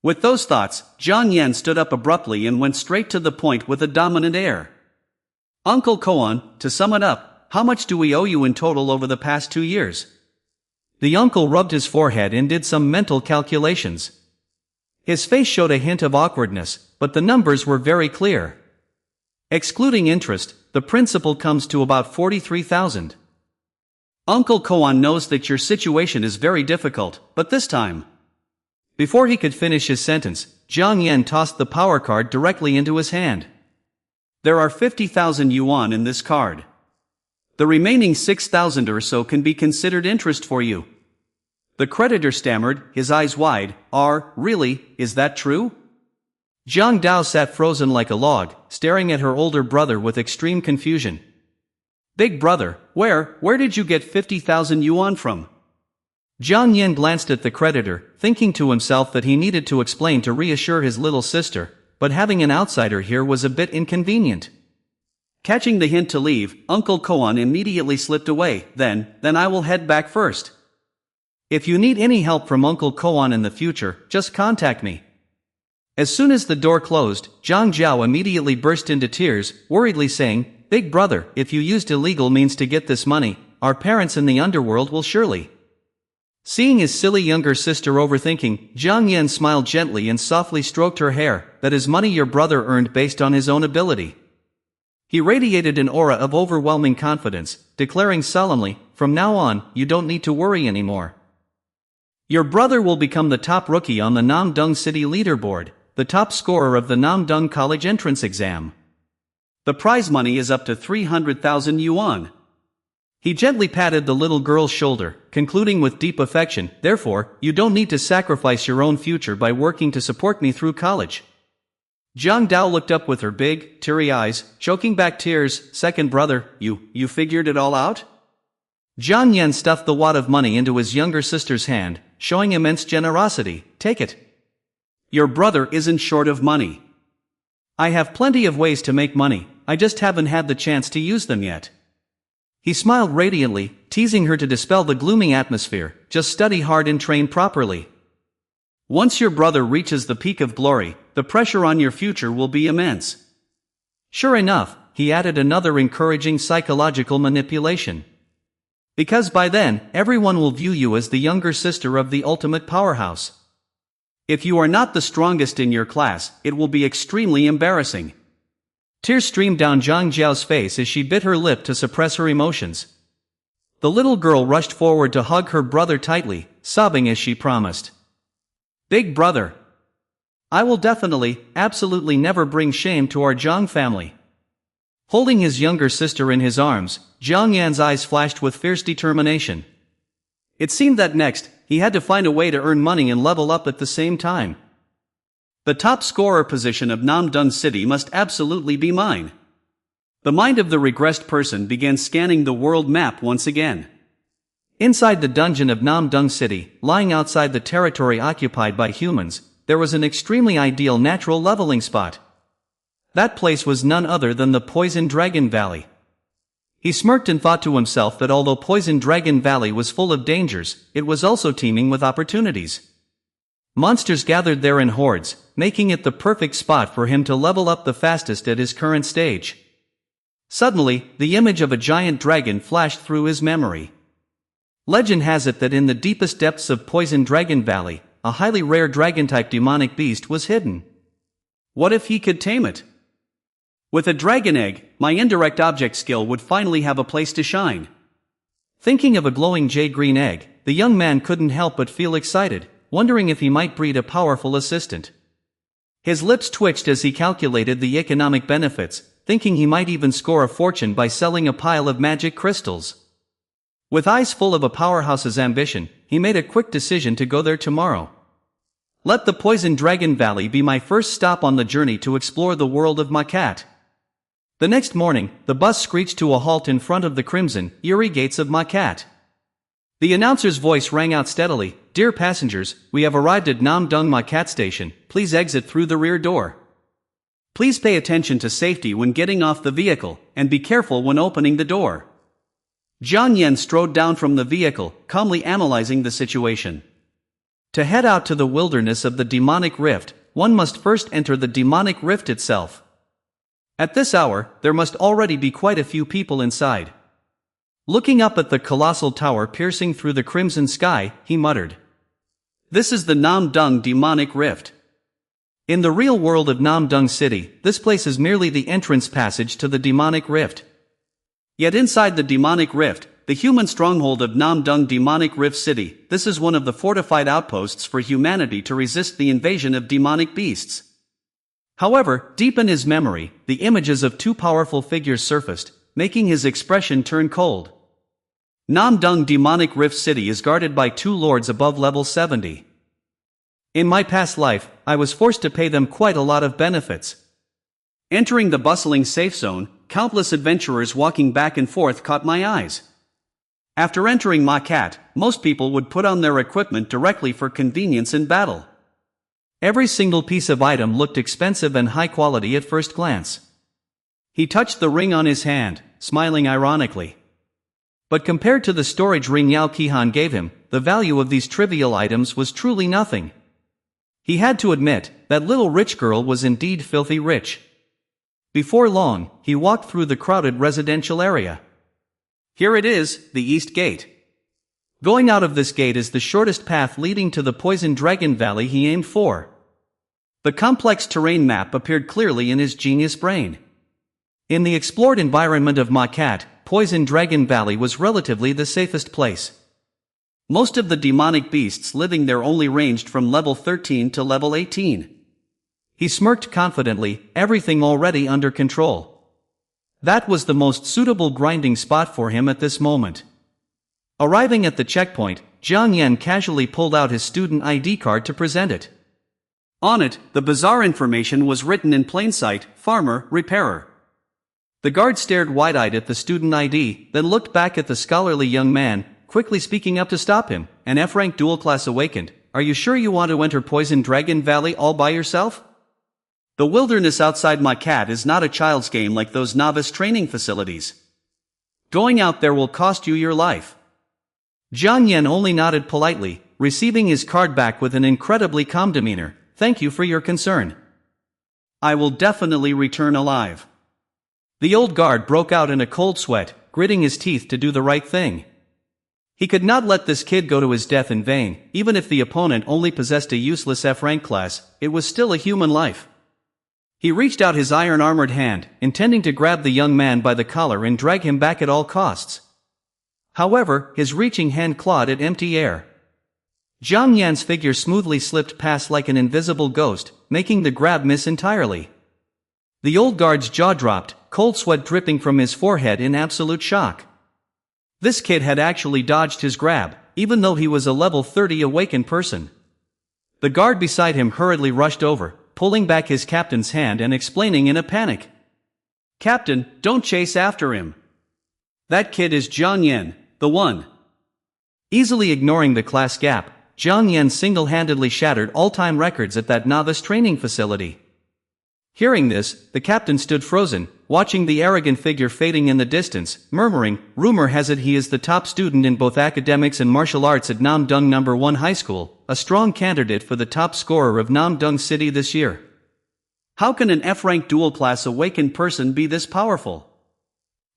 With those thoughts, Jiang Yan stood up abruptly and went straight to the point with a dominant air. Uncle Koan, to sum it up, how much do we owe you in total over the past 2 years? The uncle rubbed his forehead and did some mental calculations. His face showed a hint of awkwardness, but the numbers were very clear. Excluding interest, the principal comes to about 43,000. Uncle Koan knows that your situation is very difficult, but this time. Before he could finish his sentence, Jiang Yan tossed the power card directly into his hand. There are 50,000 yuan in this card. The remaining 6,000 or so can be considered interest for you. The creditor stammered, his eyes wide. Really, is that true? Zhang Dao sat frozen like a log, staring at her older brother with extreme confusion. Big brother, where did you get 50,000 yuan from? Jiang Yan glanced at the creditor, thinking to himself that he needed to explain to reassure his little sister, but having an outsider here was a bit inconvenient. Catching the hint to leave, Uncle Koan immediately slipped away. Then I will head back first. If you need any help from Uncle Koan in the future, just contact me. As soon as the door closed, Zhang Jiao immediately burst into tears, worriedly saying, Big brother, if you used illegal means to get this money, our parents in the underworld will surely. Seeing his silly younger sister overthinking, Jiang Yan smiled gently and softly stroked her hair. That is money your brother earned based on his own ability. He radiated an aura of overwhelming confidence, declaring solemnly, from now on, you don't need to worry anymore. Your brother will become the top rookie on the Namdong City leaderboard, the top scorer of the Namdong College entrance exam. The prize money is up to 300,000 yuan. He gently patted the little girl's shoulder, concluding with deep affection, therefore, you don't need to sacrifice your own future by working to support me through college. Zhang Dao looked up with her big, teary eyes, choking back tears. Second brother, you figured it all out? Jiang Yan stuffed the wad of money into his younger sister's hand, showing immense generosity. Take it. Your brother isn't short of money. I have plenty of ways to make money, I just haven't had the chance to use them yet. He smiled radiantly, teasing her to dispel the gloomy atmosphere. Just study hard and train properly. Once your brother reaches the peak of glory, the pressure on your future will be immense. Sure enough, he added another encouraging psychological manipulation. Because by then, everyone will view you as the younger sister of the ultimate powerhouse. If you are not the strongest in your class, it will be extremely embarrassing. Tears streamed down Zhang Jiao's face as she bit her lip to suppress her emotions. The little girl rushed forward to hug her brother tightly, sobbing as she promised. "Big brother, I will definitely, absolutely never bring shame to our Zhang family." Holding his younger sister in his arms, Zhang Yan's eyes flashed with fierce determination. It seemed that next, he had to find a way to earn money and level up at the same time. The top scorer position of Namdung City must absolutely be mine. The mind of the regressed person began scanning the world map once again. Inside the dungeon of Namdung City, lying outside the territory occupied by humans, there was an extremely ideal natural leveling spot. That place was none other than the Poison Dragon Valley. He smirked and thought to himself that although Poison Dragon Valley was full of dangers, it was also teeming with opportunities. Monsters gathered there in hordes, making it the perfect spot for him to level up the fastest at his current stage. Suddenly, the image of a giant dragon flashed through his memory. Legend has it that in the deepest depths of Poison Dragon Valley, a highly rare dragon-type demonic beast was hidden. What if he could tame it? With a dragon egg, my indirect object skill would finally have a place to shine. Thinking of a glowing jade-green egg, the young man couldn't help but feel excited, wondering if he might breed a powerful assistant. His lips twitched as he calculated the economic benefits, thinking he might even score a fortune by selling a pile of magic crystals. With eyes full of a powerhouse's ambition, he made a quick decision to go there tomorrow. Let the Poison Dragon Valley be my first stop on the journey to explore the world of Macat. The next morning, the bus screeched to a halt in front of the crimson, eerie gates of Macat. The announcer's voice rang out steadily, "Dear passengers, we have arrived at Namdung Macat Station, please exit through the rear door. Please pay attention to safety when getting off the vehicle, and be careful when opening the door." Zhang Yan strode down from the vehicle, calmly analyzing the situation. To head out to the wilderness of the demonic rift, one must first enter the demonic rift itself. At this hour, there must already be quite a few people inside. Looking up at the colossal tower piercing through the crimson sky, he muttered. This is the Namdung demonic rift. In the real world of Namdung City, this place is merely the entrance passage to the demonic rift. Yet inside the demonic rift, the human stronghold of Namdung Demonic Rift City, this is one of the fortified outposts for humanity to resist the invasion of demonic beasts. However, deep in his memory, the images of two powerful figures surfaced, making his expression turn cold. Namdung Demonic Rift City is guarded by two lords above level 70. In my past life, I was forced to pay them quite a lot of benefits. Entering the bustling safe zone, countless adventurers walking back and forth caught my eyes. After entering Macat, most people would put on their equipment directly for convenience in battle. Every single piece of item looked expensive and high quality at first glance. He touched the ring on his hand, smiling ironically. But compared to the storage ring Yao Qihan gave him, the value of these trivial items was truly nothing. He had to admit, that little rich girl was indeed filthy rich. Before long, he walked through the crowded residential area. Here it is, the East Gate. Going out of this gate is the shortest path leading to the Poison Dragon Valley he aimed for. The complex terrain map appeared clearly in his genius brain. In the explored environment of Macat, Poison Dragon Valley was relatively the safest place. Most of the demonic beasts living there only ranged from level 13 to level 18. He smirked confidently, everything already under control. That was the most suitable grinding spot for him at this moment. Arriving at the checkpoint, Zhang Yan casually pulled out his student ID card to present it. On it, the bizarre information was written in plain sight, Farmer, Repairer. The guard stared wide-eyed at the student ID, then looked back at the scholarly young man, quickly speaking up to stop him. An F-rank dual class awakened. Are you sure you want to enter Poison Dragon Valley all by yourself? The wilderness outside Macat is not a child's game like those novice training facilities. Going out there will cost you your life. Zhang Yan only nodded politely, receiving his card back with an incredibly calm demeanor. Thank you for your concern. I will definitely return alive. The old guard broke out in a cold sweat, gritting his teeth to do the right thing. He could not let this kid go to his death in vain. Even if the opponent only possessed a useless F-rank class, it was still a human life. He reached out his iron-armored hand, intending to grab the young man by the collar and drag him back at all costs. However, his reaching hand clawed at empty air. Jiang Yan's figure smoothly slipped past like an invisible ghost, making the grab miss entirely. The old guard's jaw dropped, cold sweat dripping from his forehead in absolute shock. This kid had actually dodged his grab, even though he was a level 30 awakened person. The guard beside him hurriedly rushed over, pulling back his captain's hand and explaining in a panic. "Captain, don't chase after him. That kid is Jiang Yan, the one." Easily ignoring the class gap, Jiang Yan single-handedly shattered all-time records at that novice training facility. Hearing this, the captain stood frozen, watching the arrogant figure fading in the distance, murmuring, "Rumor has it he is the top student in both academics and martial arts at Namdong No. 1 High School, a strong candidate for the top scorer of Namdong City this year. How can an F-rank dual-class awakened person be this powerful?"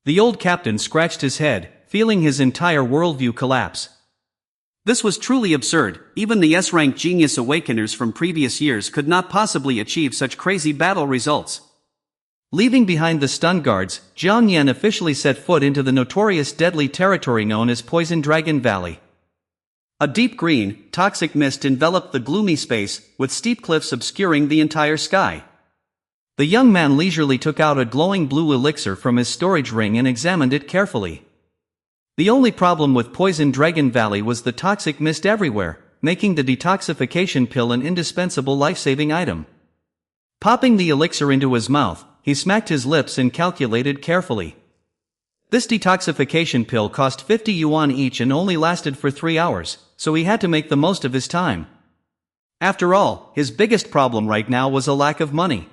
The old captain scratched his head, feeling his entire worldview collapse. This was truly absurd. Even the S-rank genius awakeners from previous years could not possibly achieve such crazy battle results. Leaving behind the stun guards, Jiang Yan officially set foot into the notorious deadly territory known as Poison Dragon Valley. A deep green, toxic mist enveloped the gloomy space, with steep cliffs obscuring the entire sky. The young man leisurely took out a glowing blue elixir from his storage ring and examined it carefully. The only problem with Poison Dragon Valley was the toxic mist everywhere, making the detoxification pill an indispensable life-saving item. Popping the elixir into his mouth, he smacked his lips and calculated carefully. This detoxification pill cost 50 yuan each and only lasted for 3 hours, so he had to make the most of his time. After all, his biggest problem right now was a lack of money.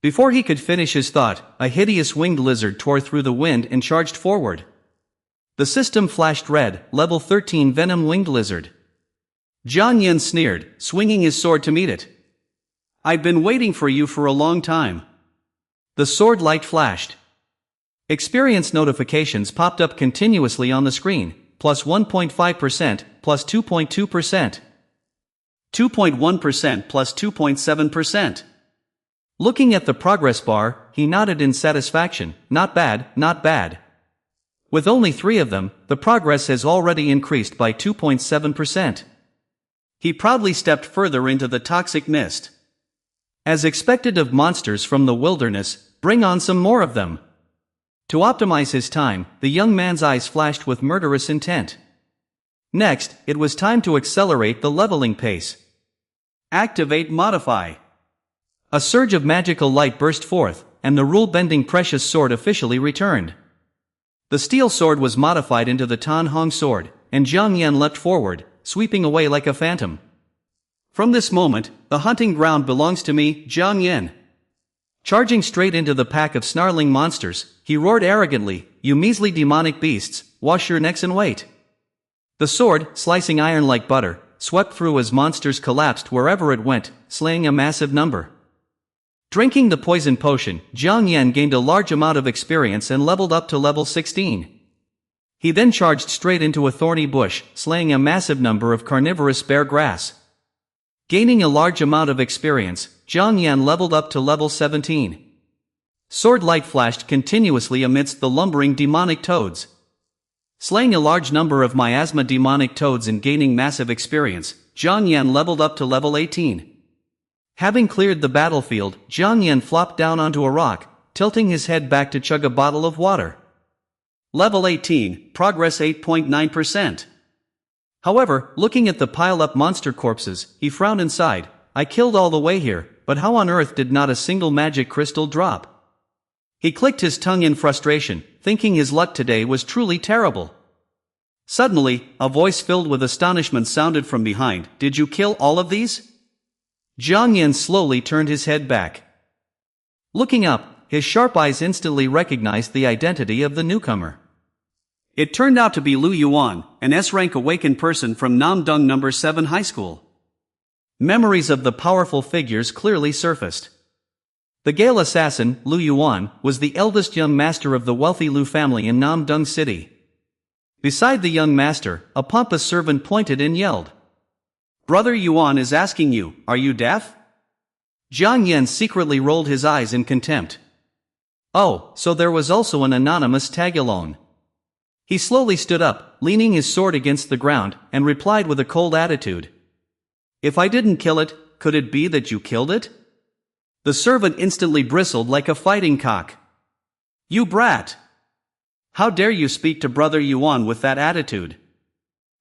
Before he could finish his thought, a hideous winged lizard tore through the wind and charged forward. The system flashed red, level 13 venom winged lizard. Jiang Yan sneered, swinging his sword to meet it. "I've been waiting for you for a long time." The sword light flashed. Experience notifications popped up continuously on the screen, plus 1.5%, plus 2.2%. 2.1% plus 2.7%. Looking at the progress bar, he nodded in satisfaction. Not bad, not bad. With only 3 of them, the progress has already increased by 2.7%. He proudly stepped further into the toxic mist. As expected of monsters from the wilderness, bring on some more of them. To optimize his time, the young man's eyes flashed with murderous intent. Next, it was time to accelerate the leveling pace. Activate Modify. A surge of magical light burst forth, and the rule-bending precious sword officially returned. The steel sword was modified into the Tan Hong sword, and Jiang Yan leapt forward, sweeping away like a phantom. "From this moment, the hunting ground belongs to me, Jiang Yan." Charging straight into the pack of snarling monsters, he roared arrogantly, "You measly demonic beasts, wash your necks and wait." The sword, slicing iron like butter, swept through as monsters collapsed wherever it went, slaying a massive number. Drinking the poison potion, Jiang Yan gained a large amount of experience and leveled up to level 16. He then charged straight into a thorny bush, slaying a massive number of carnivorous bare grass. Gaining a large amount of experience, Jiang Yan leveled up to level 17. Sword light flashed continuously amidst the lumbering demonic toads. Slaying a large number of miasma demonic toads and gaining massive experience, Jiang Yan leveled up to level 18. Having cleared the battlefield, Jiang Yan flopped down onto a rock, tilting his head back to chug a bottle of water. Level 18, progress 8.9%. However, looking at the piled-up monster corpses, he frowned inside. "I killed all the way here, but how on earth did not a single magic crystal drop?" He clicked his tongue in frustration, thinking his luck today was truly terrible. Suddenly, a voice filled with astonishment sounded from behind. "Did you kill all of these?" Jiang Yan slowly turned his head back. Looking up, his sharp eyes instantly recognized the identity of the newcomer. It turned out to be Lu Yuan, an S-rank awakened person from Namdong No. 7 High School. Memories of the powerful figures clearly surfaced. The Gale assassin, Lu Yuan, was the eldest young master of the wealthy Lu family in Namdong City. Beside the young master, a pompous servant pointed and yelled, "Brother Yuan is asking you, are you deaf?" Jiang Yan secretly rolled his eyes in contempt. Oh, so there was also an anonymous tag-along. He slowly stood up, leaning his sword against the ground, and replied with a cold attitude. If I didn't kill it, could it be that you killed it? The servant instantly bristled like a fighting cock. You brat! How dare you speak to Brother Yuan with that attitude?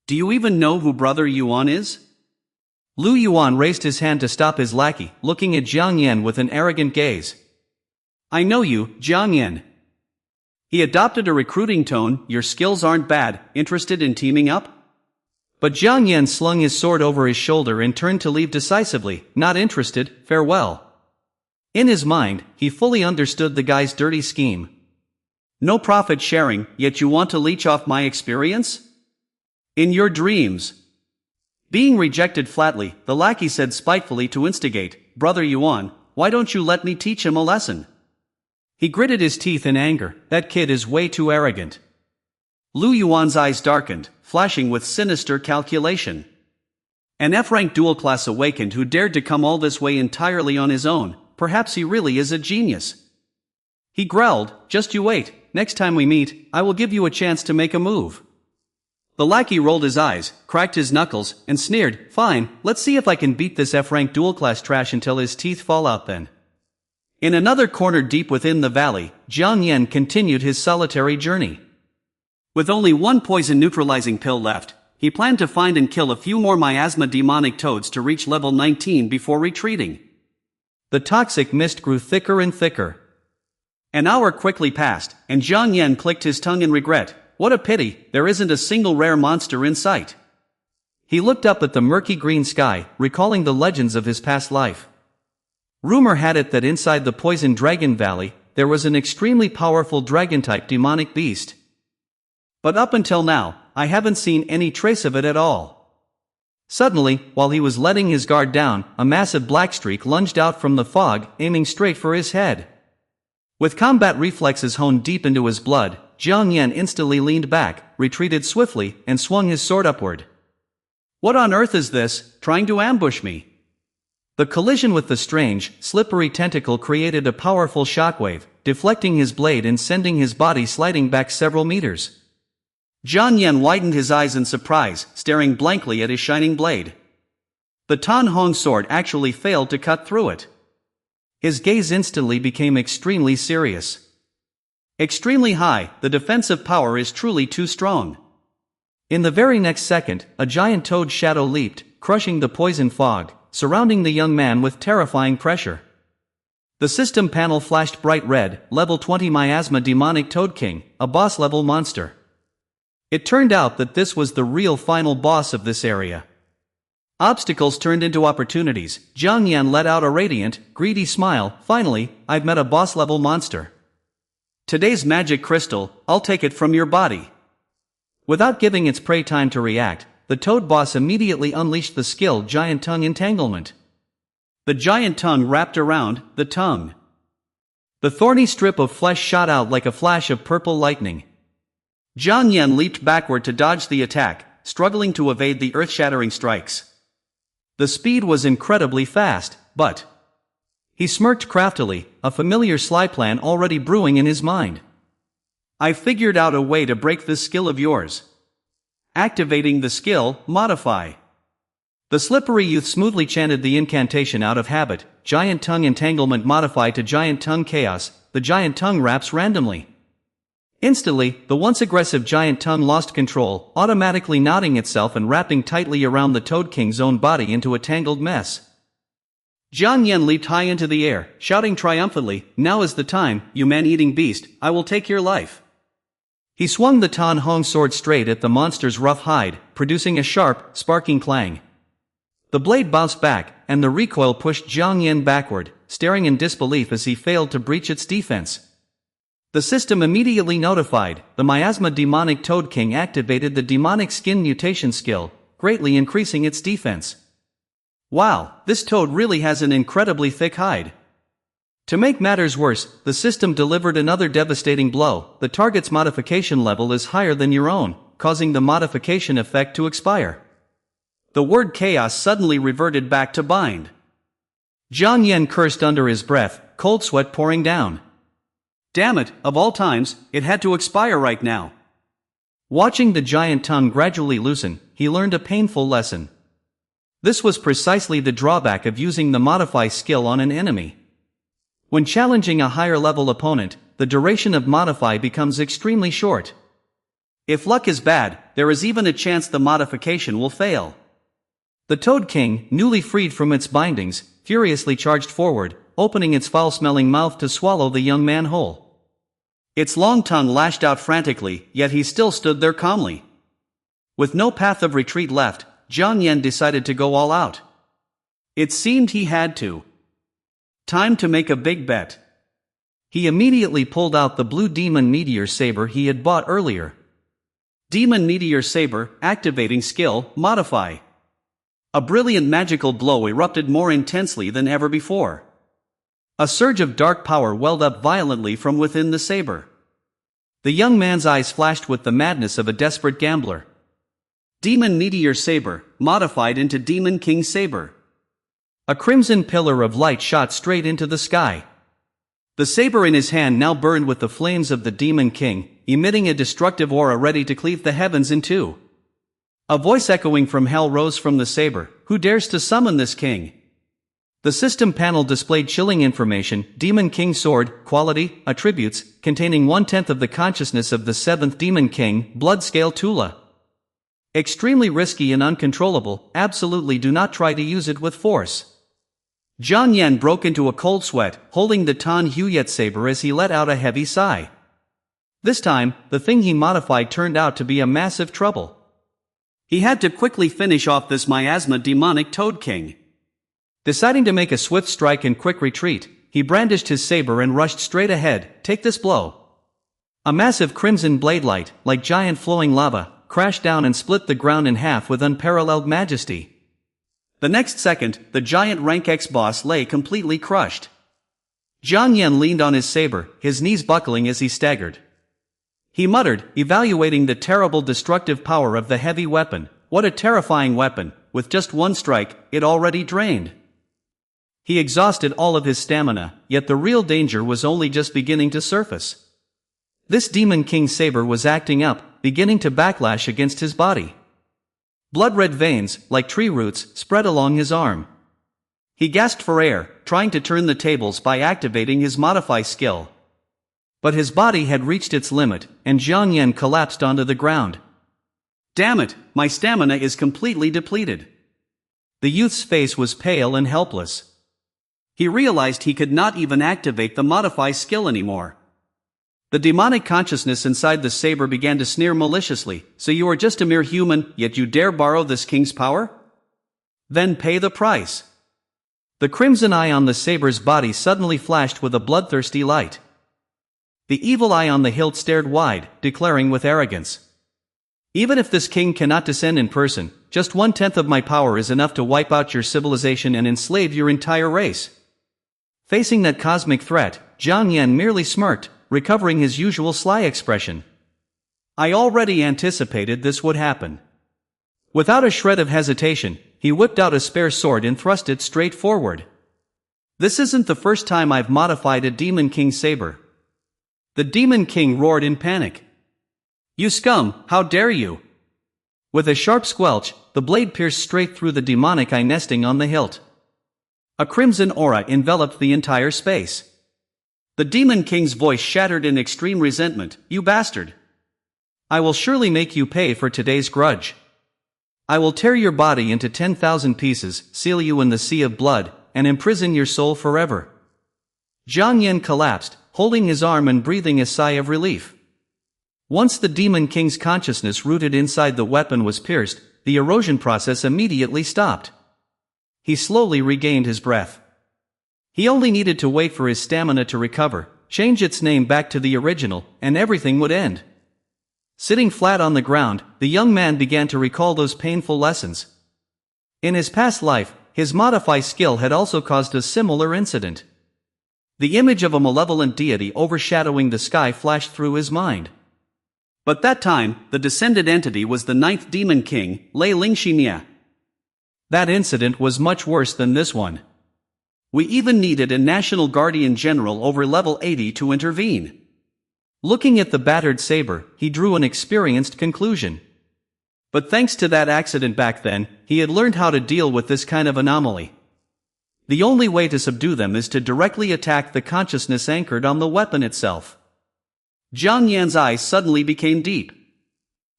Do you even know who Brother Yuan is? Lu Yuan raised his hand to stop his lackey, looking at Jiang Yan with an arrogant gaze. I know you, Jiang Yan. He adopted a recruiting tone. Your skills aren't bad, interested in teaming up? But Jiang Yan slung his sword over his shoulder and turned to leave decisively. Not interested, farewell. In his mind, he fully understood the guy's dirty scheme. No profit sharing, yet you want to leech off my experience? In your dreams. Being rejected flatly, the lackey said spitefully to instigate, Brother Yuan, why don't you let me teach him a lesson? He gritted his teeth in anger. That kid is way too arrogant. Lu Yuan's eyes darkened, flashing with sinister calculation. An F-rank dual class awakened who dared to come all this way entirely on his own. Perhaps he really is a genius. He growled, just you wait, next time we meet, I will give you a chance to make a move. The lackey rolled his eyes, cracked his knuckles, and sneered, fine, let's see if I can beat this F-rank dual class trash until his teeth fall out then. In another corner deep within the valley, Jiang Yan continued his solitary journey. With only one poison neutralizing pill left, he planned to find and kill a few more miasma demonic toads to reach level 19 before retreating. The toxic mist grew thicker and thicker. An hour quickly passed, and Jiang Yan clicked his tongue in regret. What a pity, there isn't a single rare monster in sight. He looked up at the murky green sky, recalling the legends of his past life. Rumor had it that inside the Poison Dragon Valley, there was an extremely powerful dragon-type demonic beast. But up until now, I haven't seen any trace of it at all. Suddenly, while he was letting his guard down, a massive black streak lunged out from the fog, aiming straight for his head. With combat reflexes honed deep into his blood, Jiang Yan instantly leaned back, retreated swiftly, and swung his sword upward. What on earth is this, trying to ambush me? The collision with the strange, slippery tentacle created a powerful shockwave, deflecting his blade and sending his body sliding back several meters. Jiang Yan widened his eyes in surprise, staring blankly at his shining blade. The Tan Hong sword actually failed to cut through it. His gaze instantly became extremely serious. Extremely high, the defensive power is truly too strong. In the very next second, a giant toad shadow leaped, crushing the poison fog, surrounding the young man with terrifying pressure. The system panel flashed bright red, level 20 miasma demonic toad king, a boss-level monster. It turned out that this was the real final boss of this area. Obstacles turned into opportunities. Jiang Yan let out a radiant, greedy smile. Finally, I've met a boss-level monster. Today's magic crystal, I'll take it from your body. Without giving its prey time to react, the toad boss immediately unleashed the skill Giant Tongue Entanglement. The giant tongue wrapped around the tongue. The thorny strip of flesh shot out like a flash of purple lightning. Jiang Yan leaped backward to dodge the attack, struggling to evade the earth-shattering strikes. The speed was incredibly fast, but... He smirked craftily, a familiar sly plan already brewing in his mind. I've figured out a way to break this skill of yours. Activating the skill, Modify. The slippery youth smoothly chanted the incantation out of habit. Giant Tongue Entanglement Modify to Giant Tongue Chaos. The giant tongue wraps randomly. Instantly, the once aggressive giant tongue lost control, automatically knotting itself and wrapping tightly around the Toad King's own body into a tangled mess. Jiang Yan leaped high into the air, shouting triumphantly, now is the time, you man-eating beast, I will take your life. He swung the Tan Hong sword straight at the monster's rough hide, producing a sharp, sparking clang. The blade bounced back, and the recoil pushed Jiang Yan backward, staring in disbelief as he failed to breach its defense. The system immediately notified, the miasma demonic Toad King activated the demonic skin mutation skill, greatly increasing its defense. Wow, this toad really has an incredibly thick hide. To make matters worse, the system delivered another devastating blow. The target's modification level is higher than your own, causing the modification effect to expire. The word chaos suddenly reverted back to bind. Jiang Yan cursed under his breath, cold sweat pouring down. Damn it, of all times, it had to expire right now. Watching the giant tongue gradually loosen, he learned a painful lesson. This was precisely the drawback of using the modify skill on an enemy. When challenging a higher level opponent, the duration of modify becomes extremely short. If luck is bad, there is even a chance the modification will fail. The Toad King, newly freed from its bindings, furiously charged forward, opening its foul-smelling mouth to swallow the young man whole. Its long tongue lashed out frantically, yet he still stood there calmly. With no path of retreat left, Jiang Yan decided to go all out. It seemed he had to. Time to make a big bet. He immediately pulled out the blue Demon Meteor Saber he had bought earlier. Demon Meteor Saber, activating skill, modify. A brilliant magical blow erupted more intensely than ever before. A surge of dark power welled up violently from within the saber. The young man's eyes flashed with the madness of a desperate gambler. Demon Meteor Saber, modified into Demon King Saber. A crimson pillar of light shot straight into the sky. The saber in his hand now burned with the flames of the Demon King, emitting a destructive aura ready to cleave the heavens in two. A voice echoing from hell rose from the saber. Who dares to summon this king? The system panel displayed chilling information: Demon King Sword, quality, attributes, containing 1/10 of the consciousness of the 7th Demon King, blood scale Tula. Extremely risky and uncontrollable, absolutely do not try to use it with force. Jiang Yan broke into a cold sweat, holding the Tan Huyet saber as he let out a heavy sigh. This time, the thing he modified turned out to be a massive trouble. He had to quickly finish off this miasma demonic Toad King. Deciding to make a swift strike and quick retreat, he brandished his saber and rushed straight ahead. Take this blow. A massive crimson blade light, like giant flowing lava, crashed down and split the ground in half with unparalleled majesty. The next second, the giant rank X boss lay completely crushed. Jiang Yan leaned on his saber, his knees buckling as he staggered. He muttered, evaluating the terrible destructive power of the heavy weapon. What a terrifying weapon! With just one strike, it already drained. He exhausted all of his stamina, yet the real danger was only just beginning to surface. This Demon King saber was acting up, beginning to backlash against his body. Blood-red veins, like tree roots, spread along his arm. He gasped for air, trying to turn the tables by activating his modify skill. But his body had reached its limit, and Jiang Yan collapsed onto the ground. Damn it, my stamina is completely depleted. The youth's face was pale and helpless. He realized he could not even activate the modify skill anymore. The demonic consciousness inside the saber began to sneer maliciously. So you are just a mere human, yet you dare borrow this king's power? Then pay the price. The crimson eye on the saber's body suddenly flashed with a bloodthirsty light. The evil eye on the hilt stared wide, declaring with arrogance, even if this king cannot descend in person, just 1/10 of my power is enough to wipe out your civilization and enslave your entire race. Facing that cosmic threat, Jiang Yan merely smirked, recovering his usual sly expression. I already anticipated this would happen. Without a shred of hesitation, he whipped out a spare sword and thrust it straight forward. This isn't the first time I've modified a Demon King saber. The Demon King roared in panic. You scum, how dare you! With a sharp squelch, the blade pierced straight through the demonic eye nesting on the hilt. A crimson aura enveloped the entire space. The Demon King's voice shattered in extreme resentment. You bastard! I will surely make you pay for today's grudge. I will tear your body into 10,000 pieces, seal you in the sea of blood, and imprison your soul forever. Jiang Yan collapsed, holding his arm and breathing a sigh of relief. Once the Demon King's consciousness rooted inside the weapon was pierced, the erosion process immediately stopped. He slowly regained his breath. He only needed to wait for his stamina to recover, change its name back to the original, and everything would end. Sitting flat on the ground, the young man began to recall those painful lessons. In his past life, his modify skill had also caused a similar incident. The image of a malevolent deity overshadowing the sky flashed through his mind. But that time, the descended entity was the 9th Demon King, Lei Lingxinia. That incident was much worse than this one. We even needed a National Guardian General over level 80 to intervene. Looking at the battered saber, he drew an experienced conclusion. But thanks to that accident back then, he had learned how to deal with this kind of anomaly. The only way to subdue them is to directly attack the consciousness anchored on the weapon itself. Jiang Yan's eyes suddenly became deep.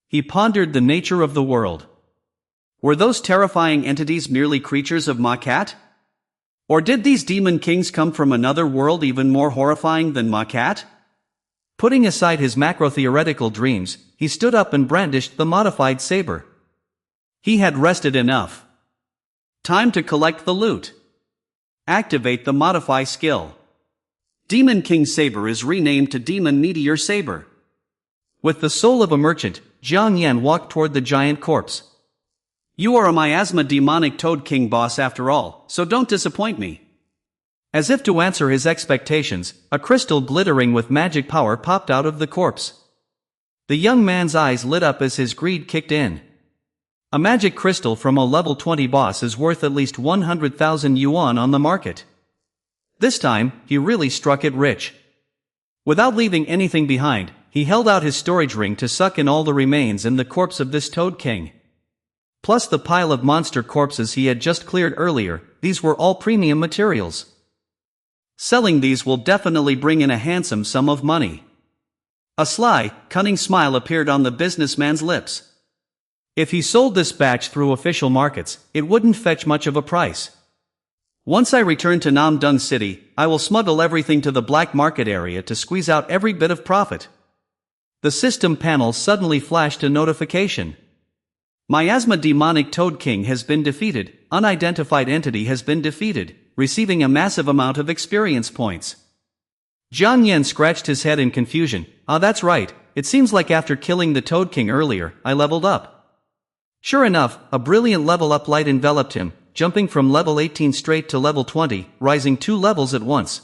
He pondered the nature of the world. Were those terrifying entities merely creatures of Macat? Or did these demon kings come from another world even more horrifying than Macat? Putting aside his macro-theoretical dreams, he stood up and brandished the modified saber. He had rested enough. Time to collect the loot. Activate the modify skill. Demon King Saber is renamed to Demon Meteor Saber. With the soul of a merchant, Jiang Yan walked toward the giant corpse. You are a miasma demonic Toad King boss after all, so don't disappoint me. As if to answer his expectations, a crystal glittering with magic power popped out of the corpse. The young man's eyes lit up as his greed kicked in. A magic crystal from a level 20 boss is worth at least 100,000 yuan on the market. This time, he really struck it rich. Without leaving anything behind, he held out his storage ring to suck in all the remains and the corpse of this Toad King. Plus the pile of monster corpses he had just cleared earlier, these were all premium materials. Selling these will definitely bring in a handsome sum of money. A sly, cunning smile appeared on the businessman's lips. If he sold this batch through official markets, it wouldn't fetch much of a price. Once I return to Namdung City, I will smuggle everything to the black market area to squeeze out every bit of profit. The system panel suddenly flashed a notification. Miasma Demonic Toad King has been defeated, unidentified entity has been defeated, receiving a massive amount of experience points. Jiang Yan scratched his head in confusion. That's right, it seems like after killing the Toad King earlier, I leveled up. Sure enough, a brilliant level up light enveloped him, jumping from level 18 straight to level 20, rising 2 levels at once.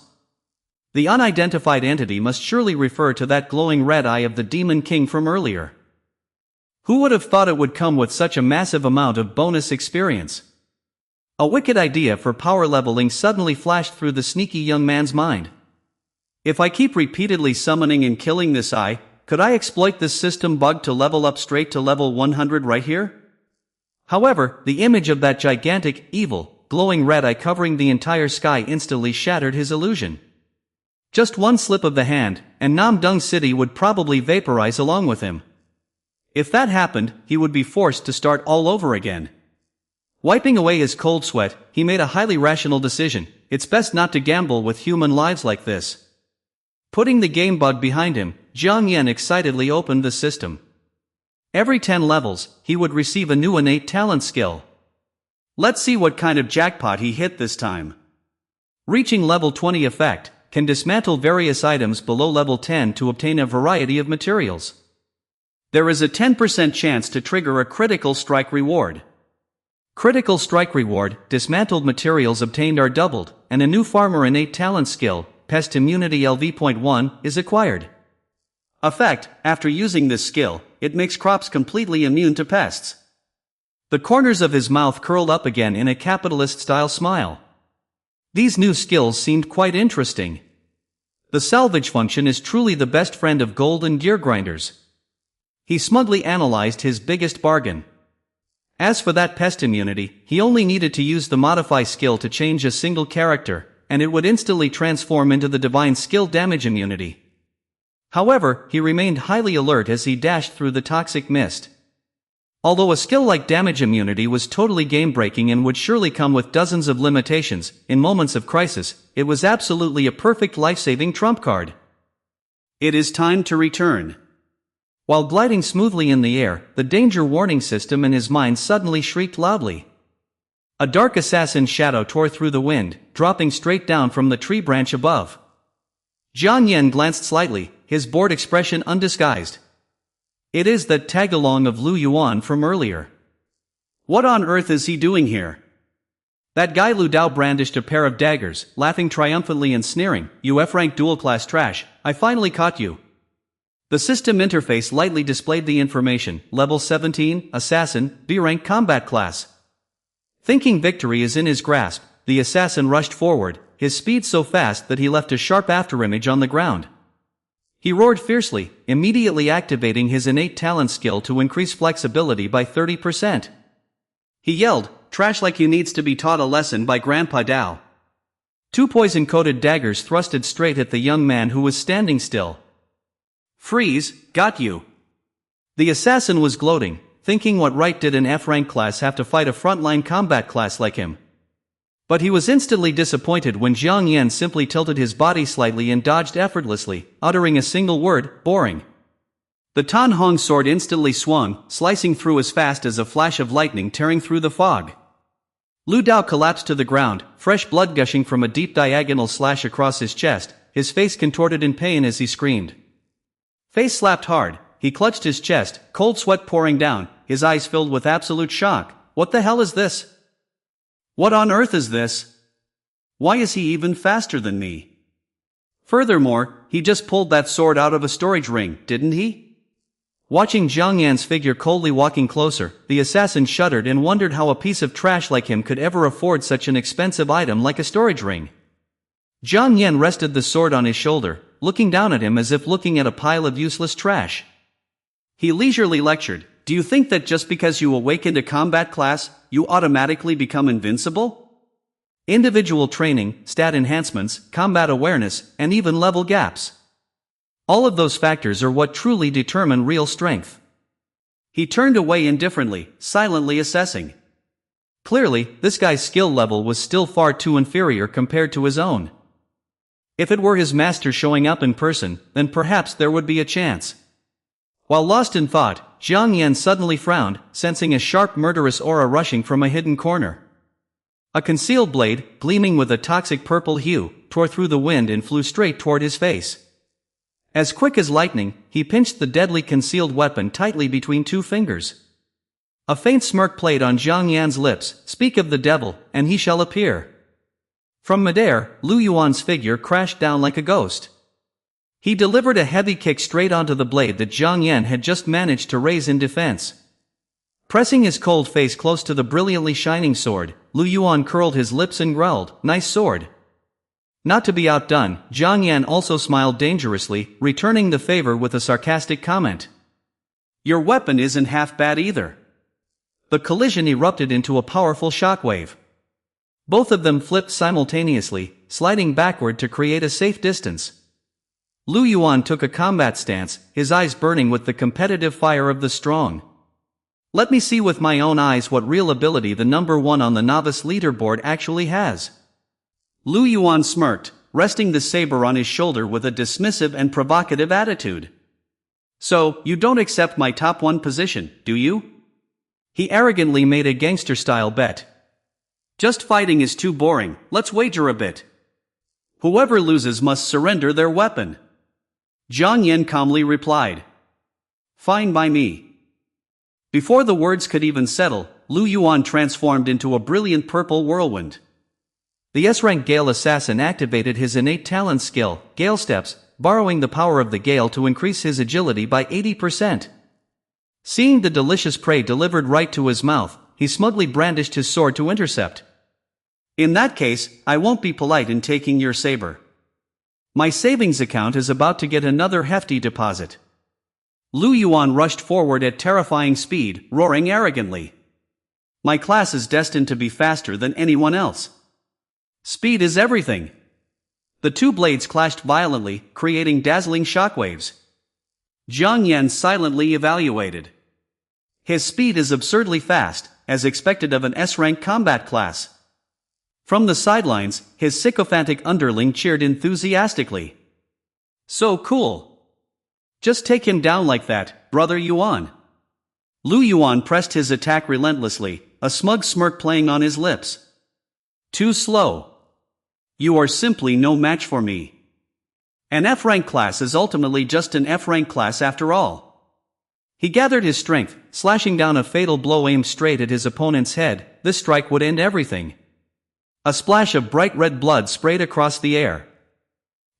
The unidentified entity must surely refer to that glowing red eye of the Demon King from earlier. Who would have thought it would come with such a massive amount of bonus experience? A wicked idea for power leveling suddenly flashed through the sneaky young man's mind. If I keep repeatedly summoning and killing this eye, could I exploit this system bug to level up straight to level 100 right here? However, the image of that gigantic, evil, glowing red eye covering the entire sky instantly shattered his illusion. Just one slip of the hand, and Namdung City would probably vaporize along with him. If that happened, he would be forced to start all over again. Wiping away his cold sweat, he made a highly rational decision. It's best not to gamble with human lives like this. Putting the game bug behind him, Jiang Yan excitedly opened the system. Every 10 levels, he would receive a new innate talent skill. Let's see what kind of jackpot he hit this time. Reaching level 20 effect, can dismantle various items below level 10 to obtain a variety of materials. There is a 10% chance to trigger a critical strike reward. Critical strike reward, dismantled materials obtained are doubled, and a new farmer innate talent skill, Pest Immunity LV.1, is acquired. Effect, after using this skill, it makes crops completely immune to pests. The corners of his mouth curled up again in a capitalist-style smile. These new skills seemed quite interesting. The salvage function is truly the best friend of gold and gear grinders. He smugly analyzed his biggest bargain. As for that pest immunity, he only needed to use the modify skill to change a single character, and it would instantly transform into the divine skill damage immunity. However, he remained highly alert as he dashed through the toxic mist. Although a skill like damage immunity was totally game-breaking and would surely come with dozens of limitations, in moments of crisis, it was absolutely a perfect life-saving trump card. It is time to return. While gliding smoothly in the air, the danger warning system in his mind suddenly shrieked loudly. A dark assassin shadow tore through the wind, dropping straight down from the tree branch above. Jiang Yan glanced slightly, his bored expression undisguised. It is that tag-along of Lu Yuan from earlier. What on earth is he doing here? That guy Lu Dao brandished a pair of daggers, laughing triumphantly and sneering. You F-rank dual-class trash, I finally caught you. The system interface lightly displayed the information, level 17, assassin, B-rank combat class. Thinking victory is in his grasp, the assassin rushed forward, his speed so fast that he left a sharp afterimage on the ground. He roared fiercely, immediately activating his innate talent skill to increase flexibility by 30%. He yelled, "Trash like you needs to be taught a lesson by Grandpa Dow." Two poison-coated daggers thrusted straight at the young man who was standing still. "Freeze, got you." The assassin was gloating, thinking what right did an F-rank class have to fight a frontline combat class like him. But he was instantly disappointed when Jiang Yan simply tilted his body slightly and dodged effortlessly, uttering a single word, "boring." The Tan Hong sword instantly swung, slicing through as fast as a flash of lightning tearing through the fog. Lu Dao collapsed to the ground, fresh blood gushing from a deep diagonal slash across his chest, his face contorted in pain as he screamed. Face slapped hard, he clutched his chest, cold sweat pouring down, his eyes filled with absolute shock. What the hell is this? What on earth is this? Why is he even faster than me? Furthermore, he just pulled that sword out of a storage ring, didn't he? Watching Jiang Yan's figure coldly walking closer, the assassin shuddered and wondered how a piece of trash like him could ever afford such an expensive item like a storage ring. Jiang Yan rested the sword on his shoulder, looking down at him as if looking at a pile of useless trash. He leisurely lectured, "Do you think that just because you awakened a combat class, you automatically become invincible? Individual training, stat enhancements, combat awareness, and even level gaps. All of those factors are what truly determine real strength." He turned away indifferently, silently assessing. Clearly, this guy's skill level was still far too inferior compared to his own. If it were his master showing up in person, then perhaps there would be a chance. While lost in thought, Jiang Yan suddenly frowned, sensing a sharp murderous aura rushing from a hidden corner. A concealed blade, gleaming with a toxic purple hue, tore through the wind and flew straight toward his face. As quick as lightning, he pinched the deadly concealed weapon tightly between two fingers. A faint smirk played on Jiang Yan's lips, "Speak of the devil, and he shall appear." From midair, Lu Yuan's figure crashed down like a ghost. He delivered a heavy kick straight onto the blade that Jiang Yan had just managed to raise in defense. Pressing his cold face close to the brilliantly shining sword, Lu Yuan curled his lips and growled, "Nice sword." Not to be outdone, Jiang Yan also smiled dangerously, returning the favor with a sarcastic comment. "Your weapon isn't half bad either." The collision erupted into a powerful shockwave. Both of them flipped simultaneously, sliding backward to create a safe distance. Lu Yuan took a combat stance, his eyes burning with the competitive fire of the strong. "Let me see with my own eyes what real ability the number one on the novice leaderboard actually has." Lu Yuan smirked, resting the saber on his shoulder with a dismissive and provocative attitude. "So, you don't accept my top one position, do you?" He arrogantly made a gangster-style bet. "Just fighting is too boring, let's wager a bit. Whoever loses must surrender their weapon." Jiang Yan calmly replied. "Fine by me." Before the words could even settle, Lu Yuan transformed into a brilliant purple whirlwind. The S-rank Gale assassin activated his innate talent skill, Gale Steps, borrowing the power of the Gale to increase his agility by 80%. Seeing the delicious prey delivered right to his mouth, he smugly brandished his sword to intercept. "In that case, I won't be polite in taking your saber. My savings account is about to get another hefty deposit." Lu Yuan rushed forward at terrifying speed, roaring arrogantly. "My class is destined to be faster than anyone else. Speed is everything." The two blades clashed violently, creating dazzling shockwaves. Jiang Yan silently evaluated. His speed is absurdly fast, as expected of an S-rank combat class. From the sidelines, his sycophantic underling cheered enthusiastically. "So cool. Just take him down like that, brother Yuan." Lu Yuan pressed his attack relentlessly, a smug smirk playing on his lips. "Too slow. You are simply no match for me. An F-rank class is ultimately just an F-rank class after all." He gathered his strength, slashing down a fatal blow aimed straight at his opponent's head. This strike would end everything. A splash of bright red blood sprayed across the air.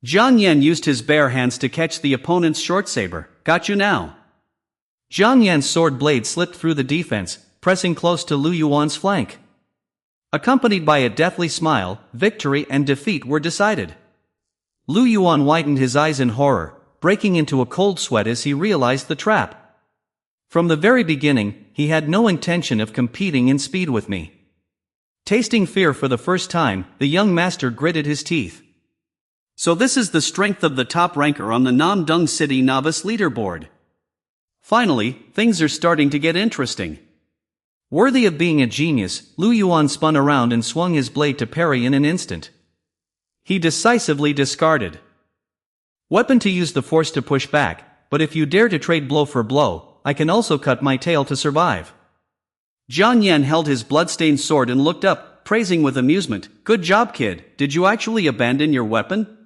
Jiang Yan used his bare hands to catch the opponent's short saber. "Got you now." Jiang Yan's sword blade slipped through the defense, pressing close to Lu Yuan's flank. Accompanied by a deathly smile, victory and defeat were decided. Lu Yuan widened his eyes in horror, breaking into a cold sweat as he realized the trap. From the very beginning, he had no intention of competing in speed with me. Tasting fear for the first time, the young master gritted his teeth. So this is the strength of the top ranker on the Namdung City Novice Leaderboard. Finally, things are starting to get interesting. Worthy of being a genius, Lu Yuan spun around and swung his blade to parry in an instant. He decisively discarded. Weapon to use the force to push back, but if you dare to trade blow for blow, I can also cut my tail to survive. Jiang Yan held his bloodstained sword and looked up, praising with amusement. Good job, kid. Did you actually abandon your weapon?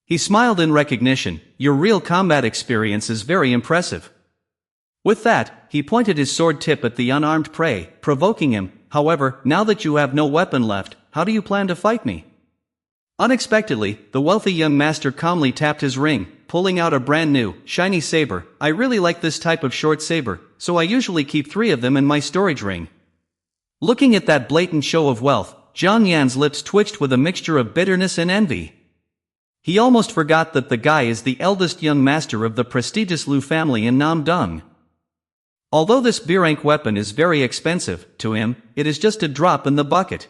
He smiled in recognition. Your real combat experience is very impressive. With that, he pointed his sword tip at the unarmed prey, provoking him. However, now that you have no weapon left, how do you plan to fight me? Unexpectedly, the wealthy young master calmly tapped his ring, pulling out a brand new, shiny saber. I really like this type of short saber, so I usually keep 3 of them in my storage ring. Looking at that blatant show of wealth, Jiang Yan's lips twitched with a mixture of bitterness and envy. He almost forgot that the guy is the eldest young master of the prestigious Lu family in Namdung. Although this B-rank weapon is very expensive, to him, it is just a drop in the bucket.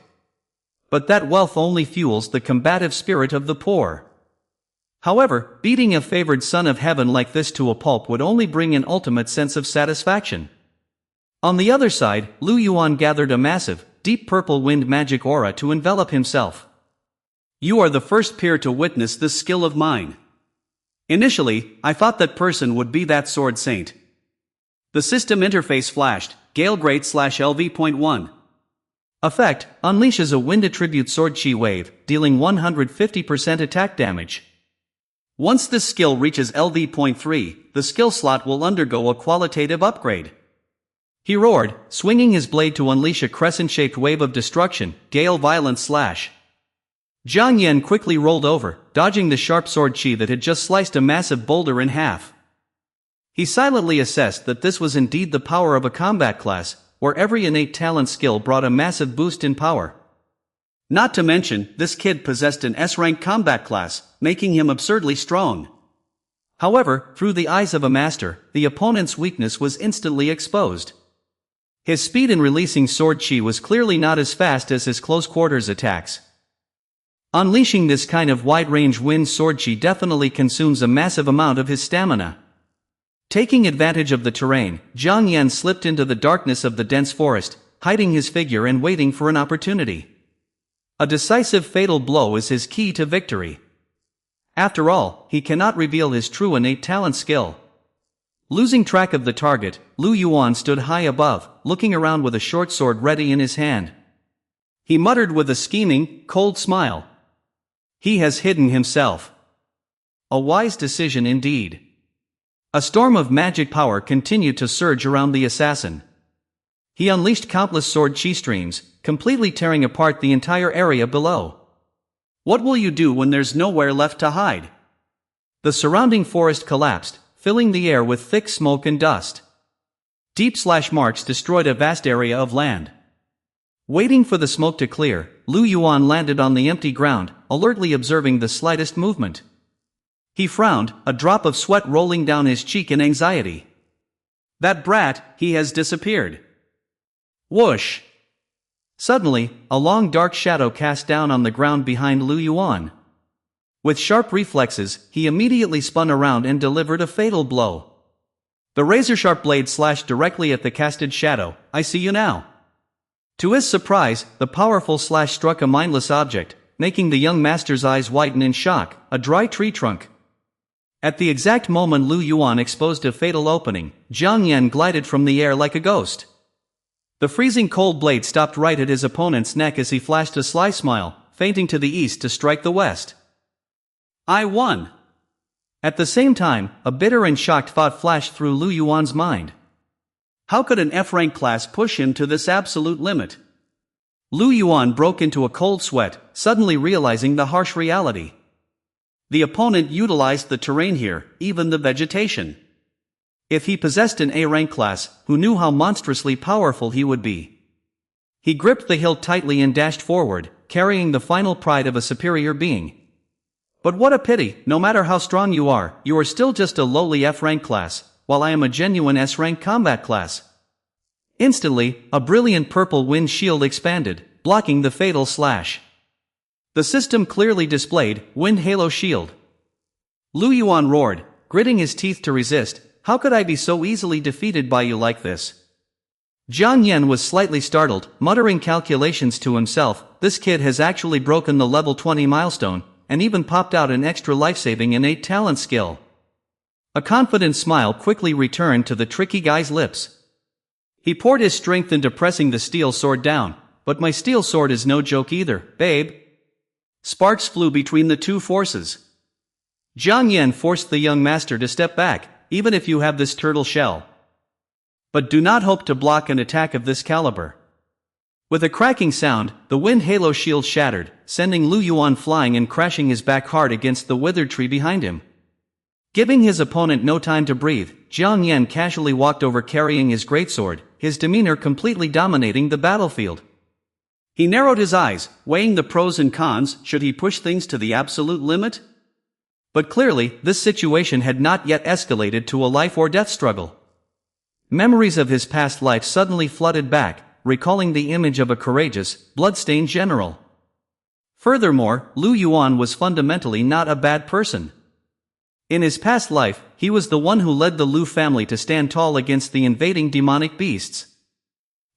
But that wealth only fuels the combative spirit of the poor. However, beating a favored son of heaven like this to a pulp would only bring an ultimate sense of satisfaction. On the other side, Lu Yuan gathered a massive, deep purple wind magic aura to envelop himself. You are the first peer to witness this skill of mine. Initially, I thought that person would be that sword saint. The system interface flashed, Galegrate/LV.1. Effect, unleashes a wind attribute sword chi wave, dealing 150% attack damage. Once this skill reaches LV.3, the skill slot will undergo a qualitative upgrade. He roared, swinging his blade to unleash a crescent-shaped wave of destruction, Gale Violence Slash. Jiang Yan quickly rolled over, dodging the sharp sword chi that had just sliced a massive boulder in half. He silently assessed that this was indeed the power of a combat class, where every innate talent skill brought a massive boost in power. Not to mention, this kid possessed an S-rank combat class, making him absurdly strong. However, through the eyes of a master, the opponent's weakness was instantly exposed. His speed in releasing sword chi was clearly not as fast as his close-quarters attacks. Unleashing this kind of wide-range wind sword chi definitely consumes a massive amount of his stamina. Taking advantage of the terrain, Jiang Yan slipped into the darkness of the dense forest, hiding his figure and waiting for an opportunity. A decisive fatal blow is his key to victory. After all, he cannot reveal his true innate talent skill. Losing track of the target, Lu Yuan stood high above, looking around with a short sword ready in his hand. He muttered with a scheming, cold smile. He has hidden himself. A wise decision indeed. A storm of magic power continued to surge around the assassin. He unleashed countless sword chi streams, completely tearing apart the entire area below. What will you do when there's nowhere left to hide? The surrounding forest collapsed, filling the air with thick smoke and dust. Deep slash marks destroyed a vast area of land. Waiting for the smoke to clear, Lu Yuan landed on the empty ground, alertly observing the slightest movement. He frowned, a drop of sweat rolling down his cheek in anxiety. That brat, he has disappeared. Whoosh! Suddenly, a long dark shadow cast down on the ground behind Lu Yuan. With sharp reflexes, he immediately spun around and delivered a fatal blow. The razor-sharp blade slashed directly at the casted shadow. I see you now. To his surprise, the powerful slash struck a mindless object, making the young master's eyes widen in shock, a dry tree trunk. At the exact moment Lu Yuan exposed a fatal opening, Jiang Yan glided from the air like a ghost. The freezing cold blade stopped right at his opponent's neck as he flashed a sly smile, feinting to the east to strike the west. I won! At the same time, a bitter and shocked thought flashed through Lu Yuan's mind. How could an F-rank class push him to this absolute limit? Lu Yuan broke into a cold sweat, suddenly realizing the harsh reality. The opponent utilized the terrain here, even the vegetation. If he possessed an A-rank class, who knew how monstrously powerful he would be? He gripped the hilt tightly and dashed forward, carrying the final pride of a superior being. But what a pity, no matter how strong you are still just a lowly F-rank class, while I am a genuine S-rank combat class. Instantly, a brilliant purple wind shield expanded, blocking the fatal slash. The system clearly displayed, Wind Halo Shield. Lu Yuan roared, gritting his teeth to resist. How could I be so easily defeated by you like this? Jiang Yan was slightly startled, muttering calculations to himself. This kid has actually broken the level 20 milestone, and even popped out an extra life-saving innate talent skill. A confident smile quickly returned to the tricky guy's lips. He poured his strength into pressing the steel sword down. But my steel sword is no joke either, babe. Sparks flew between the two forces. Jiang Yan forced the young master to step back. Even if you have this turtle shell. But do not hope to block an attack of this caliber. With a cracking sound, the wind halo shield shattered, sending Lu Yuan flying and crashing his back hard against the withered tree behind him. Giving his opponent no time to breathe, Jiang Yan casually walked over carrying his greatsword, his demeanor completely dominating the battlefield. He narrowed his eyes, weighing the pros and cons. Should he push things to the absolute limit? But clearly, this situation had not yet escalated to a life-or-death struggle. Memories of his past life suddenly flooded back, recalling the image of a courageous, blood-stained general. Furthermore, Lu Yuan was fundamentally not a bad person. In his past life, he was the one who led the Lu family to stand tall against the invading demonic beasts.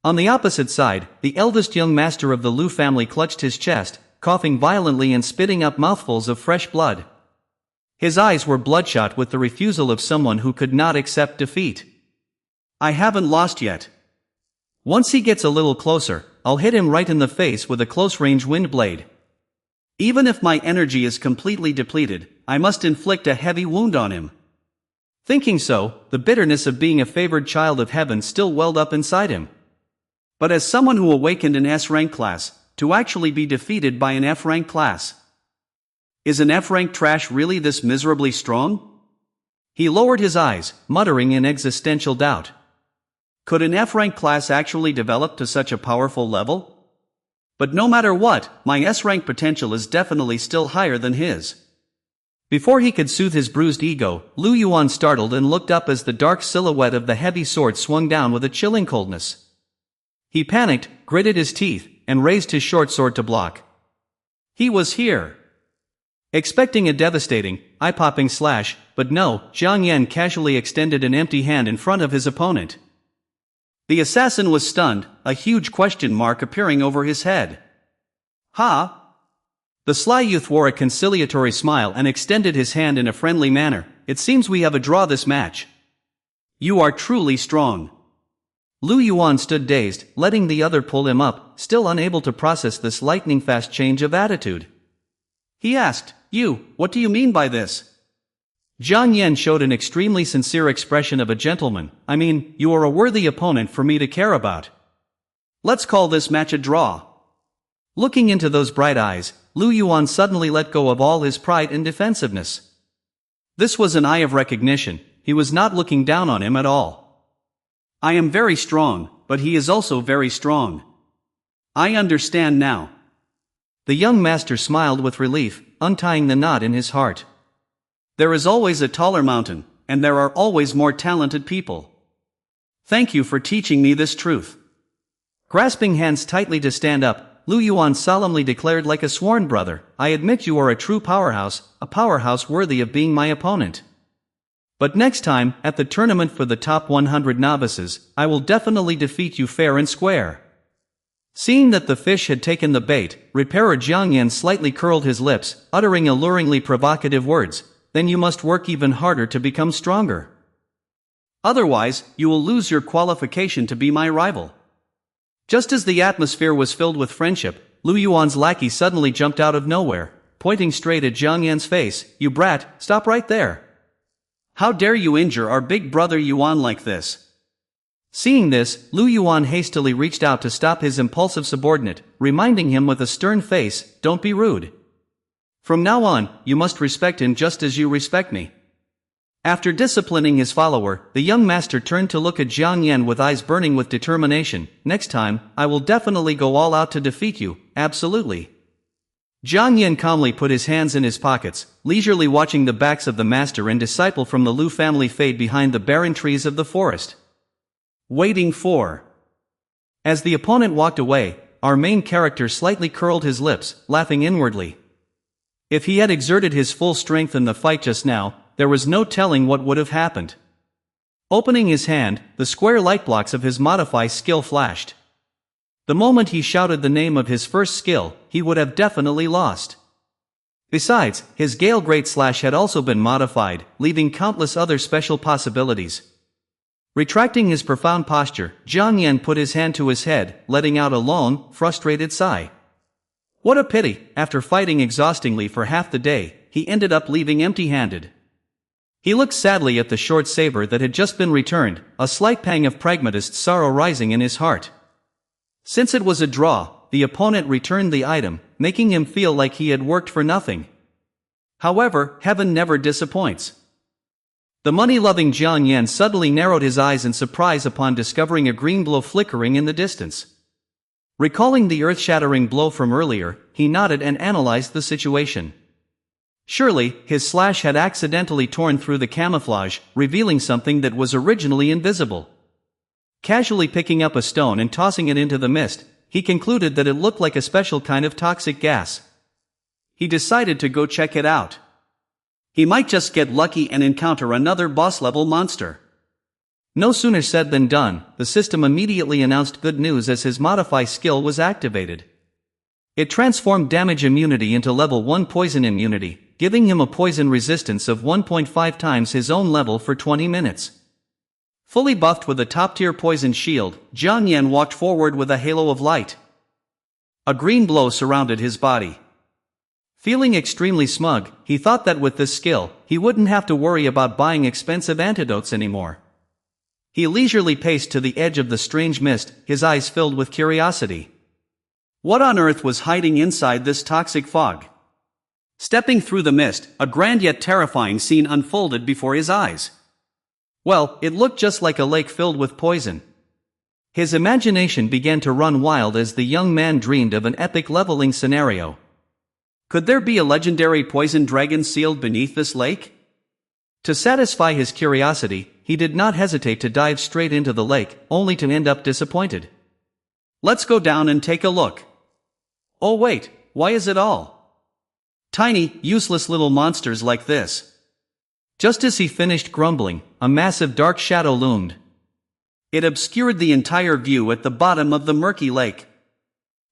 On the opposite side, the eldest young master of the Lu family clutched his chest, coughing violently and spitting up mouthfuls of fresh blood. His eyes were bloodshot with the refusal of someone who could not accept defeat. I haven't lost yet. Once he gets a little closer, I'll hit him right in the face with a close-range wind blade. Even if my energy is completely depleted, I must inflict a heavy wound on him. Thinking so, the bitterness of being a favored child of heaven still welled up inside him. But as someone who awakened an S-rank class, to actually be defeated by an F-rank class. Is an F-rank trash really this miserably strong? He lowered his eyes, muttering in existential doubt. Could an F-rank class actually develop to such a powerful level? But no matter what, my S-rank potential is definitely still higher than his. Before he could soothe his bruised ego, Lu Yuan startled and looked up as the dark silhouette of the heavy sword swung down with a chilling coldness. He panicked, gritted his teeth, and raised his short sword to block. He was here. Expecting a devastating, eye-popping slash, but no, Jiang Yan casually extended an empty hand in front of his opponent. The assassin was stunned, a huge question mark appearing over his head. Ha! The sly youth wore a conciliatory smile and extended his hand in a friendly manner. It seems we have a draw this match. You are truly strong. Lu Yuan stood dazed, letting the other pull him up, still unable to process this lightning-fast change of attitude. He asked, what do you mean by this? Jiang Yan showed an extremely sincere expression of a gentleman. I mean, you are a worthy opponent for me to care about. Let's call this match a draw. Looking into those bright eyes, Lu Yuan suddenly let go of all his pride and defensiveness. This was an eye of recognition. He was not looking down on him at all. I am very strong, but he is also very strong. I understand now. The young master smiled with relief, untying the knot in his heart. There is always a taller mountain, and there are always more talented people. Thank you for teaching me this truth. Grasping hands tightly to stand up, Lu Yuan solemnly declared like a sworn brother, I admit you are a true powerhouse, a powerhouse worthy of being my opponent. But next time, at the tournament for the top 100 novices, I will definitely defeat you fair and square. Seeing that the fish had taken the bait, Repairer Jiang Yan slightly curled his lips, uttering alluringly provocative words, then you must work even harder to become stronger. Otherwise, you will lose your qualification to be my rival. Just as the atmosphere was filled with friendship, Lu Yuan's lackey suddenly jumped out of nowhere, pointing straight at Jiang Yan's face. You brat, stop right there. How dare you injure our big brother Yuan like this? Seeing this, Lu Yuan hastily reached out to stop his impulsive subordinate, reminding him with a stern face, don't be rude. From now on, you must respect him just as you respect me. After disciplining his follower, the young master turned to look at Jiang Yan with eyes burning with determination. Next time, I will definitely go all out to defeat you, absolutely. Jiang Yan calmly put his hands in his pockets, leisurely watching the backs of the master and disciple from the Lu family fade behind the barren trees of the forest. Waiting for. As the opponent walked away, our main character slightly curled his lips, laughing inwardly. If he had exerted his full strength in the fight just now, there was no telling what would have happened. Opening his hand, the square light blocks of his modify skill flashed. The moment he shouted the name of his first skill, he would have definitely lost. Besides, his Gale Great Slash had also been modified, leaving countless other special possibilities. Retracting his profound posture, Jiang Yan put his hand to his head, letting out a long, frustrated sigh. What a pity, after fighting exhaustingly for half the day, he ended up leaving empty-handed. He looked sadly at the short saber that had just been returned, a slight pang of pragmatist sorrow rising in his heart. Since it was a draw, the opponent returned the item, making him feel like he had worked for nothing. However, heaven never disappoints. The money-loving Jiang Yan suddenly narrowed his eyes in surprise upon discovering a green glow flickering in the distance. Recalling the earth-shattering blow from earlier, he nodded and analyzed the situation. Surely, his slash had accidentally torn through the camouflage, revealing something that was originally invisible. Casually picking up a stone and tossing it into the mist, he concluded that it looked like a special kind of toxic gas. He decided to go check it out. He might just get lucky and encounter another boss-level monster. No sooner said than done, the system immediately announced good news as his modify skill was activated. It transformed damage immunity into level 1 poison immunity, giving him a poison resistance of 1.5 times his own level for 20 minutes. Fully buffed with a top-tier poison shield, Jiang Yan walked forward with a halo of light. A green glow surrounded his body. Feeling extremely smug, he thought that with this skill, he wouldn't have to worry about buying expensive antidotes anymore. He leisurely paced to the edge of the strange mist, his eyes filled with curiosity. What on earth was hiding inside this toxic fog? Stepping through the mist, a grand yet terrifying scene unfolded before his eyes. Well, it looked just like a lake filled with poison. His imagination began to run wild as the young man dreamed of an epic leveling scenario. Could there be a legendary poison dragon sealed beneath this lake? To satisfy his curiosity, he did not hesitate to dive straight into the lake, only to end up disappointed. Let's go down and take a look. Oh wait, why is it all tiny, useless little monsters like this? Just as he finished grumbling, a massive dark shadow loomed. It obscured the entire view at the bottom of the murky lake.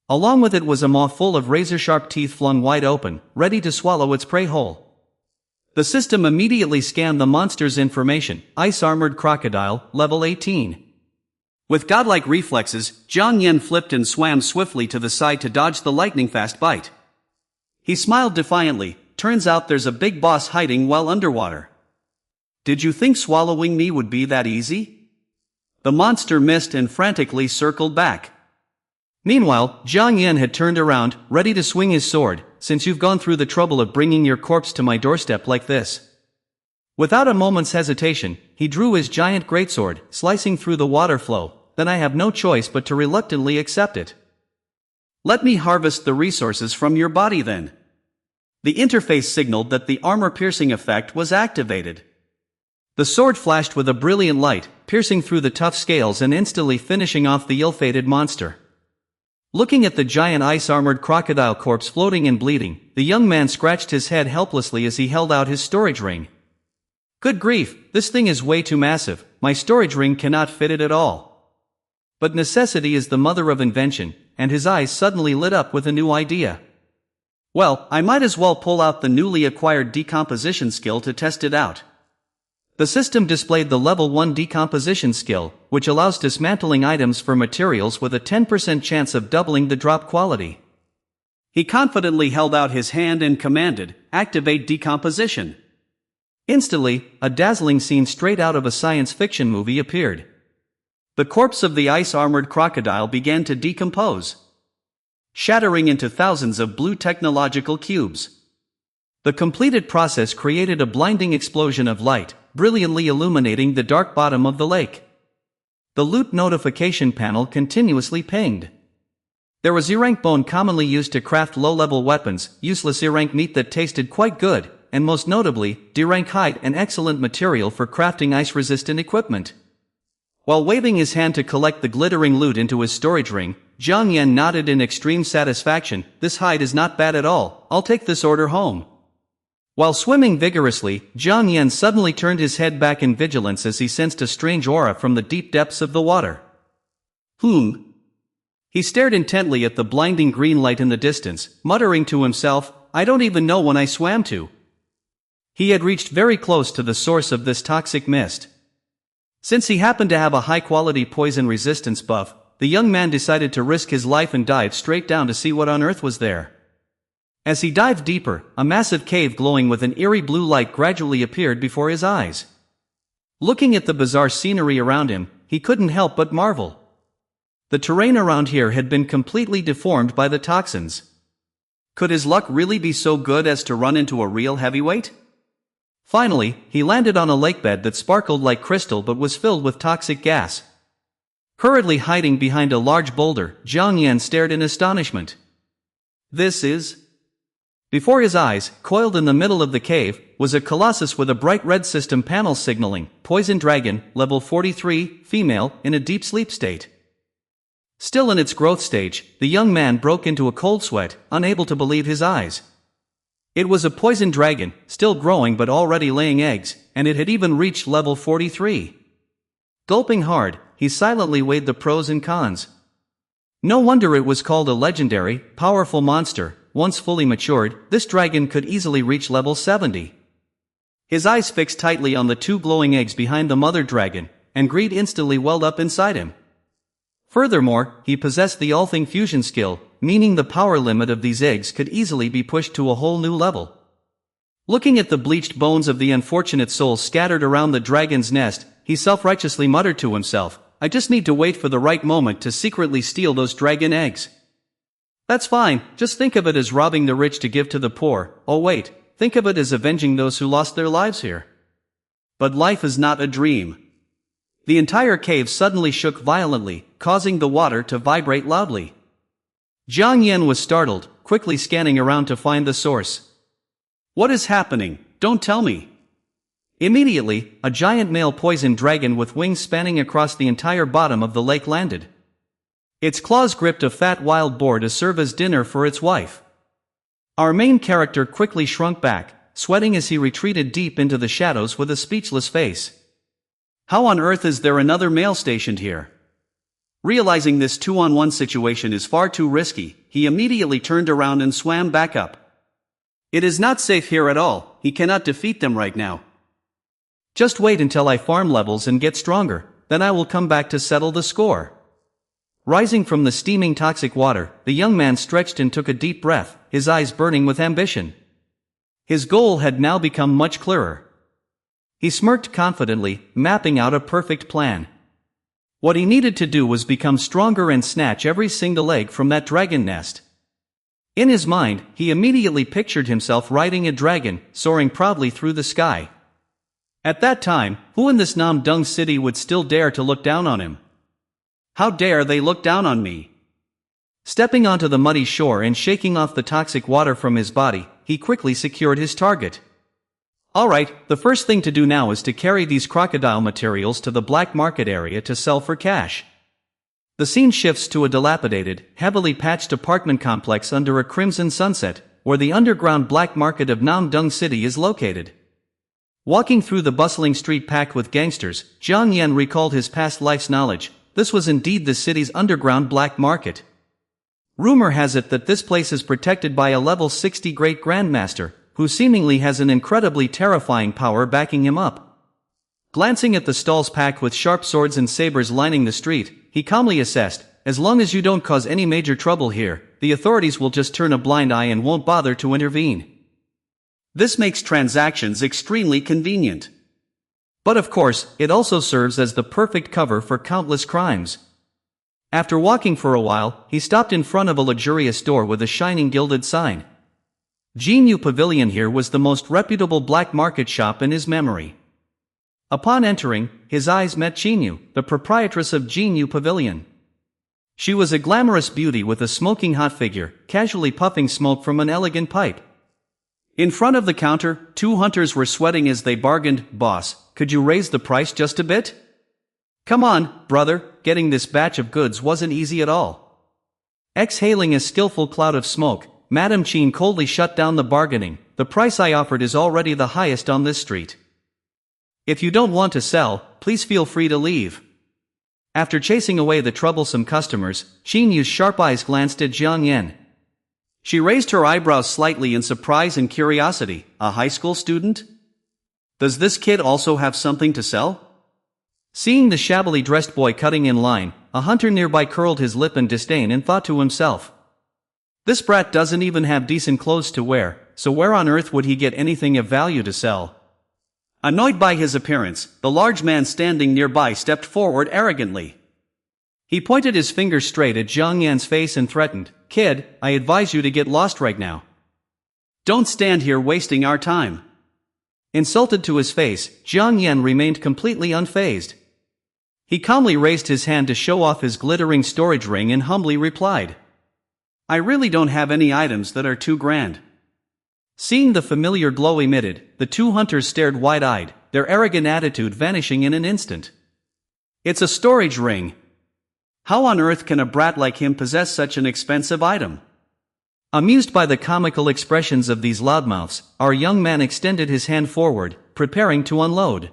Along with it was a maw full of razor-sharp teeth flung wide open, ready to swallow its prey whole. The system immediately scanned the monster's information, ice-armored crocodile, level 18. With godlike reflexes, Jiang Yan flipped and swam swiftly to the side to dodge the lightning-fast bite. He smiled defiantly. Turns out there's a big boss hiding while underwater. Did you think swallowing me would be that easy? The monster missed and frantically circled back. Meanwhile, Jiang Yan had turned around, ready to swing his sword. Since you've gone through the trouble of bringing your corpse to my doorstep like this. Without a moment's hesitation, he drew his giant greatsword, slicing through the water flow. Then I have no choice but to reluctantly accept it. Let me harvest the resources from your body then. The interface signaled that the armor-piercing effect was activated. The sword flashed with a brilliant light, piercing through the tough scales and instantly finishing off the ill-fated monster. Looking at the giant ice-armored crocodile corpse floating and bleeding, the young man scratched his head helplessly as he held out his storage ring. Good grief, this thing is way too massive, my storage ring cannot fit it at all. But necessity is the mother of invention, and his eyes suddenly lit up with a new idea. Well, I might as well pull out the newly acquired decomposition skill to test it out. The system displayed the level 1 decomposition skill, which allows dismantling items for materials with a 10% chance of doubling the drop quality. He confidently held out his hand and commanded, "Activate decomposition." Instantly, a dazzling scene straight out of a science fiction movie appeared. The corpse of the ice-armored crocodile began to decompose, shattering into thousands of blue technological cubes. The completed process created a blinding explosion of light, brilliantly illuminating the dark bottom of the lake. The loot notification panel continuously pinged. There was E-rank bone commonly used to craft low-level weapons, useless E-rank meat that tasted quite good, and most notably, D-rank hide, an excellent material for crafting ice-resistant equipment. While waving his hand to collect the glittering loot into his storage ring, Jiang Yan nodded in extreme satisfaction. This hide is not bad at all, I'll take this order home. While swimming vigorously, Jiang Yan suddenly turned his head back in vigilance as he sensed a strange aura from the deep depths of the water. He stared intently at the blinding green light in the distance, muttering to himself, I don't even know when I swam to. He had reached very close to the source of this toxic mist. Since he happened to have a high-quality poison resistance buff, the young man decided to risk his life and dive straight down to see what on earth was there. As he dived deeper, a massive cave glowing with an eerie blue light gradually appeared before his eyes. Looking at the bizarre scenery around him, he couldn't help but marvel. The terrain around here had been completely deformed by the toxins. Could his luck really be so good as to run into a real heavyweight? Finally, he landed on a lakebed that sparkled like crystal but was filled with toxic gas. Hurriedly hiding behind a large boulder, Jiang Yan stared in astonishment. This is... Before his eyes, coiled in the middle of the cave, was a colossus with a bright red system panel signaling, Poison Dragon, level 43, female, in a deep sleep state. Still in its growth stage, the young man broke into a cold sweat, unable to believe his eyes. It was a poison dragon, still growing but already laying eggs, and it had even reached level 43. Gulping hard, he silently weighed the pros and cons. No wonder it was called a legendary, powerful monster. Once fully matured, this dragon could easily reach level 70. His eyes fixed tightly on the two glowing eggs behind the mother dragon, and greed instantly welled up inside him. Furthermore, he possessed the all-thing fusion skill, meaning the power limit of these eggs could easily be pushed to a whole new level. Looking at the bleached bones of the unfortunate souls scattered around the dragon's nest, he self-righteously muttered to himself, I just need to wait for the right moment to secretly steal those dragon eggs. That's fine, just think of it as robbing the rich to give to the poor. Oh wait, think of it as avenging those who lost their lives here. But life is not a dream. The entire cave suddenly shook violently, causing the water to vibrate loudly. Jiang Yan was startled, quickly scanning around to find the source. What is happening? Don't tell me. Immediately, a giant male poison dragon with wings spanning across the entire bottom of the lake landed. Its claws gripped a fat wild boar to serve as dinner for its wife. Our main character quickly shrunk back, sweating as he retreated deep into the shadows with a speechless face. How on earth is there another male stationed here? Realizing this 2-on-1 situation is far too risky, he immediately turned around and swam back up. It is not safe here at all, he cannot defeat them right now. Just wait until I farm levels and get stronger, then I will come back to settle the score. Rising from the steaming toxic water, the young man stretched and took a deep breath, his eyes burning with ambition. His goal had now become much clearer. He smirked confidently, mapping out a perfect plan. What he needed to do was become stronger and snatch every single egg from that dragon nest. In his mind, he immediately pictured himself riding a dragon, soaring proudly through the sky. At that time, who in this Nam Dung city would still dare to look down on him? How dare they look down on me? Stepping onto the muddy shore and shaking off the toxic water from his body, he quickly secured his target. Alright, the first thing to do now is to carry these crocodile materials to the black market area to sell for cash. The scene shifts to a dilapidated, heavily patched apartment complex under a crimson sunset, where the underground black market of Nam Dung City is located. Walking through the bustling street packed with gangsters, Jiang Yan recalled his past life's knowledge. This was indeed the city's underground black market. Rumor has it that this place is protected by a level 60 great grandmaster, who seemingly has an incredibly terrifying power backing him up. Glancing at the stalls packed with sharp swords and sabers lining the street, he calmly assessed, as long as you don't cause any major trouble here, the authorities will just turn a blind eye and won't bother to intervene. This makes transactions extremely convenient. But of course, it also serves as the perfect cover for countless crimes. After walking for a while, he stopped in front of a luxurious door with a shining gilded sign. Jinyu Pavilion here was the most reputable black market shop in his memory. Upon entering, his eyes met Jinyu, the proprietress of Jinyu Pavilion. She was a glamorous beauty with a smoking hot figure, casually puffing smoke from an elegant pipe. In front of the counter, two hunters were sweating as they bargained. "Boss, could you raise the price just a bit?" "Come on, brother, getting this batch of goods wasn't easy at all." Exhaling a skillful cloud of smoke, Madam Chin coldly shut down the bargaining. "The price I offered is already the highest on this street. If you don't want to sell, please feel free to leave." After chasing away the troublesome customers, Jinyu's sharp eyes glanced at Jiang Yan. She raised her eyebrows slightly in surprise and curiosity. "A high school student? Does this kid also have something to sell?" Seeing the shabbily dressed boy cutting in line, a hunter nearby curled his lip in disdain and thought to himself, "This brat doesn't even have decent clothes to wear, so where on earth would he get anything of value to sell?" Annoyed by his appearance, the large man standing nearby stepped forward arrogantly. He pointed his finger straight at Jiang Yan's face and threatened, "Kid, I advise you to get lost right now. Don't stand here wasting our time." Insulted to his face, Jiang Yan remained completely unfazed. He calmly raised his hand to show off his glittering storage ring and humbly replied, "I really don't have any items that are too grand." Seeing the familiar glow emitted, the two hunters stared wide-eyed, their arrogant attitude vanishing in an instant. "It's a storage ring. How on earth can a brat like him possess such an expensive item?" Amused by the comical expressions of these loudmouths, our young man extended his hand forward, preparing to unload.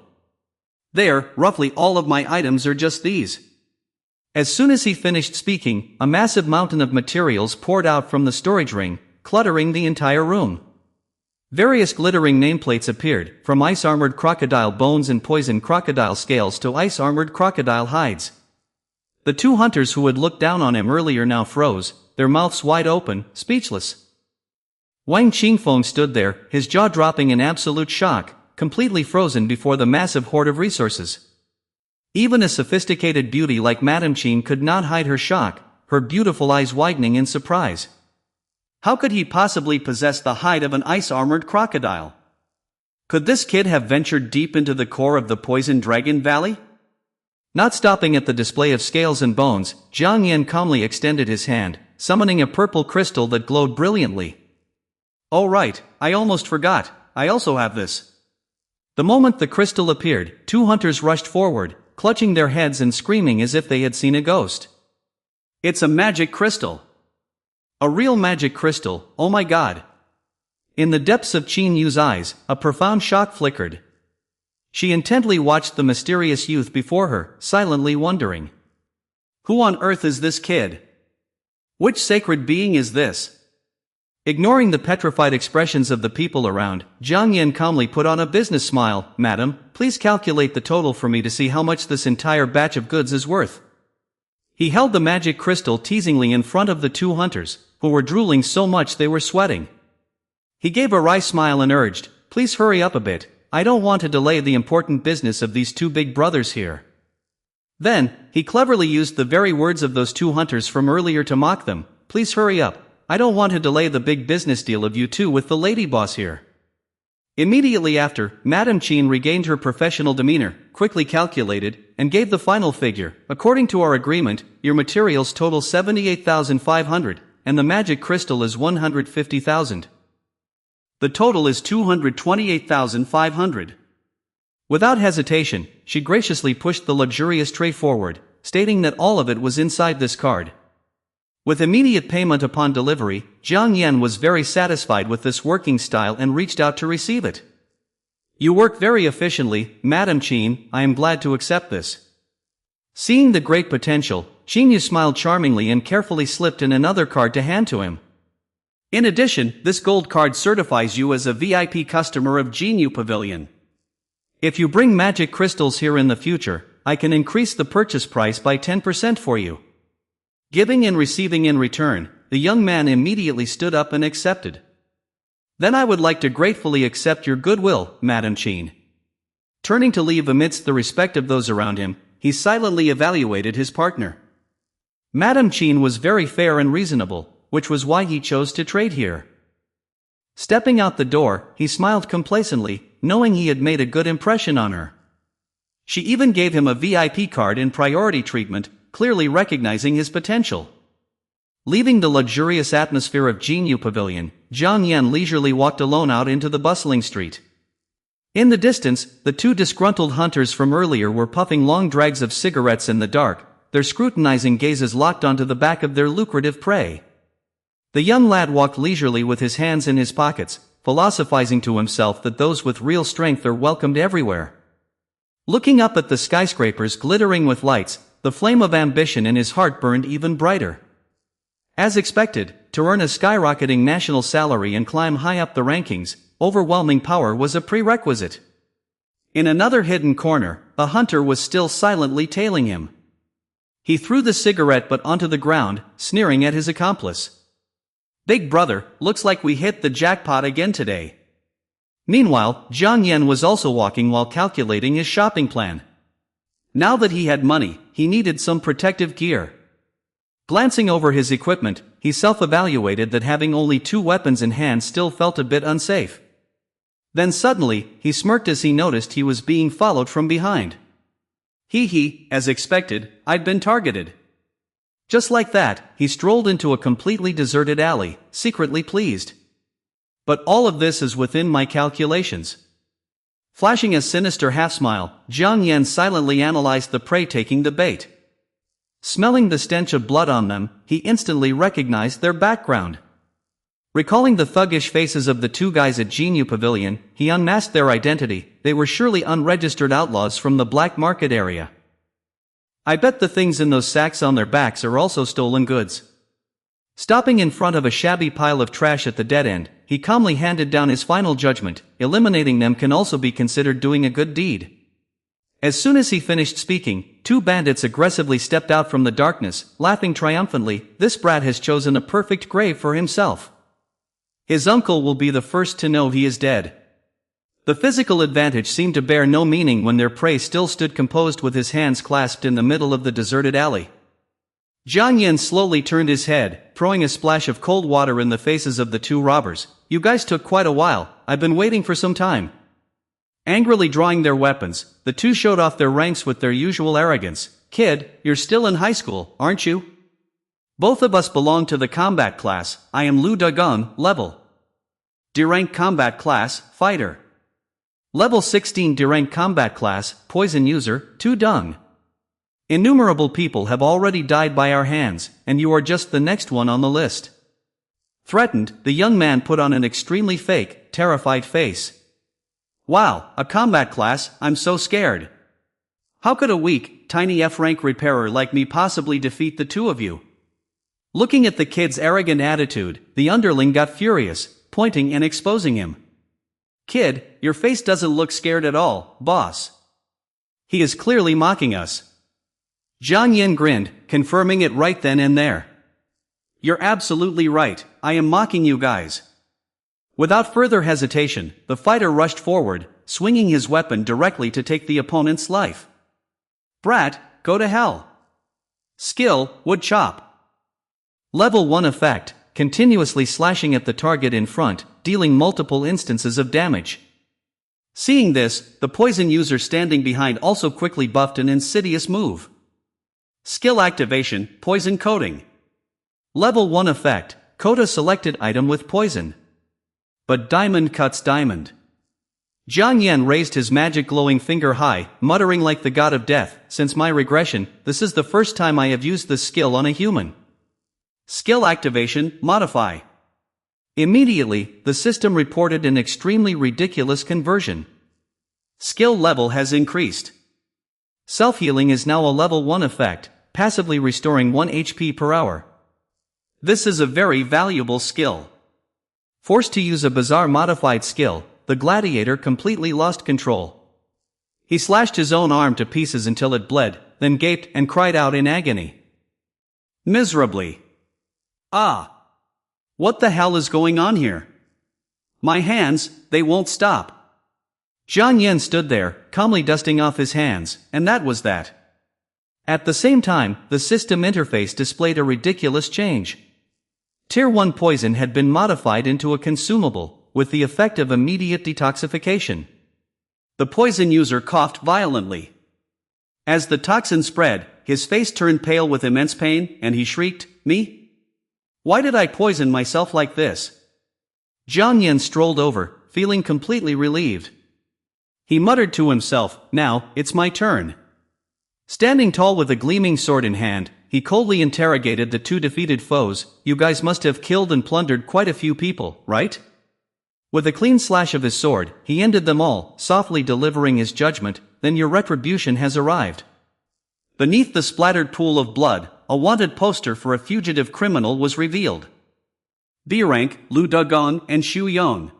"There, roughly all of my items are just these." As soon as he finished speaking, a massive mountain of materials poured out from the storage ring, cluttering the entire room. Various glittering nameplates appeared, from ice-armored crocodile bones and poisoned crocodile scales to ice-armored crocodile hides. The two hunters who had looked down on him earlier now froze, their mouths wide open, speechless. Wang Qingfeng stood there, his jaw dropping in absolute shock, completely frozen before the massive hoard of resources. Even a sophisticated beauty like Madame Qin could not hide her shock, her beautiful eyes widening in surprise. How could he possibly possess the hide of an ice-armored crocodile? Could this kid have ventured deep into the core of the Poison Dragon Valley? Not stopping at the display of scales and bones, Jiang Yan calmly extended his hand, summoning a purple crystal that glowed brilliantly. "Oh right, I almost forgot, I also have this." The moment the crystal appeared, two hunters rushed forward, clutching their heads and screaming as if they had seen a ghost. "It's a magic crystal! A real magic crystal, oh my god!" In the depths of Qin Yu's eyes, a profound shock flickered. She intently watched the mysterious youth before her, silently wondering. Who on earth is this kid? Which sacred being is this? Ignoring the petrified expressions of the people around, Jiang Yan calmly put on a business smile. "Madam, please calculate the total for me to see how much this entire batch of goods is worth." He held the magic crystal teasingly in front of the two hunters, who were drooling so much they were sweating. He gave a wry smile and urged, "Please hurry up a bit, I don't want to delay the important business of these two big brothers here." Then, he cleverly used the very words of those two hunters from earlier to mock them. "Please hurry up, I don't want to delay the big business deal of you two with the lady boss here." Immediately after, Madame Qin regained her professional demeanor, quickly calculated, and gave the final figure. "According to our agreement, your materials total 78,500, and the magic crystal is 150,000. The total is 228,500. Without hesitation, she graciously pushed the luxurious tray forward, stating that all of it was inside this card. With immediate payment upon delivery, Jiang Yan was very satisfied with this working style and reached out to receive it. "You work very efficiently, Madam Qin, I am glad to accept this." Seeing the great potential, Qin smiled charmingly and carefully slipped in another card to hand to him. "In addition, this gold card certifies you as a VIP customer of Jinyu Pavilion. If you bring magic crystals here in the future, I can increase the purchase price by 10% for you." Giving and receiving in return, the young man immediately stood up and accepted. "Then I would like to gratefully accept your goodwill, Madam Qin." Turning to leave amidst the respect of those around him, he silently evaluated his partner. Madam Qin was very fair and reasonable, which was why he chose to trade here. Stepping out the door, he smiled complacently, knowing he had made a good impression on her. She even gave him a VIP card in priority treatment, clearly recognizing his potential. Leaving the luxurious atmosphere of Jinyu Pavilion, Jiang Yan leisurely walked alone out into the bustling street. In the distance, the two disgruntled hunters from earlier were puffing long drags of cigarettes in the dark, their scrutinizing gazes locked onto the back of their lucrative prey. The young lad walked leisurely with his hands in his pockets, philosophizing to himself that those with real strength are welcomed everywhere. Looking up at the skyscrapers glittering with lights, the flame of ambition in his heart burned even brighter. As expected, to earn a skyrocketing national salary and climb high up the rankings, overwhelming power was a prerequisite. In another hidden corner, a hunter was still silently tailing him. He threw the cigarette butt onto the ground, sneering at his accomplice. "Big brother, looks like we hit the jackpot again today." Meanwhile, Jiang Yan was also walking while calculating his shopping plan. Now that he had money, he needed some protective gear. Glancing over his equipment, he self-evaluated that having only 2 weapons in hand still felt a bit unsafe. Then suddenly, he smirked as he noticed he was being followed from behind. Hee, as expected, I'd been targeted. Just like that, he strolled into a completely deserted alley, secretly pleased. But all of this is within my calculations. Flashing a sinister half-smile, Jiang Yan silently analyzed the prey taking the bait. Smelling the stench of blood on them, he instantly recognized their background. Recalling the thuggish faces of the 2 guys at Jinyu Pavilion, he unmasked their identity. They were surely unregistered outlaws from the black market area. I bet the things in those sacks on their backs are also stolen goods. Stopping in front of a shabby pile of trash at the dead end, he calmly handed down his final judgment. Eliminating them can also be considered doing a good deed. As soon as he finished speaking, 2 bandits aggressively stepped out from the darkness, laughing triumphantly. This brat has chosen a perfect grave for himself. His uncle will be the first to know he is dead. The physical advantage seemed to bear no meaning when their prey still stood composed with his hands clasped in the middle of the deserted alley. Jiang Yan slowly turned his head, throwing a splash of cold water in the faces of the 2 robbers. "You guys took quite a while, I've been waiting for some time." Angrily drawing their weapons, the 2 showed off their ranks with their usual arrogance. "Kid, you're still in high school, aren't you?" "Both of us belong to the combat class. I am Lu Dagon, level D rank combat class, fighter. Level 16 D rank combat class, poison user, 2 dung. Innumerable people have already died by our hands, and you are just the next one on the list." Threatened, the young man put on an extremely fake, terrified face. "Wow, a combat class, I'm so scared. How could a weak, tiny F-rank repairer like me possibly defeat the 2 of you?" Looking at the kid's arrogant attitude, the underling got furious, pointing and exposing him. "Kid, your face doesn't look scared at all, boss. He is clearly mocking us." Jiang Yan grinned, confirming it right then and there. "You're absolutely right, I am mocking you guys." Without further hesitation, the fighter rushed forward, swinging his weapon directly to take the opponent's life. "Brat, go to hell." Skill, wood chop. Level 1 effect, continuously slashing at the target in front, dealing multiple instances of damage. Seeing this, the poison user standing behind also quickly buffed an insidious move. Skill activation, poison coating. Level 1 effect, coat a selected item with poison. But diamond cuts diamond. Jiang Yan raised his magic glowing finger high, muttering like the god of death, "Since my regression, this is the first time I have used this skill on a human." Skill activation, modify. Immediately, the system reported an extremely ridiculous conversion. Skill level has increased. Self-healing is now a level 1 effect, passively restoring 1 HP per hour. This is a very valuable skill. Forced to use a bizarre modified skill, the gladiator completely lost control. He slashed his own arm to pieces until it bled, then gaped and cried out in agony. Miserably. "Ah! What the hell is going on here? My hands, they won't stop." Jiang Yan stood there, calmly dusting off his hands, and that was that. At the same time, the system interface displayed a ridiculous change. Tier 1 poison had been modified into a consumable, with the effect of immediate detoxification. The poison user coughed violently. As the toxin spread, his face turned pale with immense pain, and he shrieked, "Me? Why did I poison myself like this?" Jiang Yan strolled over, feeling completely relieved. He muttered to himself, "Now, it's my turn." Standing tall with a gleaming sword in hand, he coldly interrogated the two defeated foes. "You guys must have killed and plundered quite a few people, right?" With a clean slash of his sword, he ended them all, softly delivering his judgment. "Then your retribution has arrived." Beneath the splattered pool of blood, a wanted poster for a fugitive criminal was revealed. B rank, Lu Dugong and Xu Yong.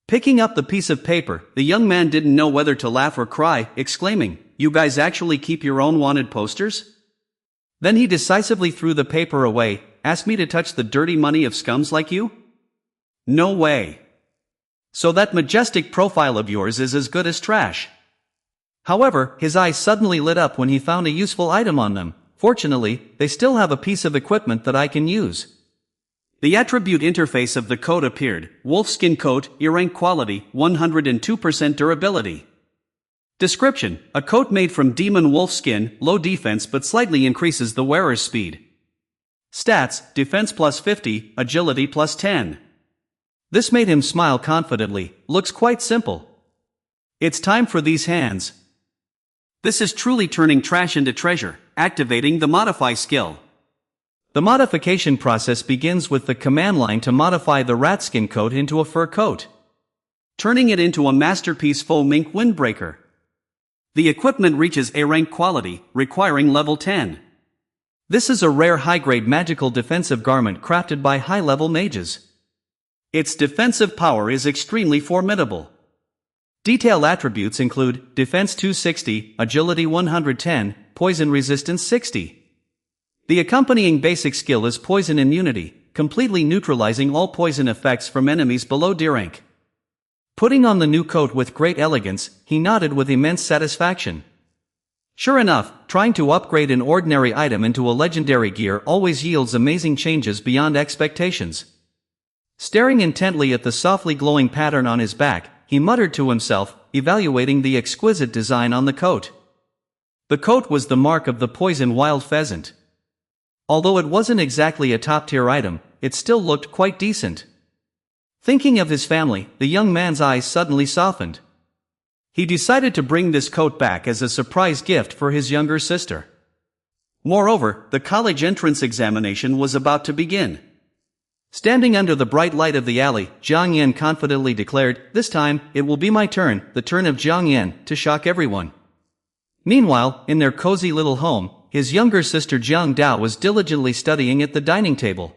Picking up the piece of paper, the young man didn't know whether to laugh or cry, exclaiming, "You guys actually keep your own wanted posters?" Then he decisively threw the paper away. "Ask me to touch the dirty money of scums like you? No way. So that majestic profile of yours is as good as trash." However, his eyes suddenly lit up when he found a useful item on them. "Fortunately, they still have a piece of equipment that I can use." The attribute interface of the coat appeared. Wolfskin coat, E-rank quality, 102% durability. Description: a coat made from demon wolf skin, low defense but slightly increases the wearer's speed. Stats: defense plus 50, agility plus 10. This made him smile confidently. Looks quite simple. It's time for these hands. This is truly turning trash into treasure, activating the modify skill. The modification process begins with the command line to modify the rat skin coat into a fur coat, turning it into a masterpiece faux mink windbreaker. The equipment reaches A-rank quality, requiring level 10. This is a rare high-grade magical defensive garment crafted by high-level mages. Its defensive power is extremely formidable. Detailed attributes include defense 260, agility 110, poison resistance 60. The accompanying basic skill is poison immunity, completely neutralizing all poison effects from enemies below D rank. Putting on the new coat with great elegance, he nodded with immense satisfaction. Sure enough, trying to upgrade an ordinary item into a legendary gear always yields amazing changes beyond expectations. Staring intently at the softly glowing pattern on his back, he muttered to himself, evaluating the exquisite design on the coat. The coat was the mark of the poison wild pheasant. Although it wasn't exactly a top-tier item, it still looked quite decent. Thinking of his family, the young man's eyes suddenly softened. He decided to bring this coat back as a surprise gift for his younger sister. Moreover, the college entrance examination was about to begin. Standing under the bright light of the alley, Jiang Yan confidently declared, "This time, it will be my turn, the turn of Jiang Yan, to shock everyone." Meanwhile, in their cozy little home, his younger sister Jiang Dao was diligently studying at the dining table.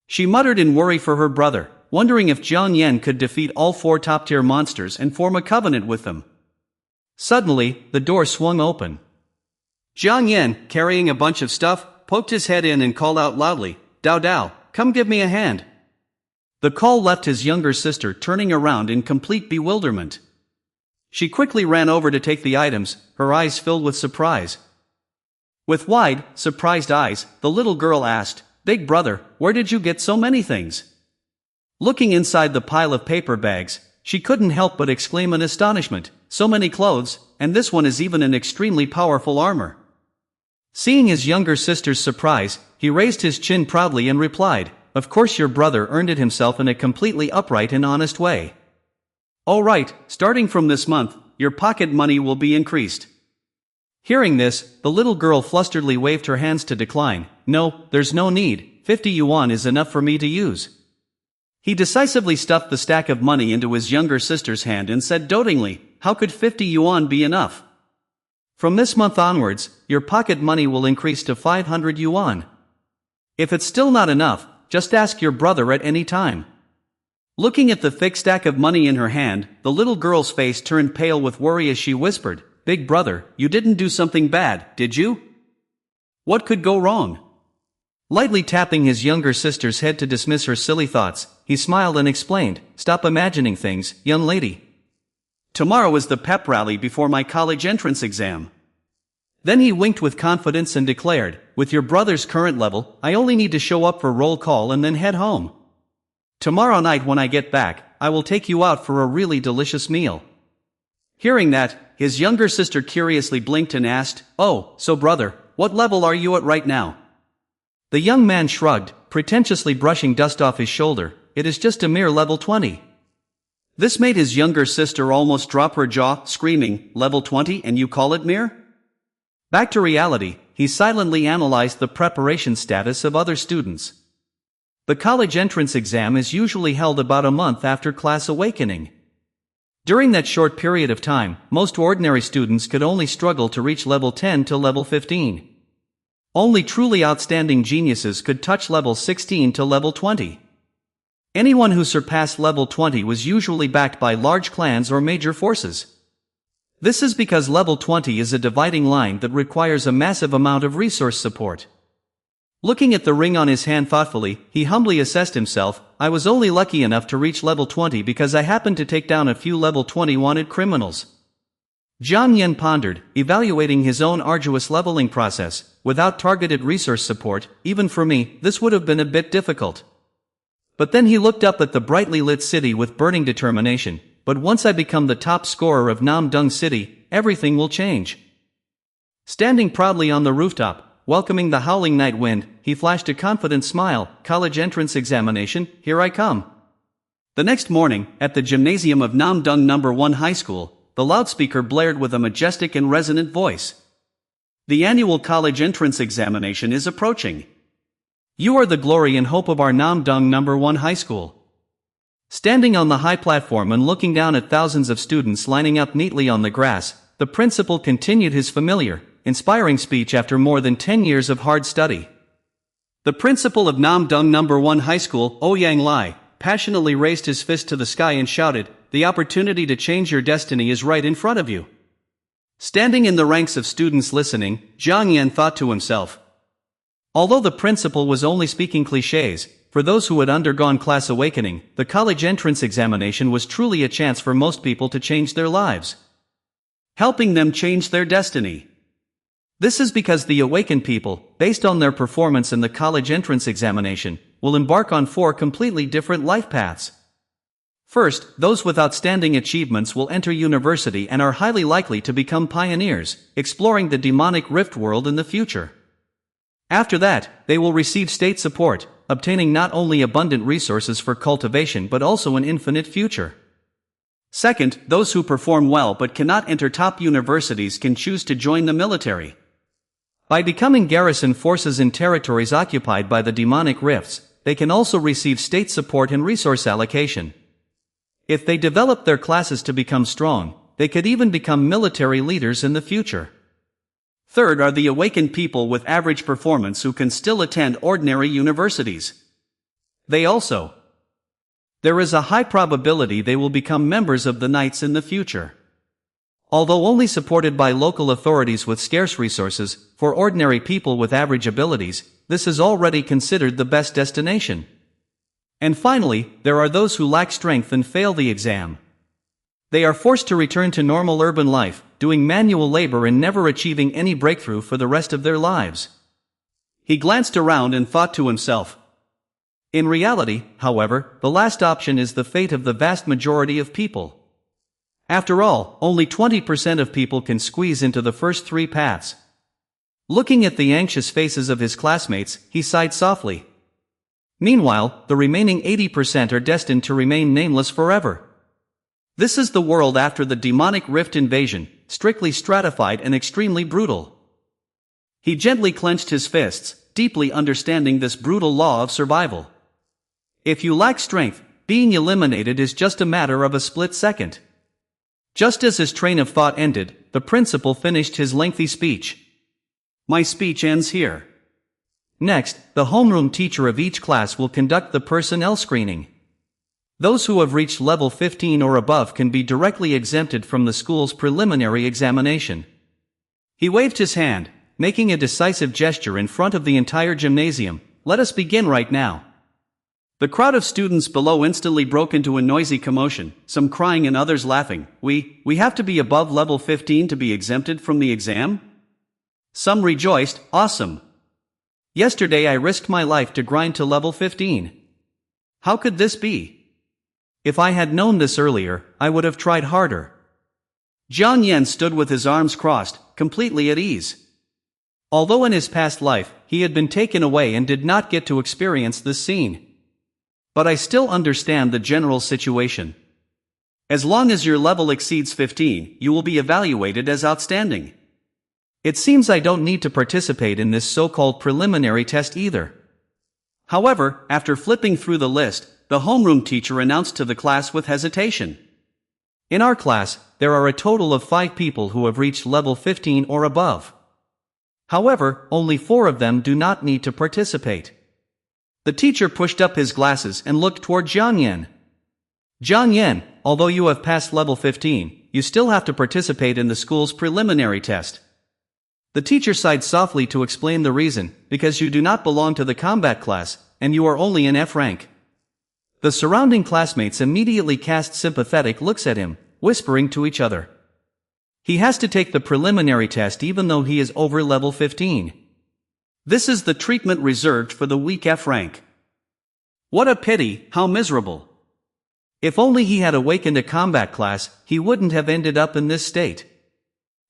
She muttered in worry for her brother, wondering if Jiang Yan could defeat all four top-tier monsters and form a covenant with them. Suddenly, the door swung open. Jiang Yan, carrying a bunch of stuff, poked his head in and called out loudly, "Dao Dao, come give me a hand." The call left his younger sister turning around in complete bewilderment. She quickly ran over to take the items, her eyes filled with surprise. With wide, surprised eyes, the little girl asked, "Big brother, where did you get so many things?" Looking inside the pile of paper bags, she couldn't help but exclaim in astonishment, "So many clothes, and this one is even an extremely powerful armor." Seeing his younger sister's surprise, he raised his chin proudly and replied, "Of course your brother earned it himself in a completely upright and honest way. All right, starting from this month, your pocket money will be increased." Hearing this, the little girl flusteredly waved her hands to decline. "No, there's no need, 50 yuan is enough for me to use." He decisively stuffed the stack of money into his younger sister's hand and said dotingly, "How could 50 yuan be enough? From this month onwards, your pocket money will increase to 500 yuan. If it's still not enough, just ask your brother at any time." Looking at the thick stack of money in her hand, the little girl's face turned pale with worry as she whispered, "Big brother, you didn't do something bad, did you? What could go wrong?" Lightly tapping his younger sister's head to dismiss her silly thoughts, he smiled and explained, "Stop imagining things, young lady. Tomorrow is the pep rally before my college entrance exam." Then he winked with confidence and declared, "With your brother's current level, I only need to show up for roll call and then head home. Tomorrow night when I get back, I will take you out for a really delicious meal." Hearing that, his younger sister curiously blinked and asked, "Oh, so brother, what level are you at right now?" The young man shrugged, pretentiously brushing dust off his shoulder. "It is just a mere level 20. This made his younger sister almost drop her jaw, screaming, "Level 20 and you call it mere?" Back to reality, he silently analyzed the preparation status of other students. The college entrance exam is usually held about a month after class awakening. During that short period of time, most ordinary students could only struggle to reach level 10 to level 15. Only truly outstanding geniuses could touch level 16 to level 20. Anyone who surpassed level 20 was usually backed by large clans or major forces. This is because level 20 is a dividing line that requires a massive amount of resource support. Looking at the ring on his hand thoughtfully, he humbly assessed himself, "I was only lucky enough to reach level 20 because I happened to take down a few level 20 wanted criminals." Jiang Yan pondered, evaluating his own arduous leveling process. Without targeted resource support, even for me, this would have been a bit difficult. But then he looked up at the brightly lit city with burning determination. "But once I become the top scorer of Namdong City, everything will change." Standing proudly on the rooftop, welcoming the howling night wind, he flashed a confident smile. "College entrance examination, here I come." The next morning, at the gymnasium of Namdong No. 1 High School, the loudspeaker blared with a majestic and resonant voice. "The annual college entrance examination is approaching. You are the glory and hope of our Namdong No. 1 High School." Standing on the high platform and looking down at thousands of students lining up neatly on the grass, the principal continued his familiar, inspiring speech after more than 10 years of hard study. The principal of Namdong No. 1 High School, Ouyang Lai, passionately raised his fist to the sky and shouted, "The opportunity to change your destiny is right in front of you." Standing in the ranks of students listening, Jiang Yan thought to himself. Although the principal was only speaking clichés, for those who had undergone class awakening, the college entrance examination was truly a chance for most people to change their lives, helping them change their destiny. This is because the awakened people, based on their performance in the college entrance examination, will embark on 4 completely different life paths. First, those with outstanding achievements will enter university and are highly likely to become pioneers, exploring the demonic rift world in the future. After that, they will receive state support, obtaining not only abundant resources for cultivation but also an infinite future. Second, those who perform well but cannot enter top universities can choose to join the military. By becoming garrison forces in territories occupied by the demonic rifts, they can also receive state support and resource allocation. If they develop their classes to become strong, they could even become military leaders in the future. Third are the awakened people with average performance who can still attend ordinary universities. There is a high probability they will become members of the Knights in the future. Although only supported by local authorities with scarce resources, for ordinary people with average abilities, this is already considered the best destination. And finally, there are those who lack strength and fail the exam. They are forced to return to normal urban life, doing manual labor and never achieving any breakthrough for the rest of their lives. He glanced around and thought to himself. In reality, however, the last option is the fate of the vast majority of people. After all, only 20% of people can squeeze into the first 3 paths. Looking at the anxious faces of his classmates, he sighed softly. Meanwhile, the remaining 80% are destined to remain nameless forever. This is the world after the demonic rift invasion, strictly stratified and extremely brutal. He gently clenched his fists, deeply understanding this brutal law of survival. If you lack strength, being eliminated is just a matter of a split second. Just as his train of thought ended, the principal finished his lengthy speech. My speech ends here. Next, the homeroom teacher of each class will conduct the personnel screening. Those who have reached level 15 or above can be directly exempted from the school's preliminary examination. He waved his hand, making a decisive gesture in front of the entire gymnasium. Let us begin right now. The crowd of students below instantly broke into a noisy commotion, some crying and others laughing. We have to be above level 15 to be exempted from the exam? Some rejoiced, awesome. Yesterday I risked my life to grind to level 15. How could this be? If I had known this earlier, I would have tried harder. Jiang Yan stood with his arms crossed, completely at ease. Although in his past life, he had been taken away and did not get to experience this scene. But I still understand the general situation. As long as your level exceeds 15, you will be evaluated as outstanding. It seems I don't need to participate in this so-called preliminary test either. However, after flipping through the list, the homeroom teacher announced to the class with hesitation. In our class, there are a total of 5 people who have reached level 15 or above. However, only 4 of them do not need to participate. The teacher pushed up his glasses and looked toward Jiang Yan. Jiang Yan, although you have passed level 15, you still have to participate in the school's preliminary test. The teacher sighed softly to explain the reason, because you do not belong to the combat class, and you are only in F rank. The surrounding classmates immediately cast sympathetic looks at him, whispering to each other. He has to take the preliminary test even though he is over level 15. This is the treatment reserved for the weak F rank. What a pity, how miserable. If only he had awakened a combat class, he wouldn't have ended up in this state.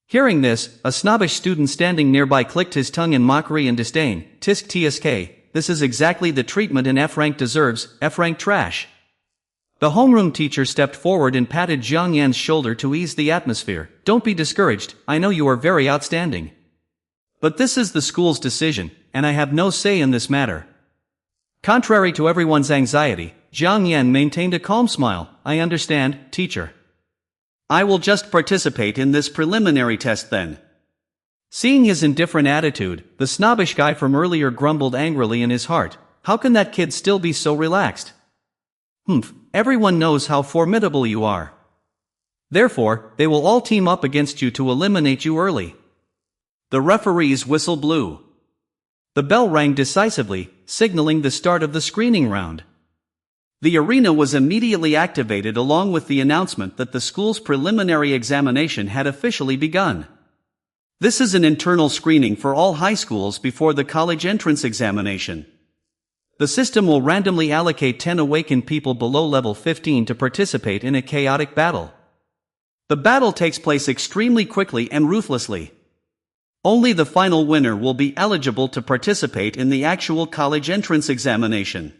Hearing this, a snobbish student standing nearby clicked his tongue in mockery and disdain. Tisk tsk, this is exactly the treatment an F rank deserves, F rank trash. The homeroom teacher stepped forward and patted Jiang Yan's shoulder to ease the atmosphere. Don't be discouraged, I know you are very outstanding. But this is the school's decision, and I have no say in this matter. Contrary to everyone's anxiety, Jiang Yan maintained a calm smile. I understand, teacher. I will just participate in this preliminary test then. Seeing his indifferent attitude, the snobbish guy from earlier grumbled angrily in his heart. How can that kid still be so relaxed? Everyone knows how formidable you are. Therefore, they will all team up against you to eliminate you early. The referee's whistle blew. The bell rang decisively, signaling the start of the screening round. The arena was immediately activated along with the announcement that the school's preliminary examination had officially begun. This is an internal screening for all high schools before the college entrance examination. The system will randomly allocate 10 awakened people below level 15 to participate in a chaotic battle. The battle takes place extremely quickly and ruthlessly. Only the final winner will be eligible to participate in the actual college entrance examination.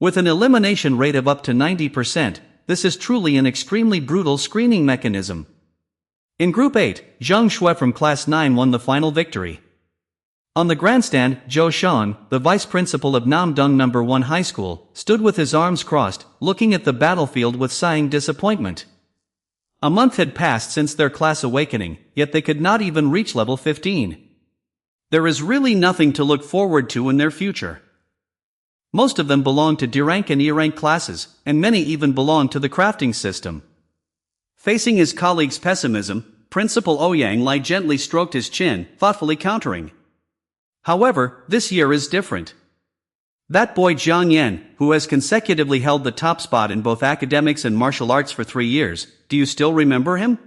With an elimination rate of up to 90%, this is truly an extremely brutal screening mechanism. In Group 8, Zhang Shui from Class 9 won the final victory. On the grandstand, Zhou Shan, the vice principal of Namdong No. 1 High School, stood with his arms crossed, looking at the battlefield with sighing disappointment. A month had passed since their class awakening, yet they could not even reach level 15. There is really nothing to look forward to in their future. Most of them belong to D rank and E rank classes, and many even belong to the crafting system. Facing his colleague's pessimism, Principal Ouyang Lai gently stroked his chin, thoughtfully countering. However, this year is different. That boy Jiang Yan, who has consecutively held the top spot in both academics and martial arts for 3 years, do you still remember him?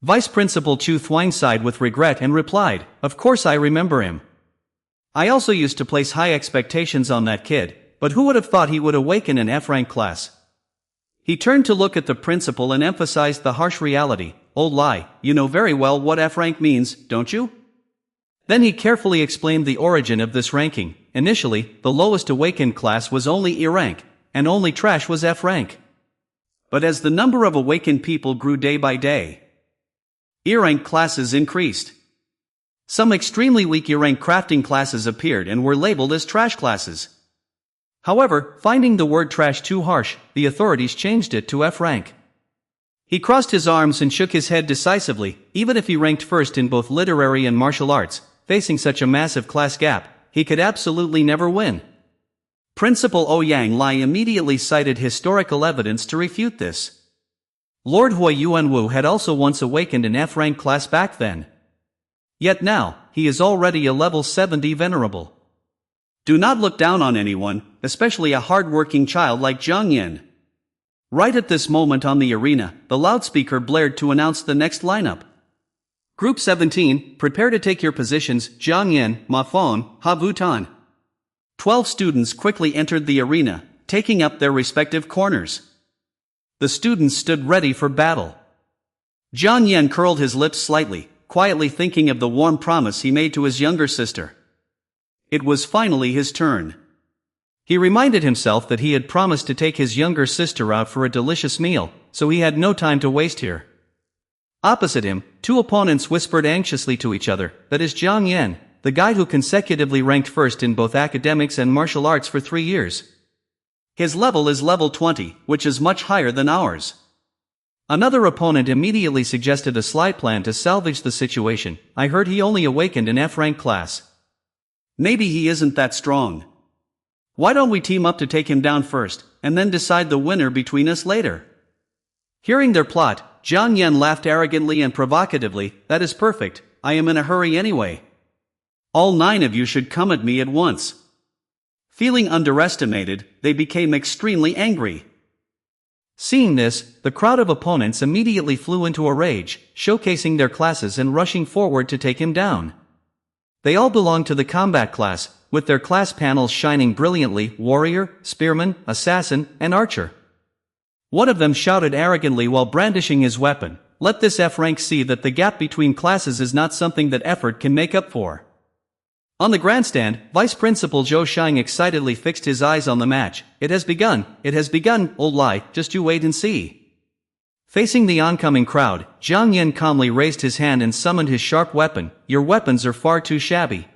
Vice Principal Chu Thuang sighed with regret and replied, Of course I remember him. I also used to place high expectations on that kid, but who would have thought he would awaken an F-rank class? He turned to look at the principal and emphasized the harsh reality. Old Lai, you know very well what F-rank means, don't you? Then he carefully explained the origin of this ranking. Initially, the lowest awakened class was only E rank, and only trash was F rank. But as the number of awakened people grew day by day, E rank classes increased. Some extremely weak E rank crafting classes appeared and were labeled as trash classes. However, finding the word trash too harsh, the authorities changed it to F rank. He crossed his arms and shook his head decisively. Even if he ranked first in both literary and martial arts, facing such a massive class gap, he could absolutely never win. Principal Ouyang Lai immediately cited historical evidence to refute this. Lord Hui Yuanwu had also once awakened an F-rank class back then. Yet now, he is already a level 70 venerable. Do not look down on anyone, especially a hard-working child like Zhang Yan. Right at this moment on the arena, the loudspeaker blared to announce the next lineup. Group 17, prepare to take your positions, Jiang Yan, Ma Fong, Ha Vutan. 12 students quickly entered the arena, taking up their respective corners. The students stood ready for battle. Jiang Yan curled his lips slightly, quietly thinking of the warm promise he made to his younger sister. It was finally his turn. He reminded himself that he had promised to take his younger sister out for a delicious meal, so he had no time to waste here. Opposite him, two opponents whispered anxiously to each other, that is Jiang Yan, the guy who consecutively ranked first in both academics and martial arts for 3 years. His level is level 20, which is much higher than ours. Another opponent immediately suggested a sly plan to salvage the situation. I heard he only awakened in F-rank class. Maybe he isn't that strong. Why don't we team up to take him down first, and then decide the winner between us later? Hearing their plot, Jiang Yan laughed arrogantly and provocatively. That is perfect, I am in a hurry anyway. All 9 of you should come at me at once. Feeling underestimated, they became extremely angry. Seeing this, the crowd of opponents immediately flew into a rage, showcasing their classes and rushing forward to take him down. They all belonged to the combat class, with their class panels shining brilliantly: warrior, spearman, assassin, and archer. One of them shouted arrogantly while brandishing his weapon, "Let this F-rank see that the gap between classes is not something that effort can make up for." On the grandstand, Vice Principal Zhou Shang excitedly fixed his eyes on the match. It has begun, old lie, just you wait and see. Facing the oncoming crowd, Jiang Yan calmly raised his hand and summoned his sharp weapon. Your weapons are far too shabby.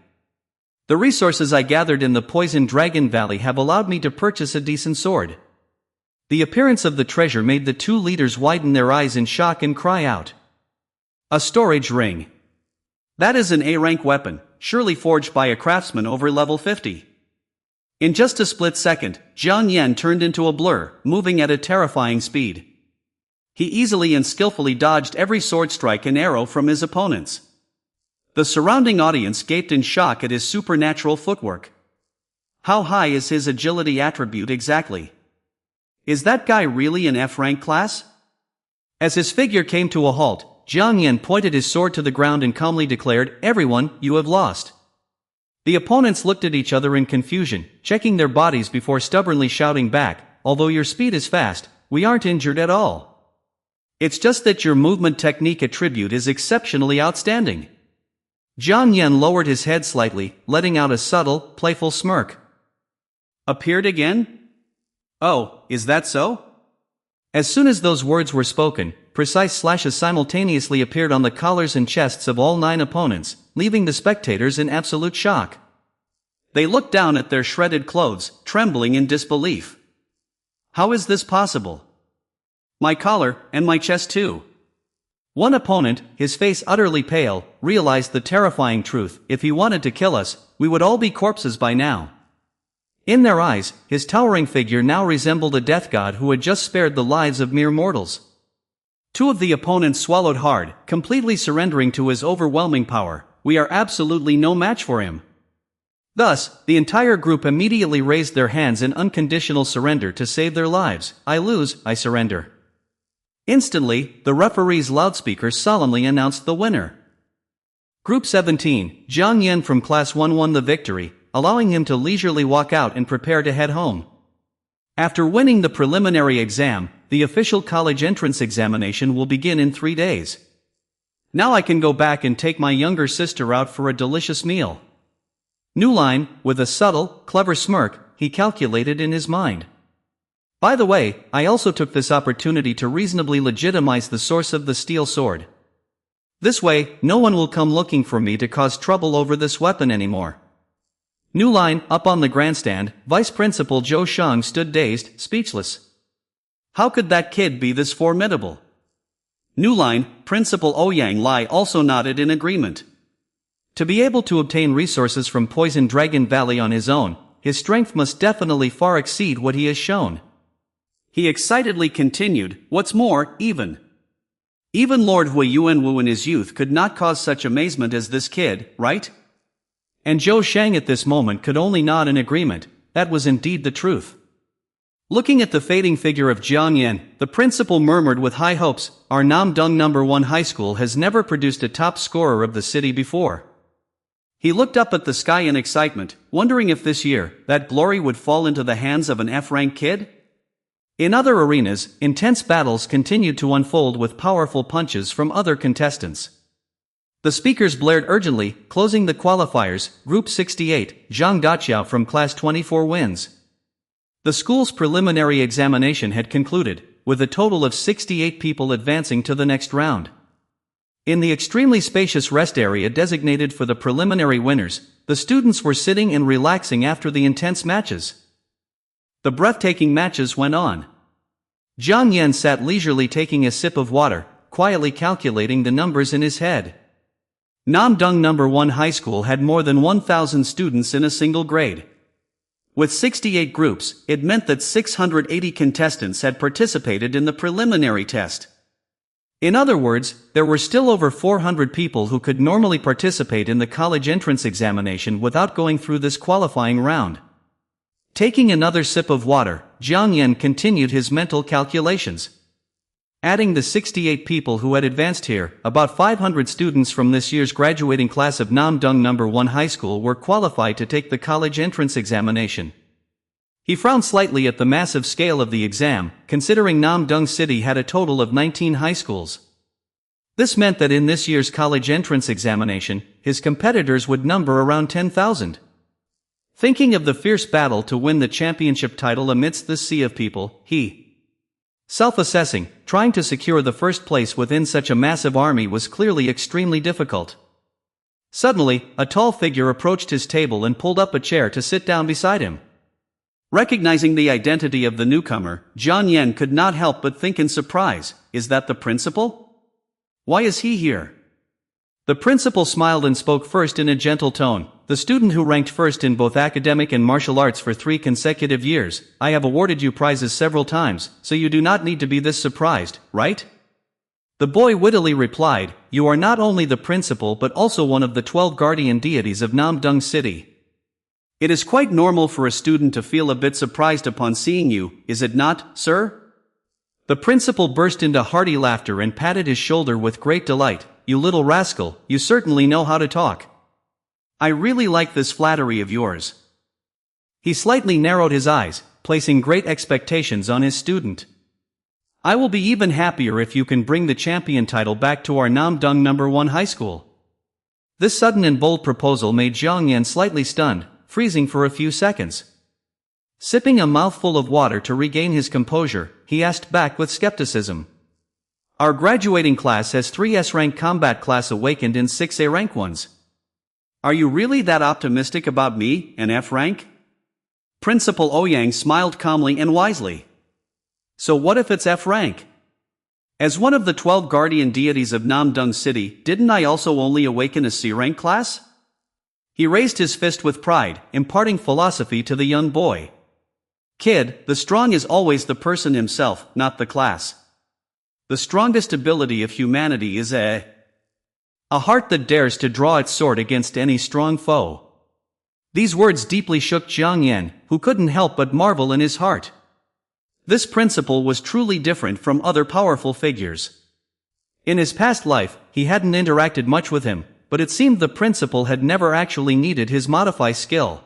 The resources I gathered in the Poison Dragon Valley have allowed me to purchase a decent sword. The appearance of the treasure made the 2 leaders widen their eyes in shock and cry out. A storage ring. That is an A-rank weapon, surely forged by a craftsman over level 50. In just a split second, Jiang Yan turned into a blur, moving at a terrifying speed. He easily and skillfully dodged every sword strike and arrow from his opponents. The surrounding audience gaped in shock at his supernatural footwork. How high is his agility attribute exactly? Is that guy really an F-rank class? As his figure came to a halt, Jiang Yan pointed his sword to the ground and calmly declared, "Everyone, you have lost." The opponents looked at each other in confusion, checking their bodies before stubbornly shouting back, "Although your speed is fast, we aren't injured at all. It's just that your movement technique attribute is exceptionally outstanding." Jiang Yan lowered his head slightly, letting out a subtle, playful smirk. Appeared again? Oh, is that so? As soon as those words were spoken, precise slashes simultaneously appeared on the collars and chests of all 9 opponents, leaving the spectators in absolute shock. They looked down at their shredded clothes, trembling in disbelief. How is this possible? My collar, and my chest too. One opponent, his face utterly pale, realized the terrifying truth: if he wanted to kill us, we would all be corpses by now. In their eyes, his towering figure now resembled a death god who had just spared the lives of mere mortals. 2 of the opponents swallowed hard, completely surrendering to his overwhelming power. We are absolutely no match for him. Thus, the entire group immediately raised their hands in unconditional surrender to save their lives. I lose, I surrender. Instantly, the referee's loudspeaker solemnly announced the winner. Group 17, Jiang Yan from Class 1 won the victory, allowing him to leisurely walk out and prepare to head home. After winning the preliminary exam, the official college entrance examination will begin in 3 days. Now I can go back and take my younger sister out for a delicious meal. New line, with a subtle, clever smirk, he calculated in his mind. By the way, I also took this opportunity to reasonably legitimize the source of the steel sword. This way, no one will come looking for me to cause trouble over this weapon anymore. New line, up on the grandstand, Vice Principal Zhou Shang stood dazed, speechless. How could that kid be this formidable? New line, Principal Ouyang Lai also nodded in agreement. To be able to obtain resources from Poison Dragon Valley on his own, his strength must definitely far exceed what he has shown. He excitedly continued, what's more, even Lord Hui Yuanwu in his youth could not cause such amazement as this kid, right? And Zhou Shang at this moment could only nod in agreement. That was indeed the truth. Looking at the fading figure of Jiang Yan, the principal murmured with high hopes, our Namdong No. 1 high school has never produced a top scorer of the city before. He looked up at the sky in excitement, wondering if this year, that glory would fall into the hands of an F-rank kid? In other arenas, intense battles continued to unfold with powerful punches from other contestants. The speakers blared urgently, closing the qualifiers. Group 68, Zhang Daqiao from Class 24 wins. The school's preliminary examination had concluded, with a total of 68 people advancing to the next round. In the extremely spacious rest area designated for the preliminary winners, the students were sitting and relaxing after the intense matches. The breathtaking matches went on. Jiang Yan sat leisurely taking a sip of water, quietly calculating the numbers in his head. Namdong No. 1 High School had more than 1,000 students in a single grade. With 68 groups, it meant that 680 contestants had participated in the preliminary test. In other words, there were still over 400 people who could normally participate in the college entrance examination without going through this qualifying round. Taking another sip of water, Jiang Yan continued his mental calculations. Adding the 68 people who had advanced here, about 500 students from this year's graduating class of Namdong No. 1 High School were qualified to take the college entrance examination. He frowned slightly at the massive scale of the exam, considering Namdong City had a total of 19 high schools. This meant that in this year's college entrance examination, his competitors would number around 10,000. Thinking of the fierce battle to win the championship title amidst this sea of people, he, self-assessing, trying to secure the first place within such a massive army was clearly extremely difficult. Suddenly, a tall figure approached his table and pulled up a chair to sit down beside him. Recognizing the identity of the newcomer, Jiang Yan could not help but think in surprise, is that the principal? Why is he here? The principal smiled and spoke first in a gentle tone. The student who ranked first in both academic and martial arts for 3 consecutive years, I have awarded you prizes several times, so you do not need to be this surprised, right? The boy wittily replied, you are not only the principal but also one of the 12 guardian deities of Namdong City. It is quite normal for a student to feel a bit surprised upon seeing you, is it not, sir? The principal burst into hearty laughter and patted his shoulder with great delight. You little rascal, you certainly know how to talk. I really like this flattery of yours. He slightly narrowed his eyes, placing great expectations on his student. I will be even happier if you can bring the champion title back to our Namdong No. 1 High School. This sudden and bold proposal made Jiang Yan slightly stunned, freezing for a few seconds. Sipping a mouthful of water to regain his composure, he asked back with skepticism. Our graduating class has 3 S-rank combat class awakened in 6 A-rank ones. Are you really that optimistic about me, an F-rank? Principal Ouyang smiled calmly and wisely. So what if it's F-rank? As one of the 12 guardian deities of Namdong City, didn't I also only awaken a C-rank class? He raised his fist with pride, imparting philosophy to the young boy. Kid, the strong is always the person himself, not the class. The strongest ability of humanity is a heart that dares to draw its sword against any strong foe. These words deeply shook Jiang Yan, who couldn't help but marvel in his heart. This principal was truly different from other powerful figures. In his past life, he hadn't interacted much with him, but it seemed the principal had never actually needed his modify skill.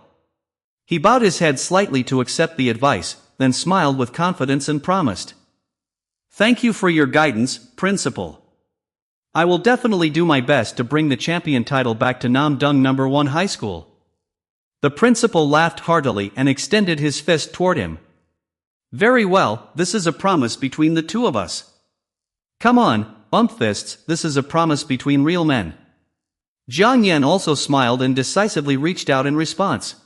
He bowed his head slightly to accept the advice, then smiled with confidence and promised. Thank you for your guidance, Principal. I will definitely do my best to bring the champion title back to Namdong No. 1 High School. The principal laughed heartily and extended his fist toward him. Very well, this is a promise between the two of us. Come on, bump fists, this is a promise between real men. Jiang Yan also smiled and decisively reached out in response.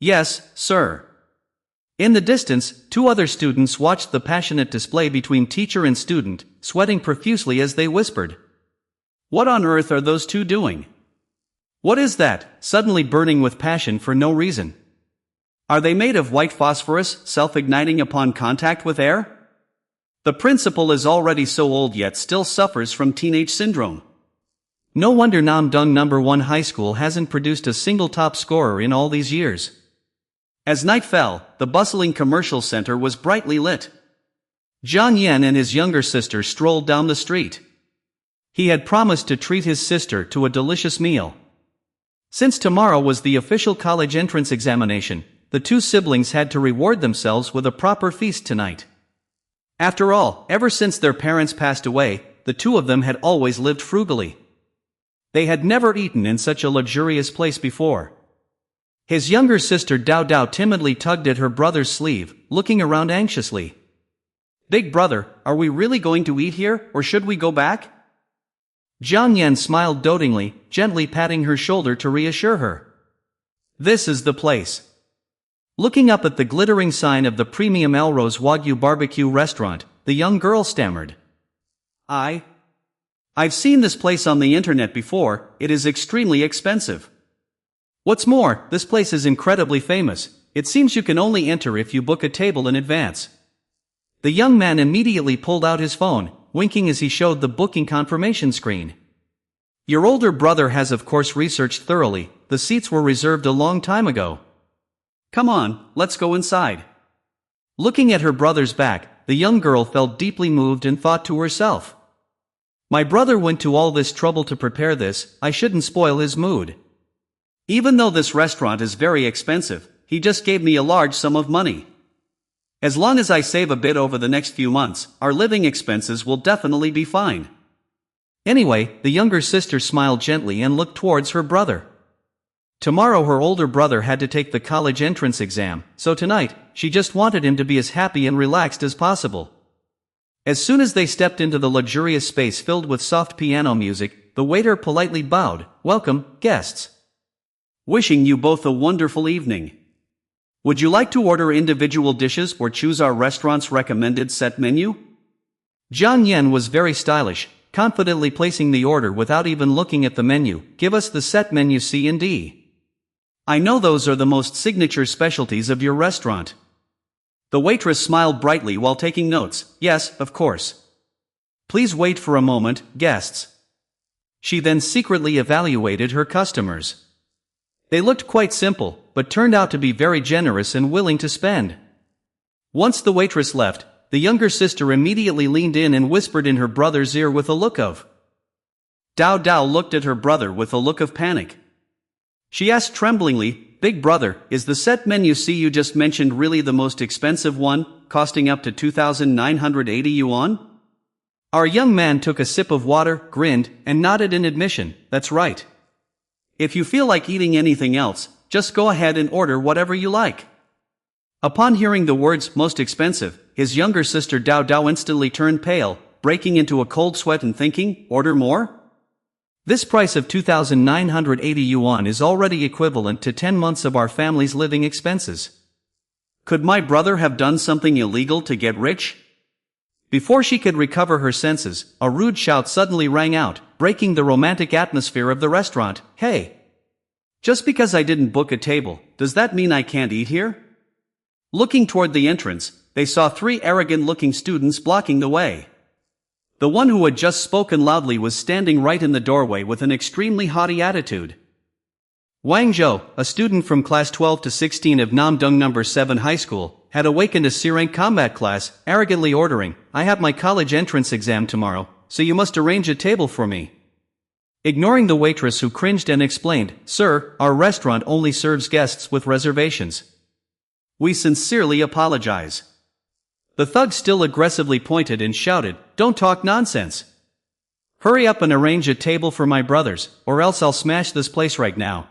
Yes, sir. In the distance, 2 other students watched the passionate display between teacher and student, sweating profusely as they whispered. What on earth are those 2 doing? What is that, suddenly burning with passion for no reason? Are they made of white phosphorus, self-igniting upon contact with air? The principal is already so old yet still suffers from teenage syndrome. No wonder Namdong No. 1 High School hasn't produced a single top scorer in all these years. As night fell, the bustling commercial center was brightly lit. Jiang Yan and his younger sister strolled down the street. He had promised to treat his sister to a delicious meal. Since tomorrow was the official college entrance examination, the 2 siblings had to reward themselves with a proper feast tonight. After all, ever since their parents passed away, the two of them had always lived frugally. They had never eaten in such a luxurious place before. His younger sister Dao Dao timidly tugged at her brother's sleeve, looking around anxiously. "Big brother, are we really going to eat here, or should we go back?" Jiang Yan smiled dotingly, gently patting her shoulder to reassure her. "This is the place." Looking up at the glittering sign of the premium Elrose Wagyu barbecue restaurant, the young girl stammered. I've seen this place on the internet before. It is extremely expensive. What's more, this place is incredibly famous. It seems you can only enter if you book a table in advance." The young man immediately pulled out his phone, winking as he showed the booking confirmation screen. "Your older brother has of course researched thoroughly. The seats were reserved a long time ago. Come on, let's go inside." Looking at her brother's back, the young girl felt deeply moved and thought to herself, "My brother went to all this trouble to prepare this, I shouldn't spoil his mood. Even though this restaurant is very expensive, he just gave me a large sum of money. As long as I save a bit over the next few months, our living expenses will definitely be fine." Anyway, the younger sister smiled gently and looked towards her brother. Tomorrow her older brother had to take the college entrance exam, so tonight, she just wanted him to be as happy and relaxed as possible. As soon as they stepped into the luxurious space filled with soft piano music, the waiter politely bowed, "Welcome, guests. Wishing you both a wonderful evening. Would you like to order individual dishes or choose our restaurant's recommended set menu?" Jiang Yan was very stylish, confidently placing the order without even looking at the menu. "Give us the set menu C and D. I know those are the most signature specialties of your restaurant." The waitress smiled brightly while taking notes. "Yes, of course. Please wait for a moment, guests." She then secretly evaluated her customers. They looked quite simple, but turned out to be very generous and willing to spend. Once the waitress left, the younger sister immediately leaned in and whispered in her brother's ear with a look of. Dao Dao looked at her brother with a look of panic. She asked tremblingly, "Big brother, is the set menu C you just mentioned really the most expensive one, costing up to 2,980 yuan?" Our young man took a sip of water, grinned, and nodded in admission. "That's right. If you feel like eating anything else, just go ahead and order whatever you like." Upon hearing the words "most expensive," his younger sister Dao Dao instantly turned pale, breaking into a cold sweat and thinking, "Order more?" This price of 2,980 yuan is already equivalent to 10 months of our family's living expenses. Could my brother have done something illegal to get rich? Before she could recover her senses, a rude shout suddenly rang out, breaking the romantic atmosphere of the restaurant. "Hey! Just because I didn't book a table, does that mean I can't eat here?" Looking toward the entrance, they saw three arrogant-looking students blocking the way. The one who had just spoken loudly was standing right in the doorway with an extremely haughty attitude. Wang Zhou, a student from class 12 to 16 of Namdong No. 7 High School, had awakened a C-rank combat class, arrogantly ordering, "I have my college entrance exam tomorrow, so you must arrange a table for me." Ignoring the waitress who cringed and explained, "Sir, our restaurant only serves guests with reservations. We sincerely apologize." The thug still aggressively pointed and shouted, "Don't talk nonsense. Hurry up and arrange a table for my brothers, or else I'll smash this place right now."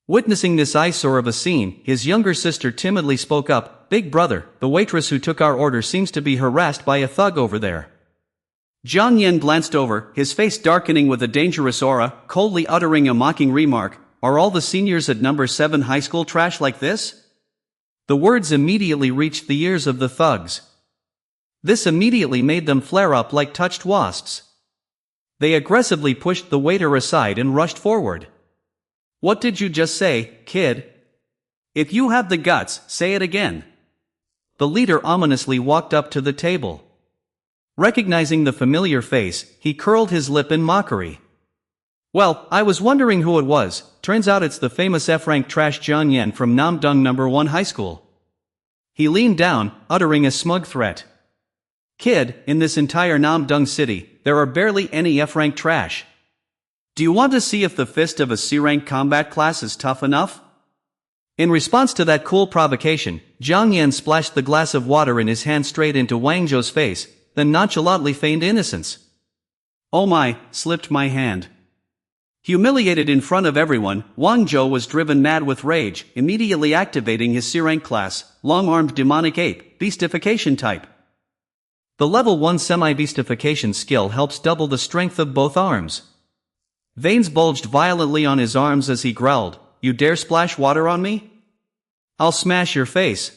Witnessing this eyesore of a scene, his younger sister timidly spoke up, "Big brother, the waitress who took our order seems to be harassed by a thug over there." Jiang Yan glanced over, his face darkening with a dangerous aura, coldly uttering a mocking remark, "Are all the seniors at No. 7 high school trash like this?" The words immediately reached the ears of the thugs. This immediately made them flare up like touched wasps. They aggressively pushed the waiter aside and rushed forward. "What did you just say, kid? If you have the guts, say it again." The leader ominously walked up to the table. Recognizing the familiar face, he curled his lip in mockery. "Well, I was wondering who it was. Turns out it's the famous F-rank trash Jiang Yan from Namdong No. 1 High School." He leaned down, uttering a smug threat. "Kid, in this entire Namdong city, there are barely any F-rank trash. Do you want to see if the fist of a C-rank combat class is tough enough? In response to that cool provocation, Jiang Yan splashed the glass of water in his hand straight into Wang Zhou's face, then nonchalantly feigned innocence. "Oh my," slipped my hand. Humiliated in front of everyone, Wang Zhou was driven mad with rage, immediately activating his C-rank class, long-armed demonic ape, beastification type. The level 1 semi-beastification skill helps double the strength of both arms. Veins bulged violently on his arms as he growled, "You dare splash water on me? I'll smash your face."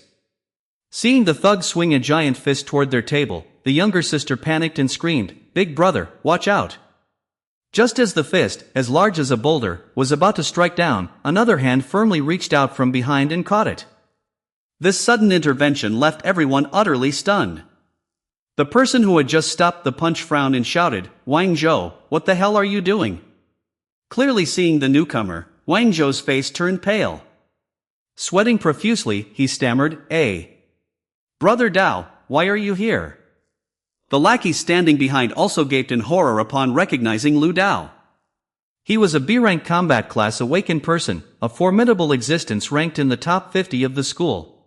Seeing the thug swing a giant fist toward their table, the younger sister panicked and screamed, "Big brother, watch out!" Just as the fist, as large as a boulder, was about to strike down, another hand firmly reached out from behind and caught it. This sudden intervention left everyone utterly stunned. The person who had just stopped the punch frowned and shouted, "Wang Zhou, what the hell are you doing?" Clearly seeing the newcomer, Wang Zhou's face turned pale. Sweating profusely, he stammered, "Brother Dao, why are you here?" The lackey standing behind also gaped in horror upon recognizing Lu Dao. He was a B-rank combat class awakened person, a formidable existence ranked in the top 50 of the school.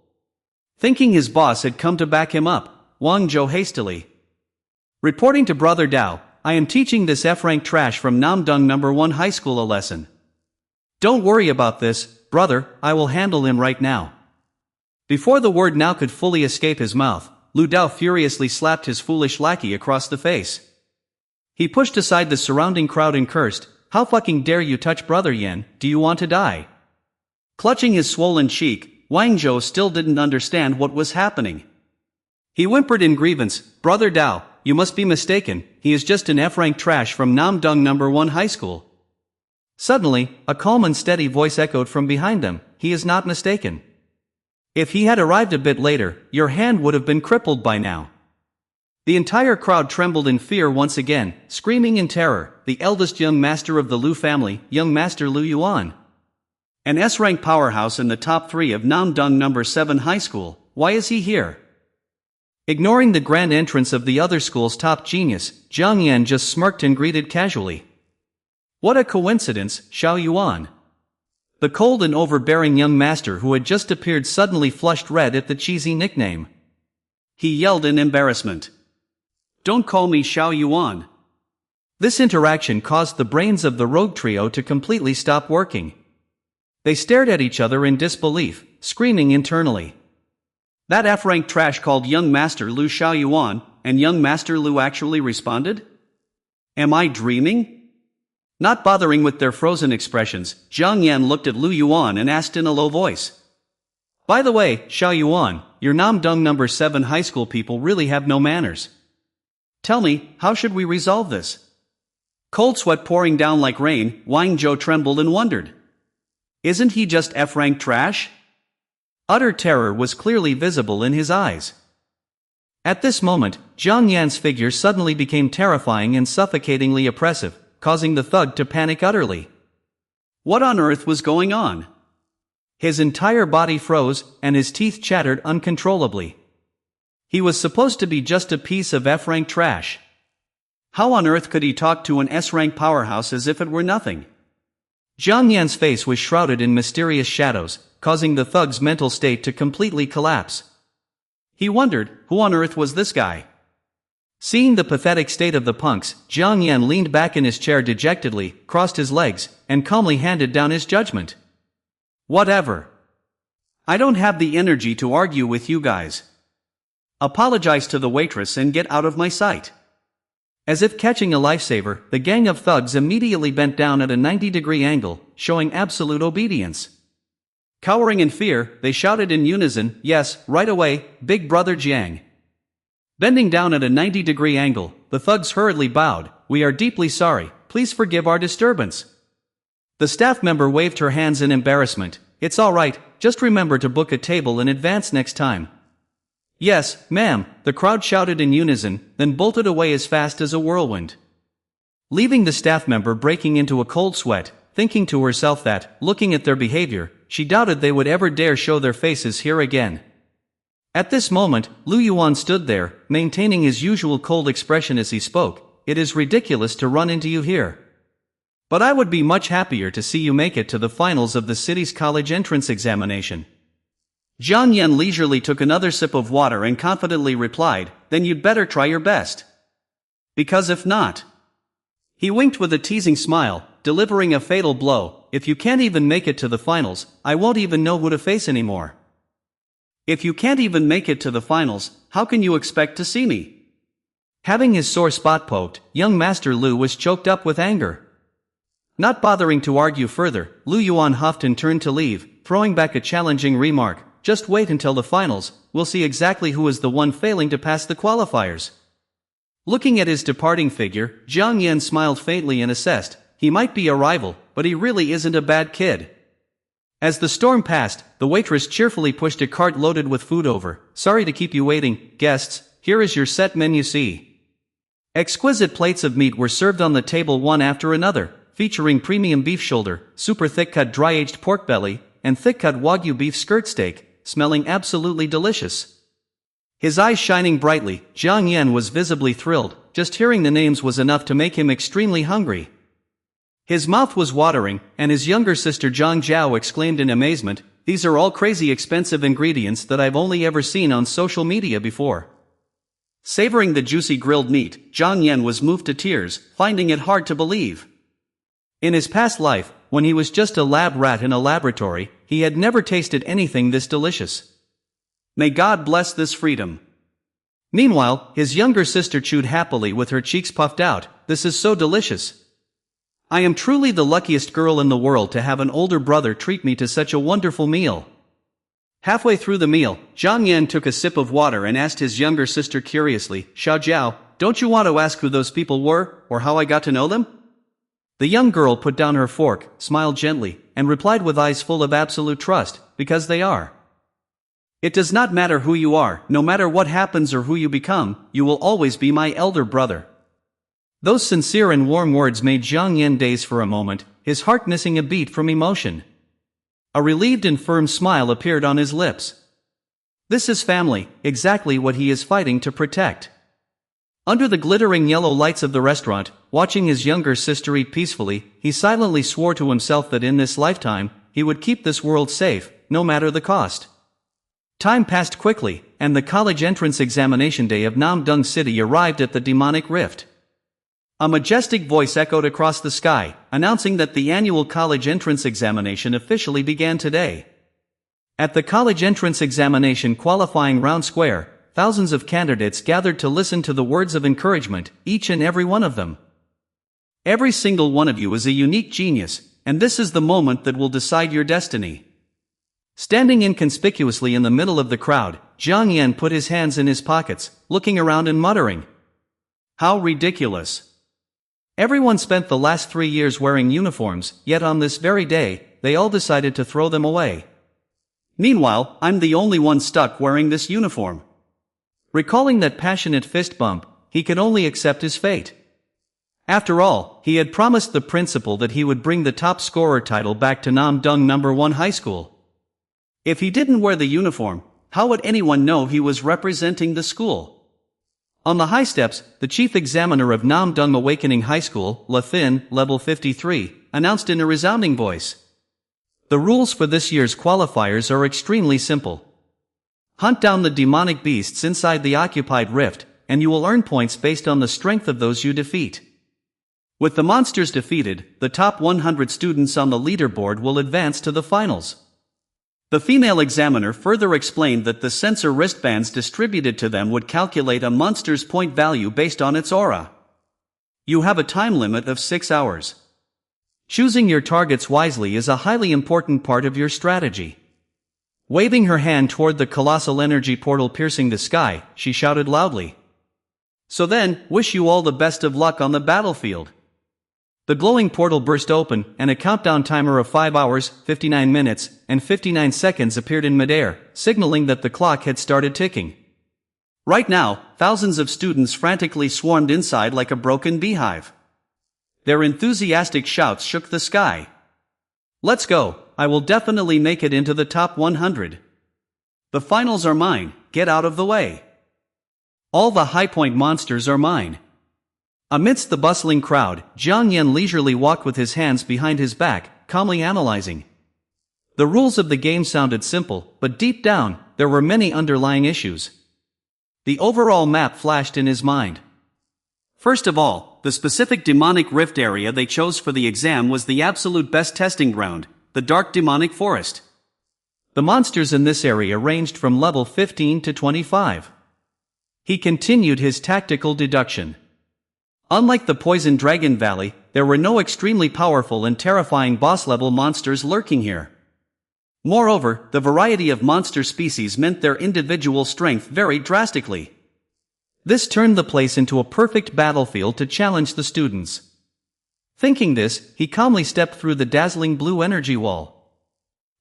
Thinking his boss had come to back him up, Wang Zhou hastily. "Reporting to Brother Dao, I am teaching this F-rank trash from Namdong No. 1 High School a lesson. Don't worry about this, brother, I will handle him right now." Before the word now could fully escape his mouth, Lu Dao furiously slapped his foolish lackey across the face. He pushed aside the surrounding crowd and cursed, "How fucking dare you touch Brother Yan, do you want to die?" Clutching his swollen cheek, Wang Zhou still didn't understand what was happening. He whimpered in grievance, "Brother Dao, you must be mistaken, he is just an F-rank trash from Namdong No. 1 High School." Suddenly, a calm and steady voice echoed from behind them, "He is not mistaken. If he had arrived a bit later, your hand would have been crippled by now." The entire crowd trembled in fear once again, screaming in terror, "The eldest young master of the Lu family, young master Lu Yuan. An S-rank powerhouse in the top 3 of Namdong No. 7 High School, why is he here?" Ignoring the grand entrance of the other school's top genius, Jiang Yan just smirked and greeted casually. "What a coincidence, Xiao Yuan." The cold and overbearing young master who had just appeared suddenly flushed red at the cheesy nickname. He yelled in embarrassment, "Don't call me Xiao Yuan." This interaction caused the brains of the rogue trio to completely stop working. They stared at each other in disbelief, screaming internally. That F-rank trash called young master Lu Xiao Yuan, and young master Lu actually responded? Am I dreaming? Not bothering with their frozen expressions, Jiang Yan looked at Lu Yuan and asked in a low voice, "By the way, Xiao Yuan, your Namdong No. 7 high school people really have no manners. Tell me, how should we resolve this?" Cold sweat pouring down like rain, Wang Zhou trembled and wondered. Isn't he just F-rank trash? Utter terror was clearly visible in his eyes. At this moment, Jiang Yan's figure suddenly became terrifying and suffocatingly oppressive, causing the thug to panic utterly. What on earth was going on? His entire body froze, and his teeth chattered uncontrollably. He was supposed to be just a piece of F-rank trash. How on earth could he talk to an S-rank powerhouse as if it were nothing? Jiang Yan's face was shrouded in mysterious shadows, causing the thug's mental state to completely collapse. He wondered, who on earth was this guy? Seeing the pathetic state of the punks, Jiang Yan leaned back in his chair dejectedly, crossed his legs, and calmly handed down his judgment. Whatever. I don't have the energy to argue with you guys. Apologize to the waitress and get out of my sight. As if catching a lifesaver, the gang of thugs immediately bent down at a 90-degree angle, showing absolute obedience. Cowering in fear, they shouted in unison, "Yes, right away, Big Brother Jiang." Bending down at a 90-degree angle, the thugs hurriedly bowed, "We are deeply sorry, please forgive our disturbance." The staff member waved her hands in embarrassment, "It's all right, just remember to book a table in advance next time." "Yes, ma'am," the crowd shouted in unison, then bolted away as fast as a whirlwind. Leaving the staff member breaking into a cold sweat, thinking to herself that, looking at their behavior, she doubted they would ever dare show their faces here again. At this moment, Lu Yuan stood there, maintaining his usual cold expression as he spoke, "It is ridiculous to run into you here. But I would be much happier to see you make it to the finals of the city's college entrance examination. Jiang Yan leisurely took another sip of water and confidently replied, then you'd better try your best. Because if not... He winked with a teasing smile, delivering a fatal blow. If you can't even make it to the finals, I won't even know who to face anymore. If you can't even make it to the finals, how can you expect to see me? Having his sore spot poked, young Master Lu was choked up with anger. Not bothering to argue further, Lu Yuan huffed and turned to leave, throwing back a challenging remark, just wait until the finals, we'll see exactly who is the one failing to pass the qualifiers. Looking at his departing figure, Jiang Yan smiled faintly and assessed, he might be a rival, but he really isn't a bad kid. As the storm passed, the waitress cheerfully pushed a cart loaded with food over. Sorry to keep you waiting, guests, here is your set menu C. Exquisite plates of meat were served on the table one after another, featuring premium beef shoulder, super thick-cut dry-aged pork belly, and thick-cut Wagyu beef skirt steak, smelling absolutely delicious. His eyes shining brightly, Jiang Yan was visibly thrilled. Just hearing the names was enough to make him extremely hungry. His mouth was watering, and his younger sister Zhang Zhao exclaimed in amazement, these are all crazy expensive ingredients that I've only ever seen on social media before. Savoring the juicy grilled meat, Jiang Yan was moved to tears, finding it hard to believe. In his past life, when he was just a lab rat in a laboratory, he had never tasted anything this delicious. May God bless this freedom. Meanwhile, his younger sister chewed happily with her cheeks puffed out, this is so delicious. I am truly the luckiest girl in the world to have an older brother treat me to such a wonderful meal. Halfway through the meal, Jiang Yan took a sip of water and asked his younger sister curiously, Xiaojiao, don't you want to ask who those people were, or how I got to know them? The young girl put down her fork, smiled gently, and replied with eyes full of absolute trust, because they are. It does not matter who you are, no matter what happens or who you become, you will always be my elder brother. Those sincere and warm words made Jiang Yan daze for a moment, his heart missing a beat from emotion. A relieved and firm smile appeared on his lips. This is family, exactly what he is fighting to protect. Under the glittering yellow lights of the restaurant, watching his younger sister eat peacefully, he silently swore to himself that in this lifetime, he would keep this world safe, no matter the cost. Time passed quickly, and the college entrance examination day of Namdung City arrived at the demonic rift. A majestic voice echoed across the sky, announcing that the annual college entrance examination officially began today. At the college entrance examination qualifying round square, thousands of candidates gathered to listen to the words of encouragement, each and every one of them. Every single one of you is a unique genius, and this is the moment that will decide your destiny. Standing inconspicuously in the middle of the crowd, Jiang Yan put his hands in his pockets, looking around and muttering, how ridiculous. Everyone spent the last 3 years wearing uniforms, yet on this very day, they all decided to throw them away. Meanwhile, I'm the only one stuck wearing this uniform. Recalling that passionate fist bump, he could only accept his fate. After all, he had promised the principal that he would bring the top scorer title back to Namdung No. 1 High School. If he didn't wear the uniform, how would anyone know he was representing the school? On the high steps, the chief examiner of Namdung Awakening High School, La Thin, level 53, announced in a resounding voice. The rules for this year's qualifiers are extremely simple. Hunt down the demonic beasts inside the occupied rift, and you will earn points based on the strength of those you defeat. With the monsters defeated, the top 100 students on the leaderboard will advance to the finals. The female examiner further explained that the sensor wristbands distributed to them would calculate a monster's point value based on its aura. You have a time limit of 6 hours. Choosing your targets wisely is a highly important part of your strategy. Waving her hand toward the colossal energy portal piercing the sky, she shouted loudly. So then, wish you all the best of luck on the battlefield. The glowing portal burst open, and a countdown timer of 5 hours, 59 minutes, and 59 seconds appeared in midair, signaling that the clock had started ticking. Right now, thousands of students frantically swarmed inside like a broken beehive. Their enthusiastic shouts shook the sky. Let's go, I will definitely make it into the top 100. The finals are mine, get out of the way. All the high point monsters are mine. Amidst the bustling crowd, Jiang Yan leisurely walked with his hands behind his back, calmly analyzing. The rules of the game sounded simple, but deep down, there were many underlying issues. The overall map flashed in his mind. First of all, the specific demonic rift area they chose for the exam was the absolute best testing ground, the dark demonic forest. The monsters in this area ranged from level 15 to 25. He continued his tactical deduction. Unlike the Poison Dragon Valley, there were no extremely powerful and terrifying boss-level monsters lurking here. Moreover, the variety of monster species meant their individual strength varied drastically. This turned the place into a perfect battlefield to challenge the students. Thinking this, he calmly stepped through the dazzling blue energy wall.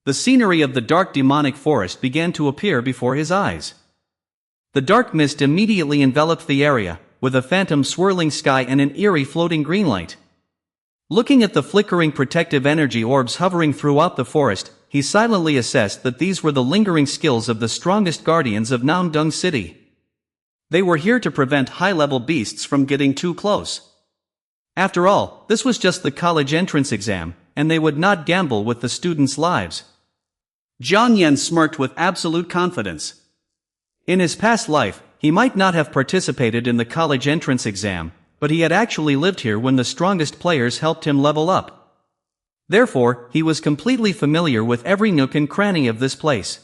The scenery of the dark demonic forest began to appear before his eyes. The dark mist immediately enveloped the area, with a phantom swirling sky and an eerie floating green light. Looking at the flickering protective energy orbs hovering throughout the forest, he silently assessed that these were the lingering skills of the strongest guardians of Namdung City. They were here to prevent high-level beasts from getting too close. After all, this was just the college entrance exam, and they would not gamble with the students' lives. Jiang Yan smirked with absolute confidence. In his past life, he might not have participated in the college entrance exam, but he had actually lived here when the strongest players helped him level up. Therefore, he was completely familiar with every nook and cranny of this place.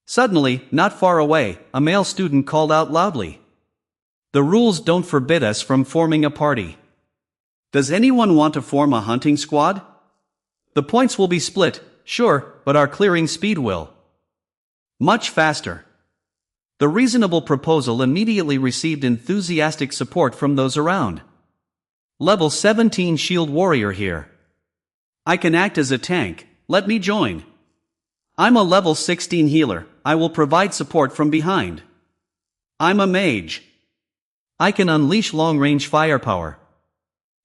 Suddenly, not far away, a male student called out loudly. "The rules don't forbid us from forming a party. Does anyone want to form a hunting squad? The points will be split, sure, but our clearing speed will much faster." The reasonable proposal immediately received enthusiastic support from those around. Level 17 Shield Warrior here. I can act as a tank, let me join. I'm a level 16 healer, I will provide support from behind. I'm a mage. I can unleash long-range firepower.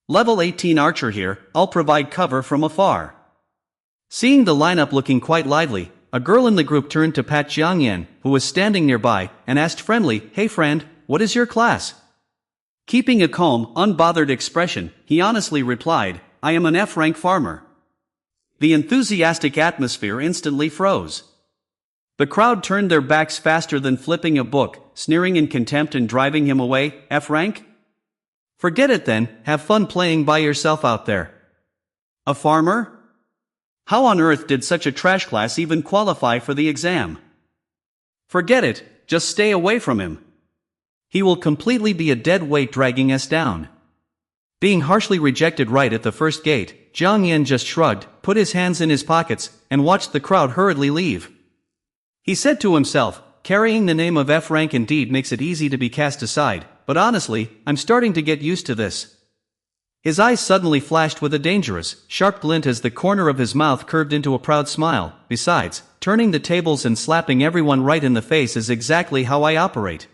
Level 18 Archer here, I'll provide cover from afar. Seeing the lineup looking quite lively, a girl in the group turned to Pat Jiang Yan, who was standing nearby, and asked friendly, "Hey friend, what is your class?" Keeping a calm, unbothered expression, he honestly replied, "I am an F-rank farmer." The enthusiastic atmosphere instantly froze. The crowd turned their backs faster than flipping a book, sneering in contempt and driving him away. F-rank? Forget it then, have fun playing by yourself out there. A farmer? How on earth did such a trash class even qualify for the exam? Forget it, just stay away from him. He will completely be a dead weight dragging us down. Being harshly rejected right at the first gate, Jiang Yan just shrugged, put his hands in his pockets, and watched the crowd hurriedly leave. He said to himself, carrying the name of F-rank indeed makes it easy to be cast aside, but honestly, I'm starting to get used to this. His eyes suddenly flashed with a dangerous, sharp glint as the corner of his mouth curved into a proud smile. Besides, turning the tables and slapping everyone right in the face is exactly how I operate.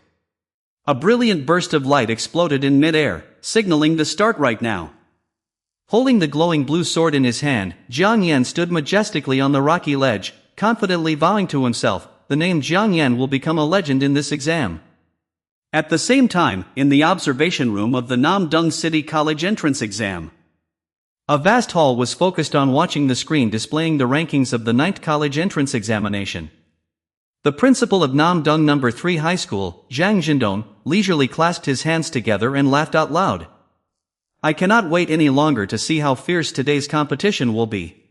A brilliant burst of light exploded in mid-air, signaling the start right now. Holding the glowing blue sword in his hand, Jiang Yan stood majestically on the rocky ledge, confidently vowing to himself, the name Jiang Yan will become a legend in this exam. At the same time, in the observation room of the Namdung City College entrance exam, a vast hall was focused on watching the screen displaying the rankings of the 9th college entrance examination. The principal of Namdung No. 3 High School, Zhang Jindong, leisurely clasped his hands together and laughed out loud. I cannot wait any longer to see how fierce today's competition will be.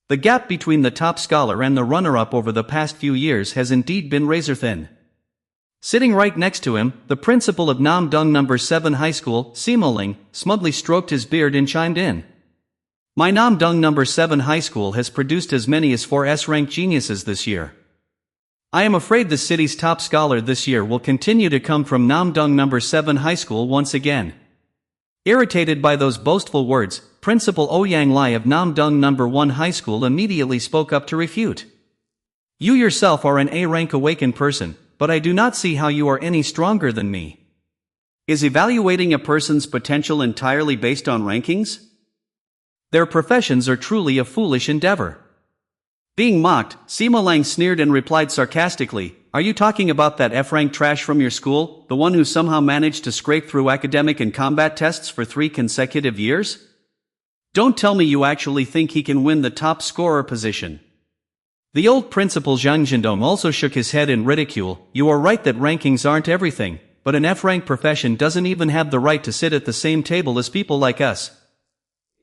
The gap between the top scholar and the runner-up over the past few years has indeed been razor-thin. Sitting right next to him, the principal of Namdung No. 7 High School, Sima Ling, smugly stroked his beard and chimed in. My Namdung No. 7 High School has produced as many as 4 S-rank geniuses this year. I am afraid the city's top scholar this year will continue to come from Namdung No. 7 High School once again. Irritated by those boastful words, Principal Ouyang Lai of Namdung No. 1 High School immediately spoke up to refute. You yourself are an A-rank awakened person, but I do not see how you are any stronger than me. Is evaluating a person's potential entirely based on rankings? Their professions are truly a foolish endeavor. Being mocked, Sima Lang sneered and replied sarcastically, "Are you talking about that F-rank trash from your school, the one who somehow managed to scrape through academic and combat tests for 3 consecutive years? Don't tell me you actually think he can win the top scorer position." The old principal Zhang Zhendong also shook his head in ridicule. "You are right that rankings aren't everything, but an F-rank profession doesn't even have the right to sit at the same table as people like us."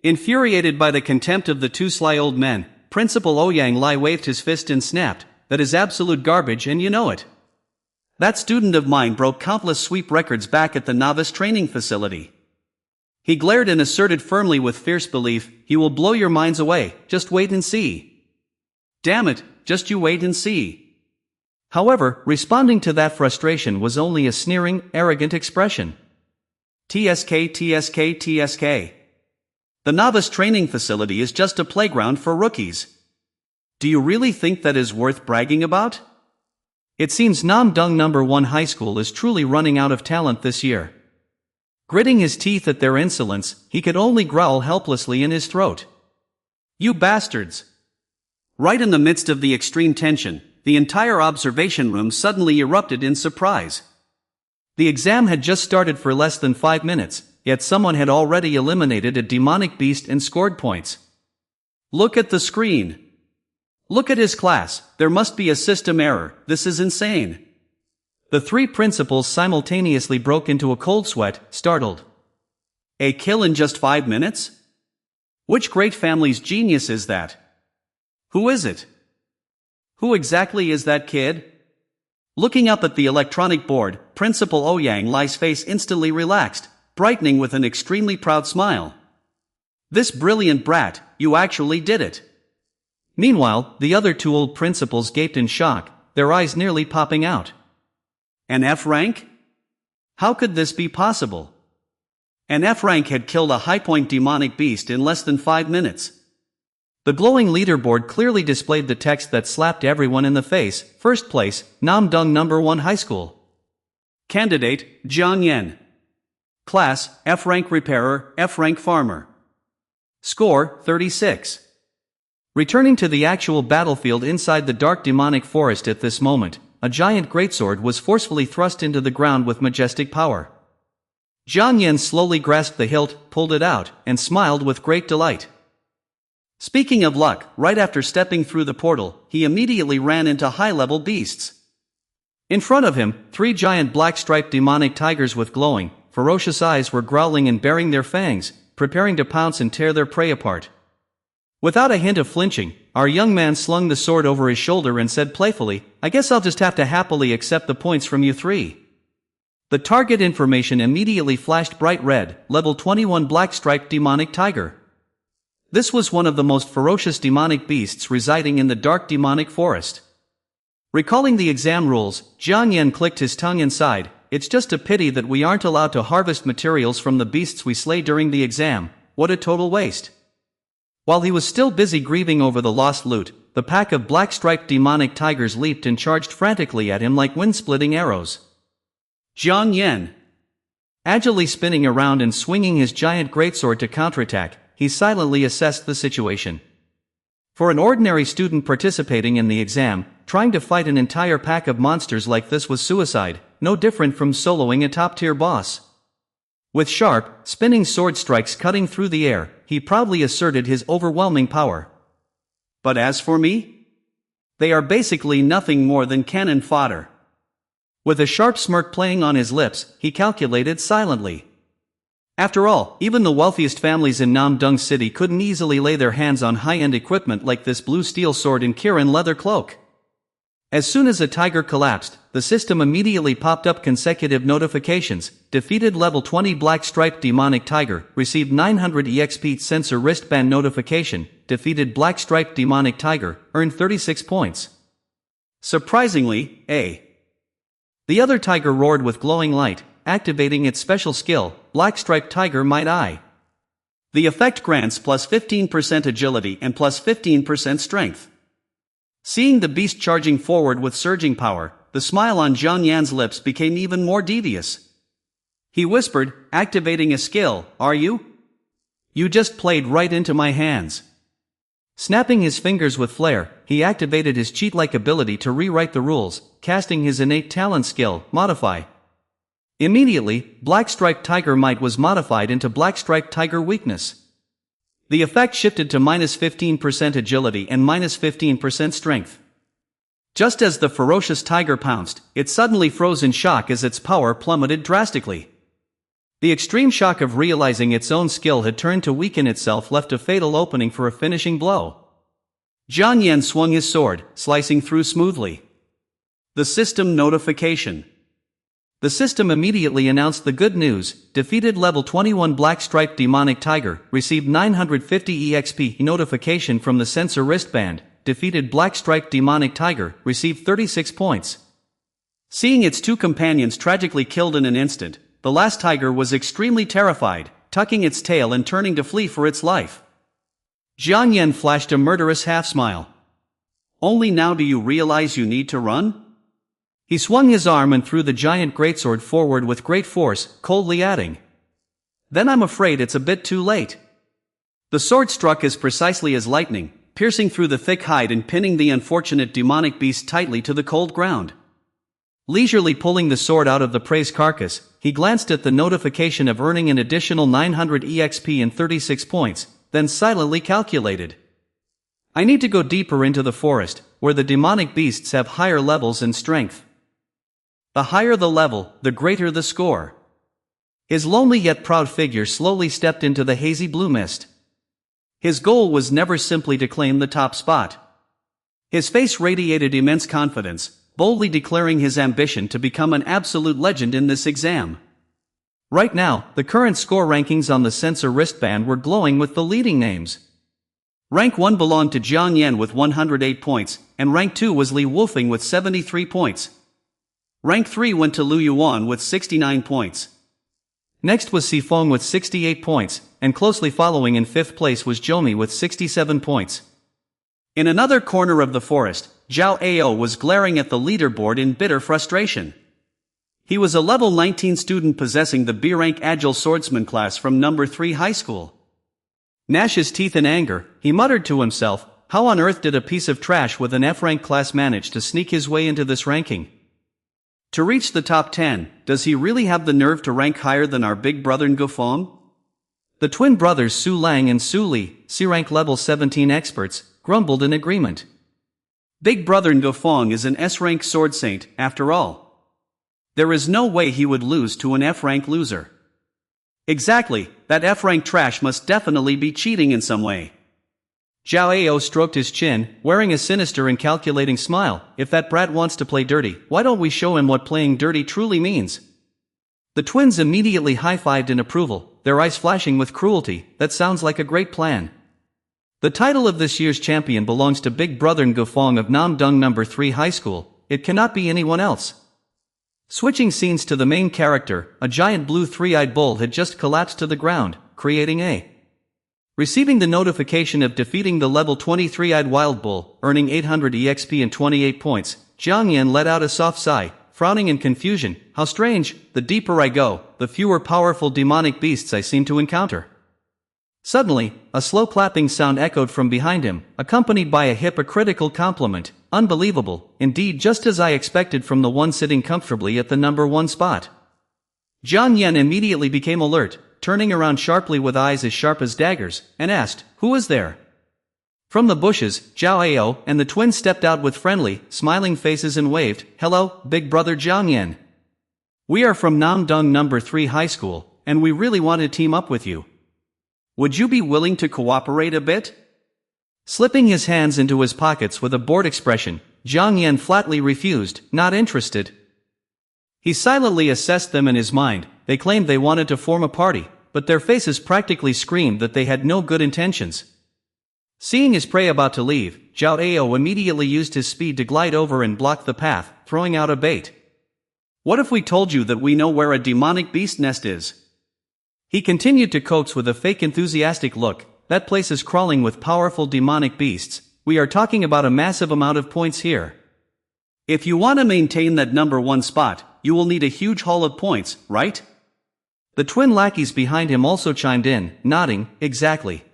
Infuriated by the contempt of the two sly old men, Principal Ouyang Lai waved his fist and snapped, "That is absolute garbage and you know it. That student of mine broke countless sweep records back at the novice training facility." He glared and asserted firmly with fierce belief, "He will blow your minds away, just wait and see." "Damn it, just you wait and see." However, responding to that frustration was only a sneering, arrogant expression. TSK, TSK, TSK. The novice training facility is just a playground for rookies. Do you really think that is worth bragging about? It seems Nam Dung No. 1 High School is truly running out of talent this year. Gritting his teeth at their insolence, he could only growl helplessly in his throat. "You bastards!" Right in the midst of the extreme tension, the entire observation room suddenly erupted in surprise. The exam had just started for less than 5 minutes, yet someone had already eliminated a demonic beast and scored points. "Look at the screen. Look at his class, there must be a system error, this is insane." The 3 principals simultaneously broke into a cold sweat, startled. A kill in just 5 minutes? Which great family's genius is that? Who is it? Who exactly is that kid? Looking up at the electronic board, Principal Ouyang Lai's face instantly relaxed, brightening with an extremely proud smile. "This brilliant brat, you actually did it." Meanwhile, the other 2 old principals gaped in shock, their eyes nearly popping out. An F rank? How could this be possible? An F rank had killed a high-point demonic beast in less than 5 minutes. The glowing leaderboard clearly displayed the text that slapped everyone in the face. First place, Nam Dung No. 1 High School. Candidate, Jiang Yen. Class, F-rank repairer, F-rank farmer. Score, 36. Returning to the actual battlefield inside the dark demonic forest at this moment, a giant greatsword was forcefully thrust into the ground with majestic power. Jiang Yen slowly grasped the hilt, pulled it out, and smiled with great delight. Speaking of luck, right after stepping through the portal, he immediately ran into high-level beasts. In front of him, 3 giant black-striped demonic tigers with glowing, ferocious eyes were growling and baring their fangs, preparing to pounce and tear their prey apart. Without a hint of flinching, our young man slung the sword over his shoulder and said playfully, "I guess I'll just have to happily accept the points from you 3. The target information immediately flashed bright red, level 21 black-striped demonic tiger. This was one of the most ferocious demonic beasts residing in the dark demonic forest. Recalling the exam rules, Jiang Yen clicked his tongue and sighed, "It's just a pity that we aren't allowed to harvest materials from the beasts we slay during the exam, what a total waste." While he was still busy grieving over the lost loot, the pack of black-striped demonic tigers leaped and charged frantically at him like wind-splitting arrows. Jiang Yen, agilely spinning around and swinging his giant greatsword to counterattack, he silently assessed the situation. For an ordinary student participating in the exam, trying to fight an entire pack of monsters like this was suicide, no different from soloing a top-tier boss. With sharp, spinning sword strikes cutting through the air, he proudly asserted his overwhelming power. But as for me? They are basically nothing more than cannon fodder. With a sharp smirk playing on his lips, he calculated silently. After all, even the wealthiest families in Namdung City couldn't easily lay their hands on high-end equipment like this blue steel sword and Kirin leather cloak. As soon as a tiger collapsed, the system immediately popped up consecutive notifications. Defeated level 20 black-striped demonic tiger, received 900 EXP sensor wristband notification. Defeated black-striped demonic tiger, earned 36 points. Surprisingly, the other tiger roared with glowing light, activating its special skill, Black-Striped Tiger Might Eye. The effect grants plus 15% agility and plus 15% strength. Seeing the beast charging forward with surging power, the smile on Jiang Yan's lips became even more devious. He whispered, activating a skill, "Are you? You just played right into my hands." Snapping his fingers with flair, he activated his cheat-like ability to rewrite the rules, casting his innate talent skill, Modify. Immediately, Black Striped Tiger Might was modified into Black Striped Tiger Weakness. The effect shifted to -15% agility and -15% strength. Just as the ferocious tiger pounced, it suddenly froze in shock as its power plummeted drastically. The extreme shock of realizing its own skill had turned to weaken itself left a fatal opening for a finishing blow. Jiang Yan swung his sword, slicing through smoothly. The system notification. The system immediately announced the good news: defeated level 21 Black Striped Demonic Tiger, received 950 EXP. Notification from the sensor wristband: defeated Black Striped Demonic Tiger, received 36 points. Seeing its two companions tragically killed in an instant, the last tiger was extremely terrified, tucking its tail and turning to flee for its life. Jiang Yan flashed a murderous half-smile. Only now do you realize you need to run? He swung his arm and threw the giant greatsword forward with great force, coldly adding, "Then I'm afraid it's a bit too late." The sword struck as precisely as lightning, piercing through the thick hide and pinning the unfortunate demonic beast tightly to the cold ground. Leisurely pulling the sword out of the prey's carcass, he glanced at the notification of earning an additional 900 EXP and 36 points, then silently calculated. I need to go deeper into the forest, where the demonic beasts have higher levels and strength. The higher the level, the greater the score. His lonely yet proud figure slowly stepped into the hazy blue mist. His goal was never simply to claim the top spot. His face radiated immense confidence, boldly declaring his ambition to become an absolute legend in this exam. Right now, the current score rankings on the sensor wristband were glowing with the leading names. Rank 1 belonged to Jiang Yan with 108 points, and Rank 2 was Li Wolfing with 73 points. Rank 3 went to Lu Yuan with 69 points. Next was Sifeng with 68 points, and closely following in 5th place was Zhoumi with 67 points. In another corner of the forest, Zhao Ao was glaring at the leaderboard in bitter frustration. He was a level 19 student possessing the B-rank Agile Swordsman class from number 3 high school. Gnash his teeth in anger, he muttered to himself, how on earth did a piece of trash with an F-rank class manage to sneak his way into this ranking? To reach the top 10, does he really have the nerve to rank higher than our big brother Ngufeng? The twin brothers Su Lang and Su Li, C-rank level 17 experts, grumbled in agreement. Big brother Ngufeng is an S-rank sword saint, after all. There is no way he would lose to an F-rank loser. Exactly, that F-rank trash must definitely be cheating in some way. Zhao Ao stroked his chin, wearing a sinister and calculating smile. If that brat wants to play dirty, why don't we show him what playing dirty truly means? The twins immediately high-fived in approval, their eyes flashing with cruelty. That sounds like a great plan. The title of this year's champion belongs to Big Brother Ngufeng of Namdong No. 3 High School. It cannot be anyone else. Switching scenes to the main character, a giant blue three-eyed bull had just collapsed to the ground, creating a Receiving the notification of defeating the level 23-eyed wild bull, earning 800 EXP and 28 points, Jiang Yan let out a soft sigh, frowning in confusion. How strange, the deeper I go, the fewer powerful demonic beasts I seem to encounter. Suddenly, a slow clapping sound echoed from behind him, accompanied by a hypocritical compliment. Unbelievable, indeed, just as I expected from the one sitting comfortably at the number 1 spot. Jiang Yan immediately became alert, turning around sharply with eyes as sharp as daggers, and asked, "Who is there?" From the bushes, Zhao Ao and the twins stepped out with friendly, smiling faces and waved, "Hello, Big Brother Jiang Yan. We are from Namdong No. 3 High School, and we really want to team up with you. Would you be willing to cooperate a bit?" Slipping his hands into his pockets with a bored expression, Jiang Yan flatly refused, not interested. He silently assessed them in his mind. They claimed they wanted to form a party, but their faces practically screamed that they had no good intentions. Seeing his prey about to leave, Zhao Ao immediately used his speed to glide over and block the path, throwing out a bait. "What if we told you that we know where a demonic beast nest is?" He continued to coax with a fake enthusiastic look. "That place is crawling with powerful demonic beasts. We are talking about a massive amount of points here. If you want to maintain that number 1 spot, you will need a huge haul of points, right?" The twin lackeys behind him also chimed in, nodding, "Exactly."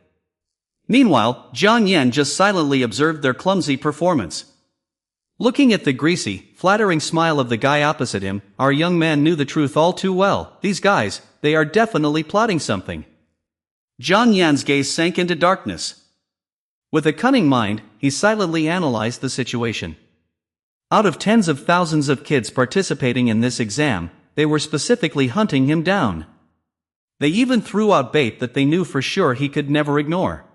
Meanwhile, Jiang Yan just silently observed their clumsy performance. Looking at the greasy, flattering smile of the guy opposite him, our young man knew the truth all too well. These guys, they are definitely plotting something. Jiang Yan's gaze sank into darkness. With a cunning mind, he silently analyzed the situation. Out of tens of thousands of kids participating in this exam, they were specifically hunting him down. They even threw out bait that they knew for sure he could never ignore.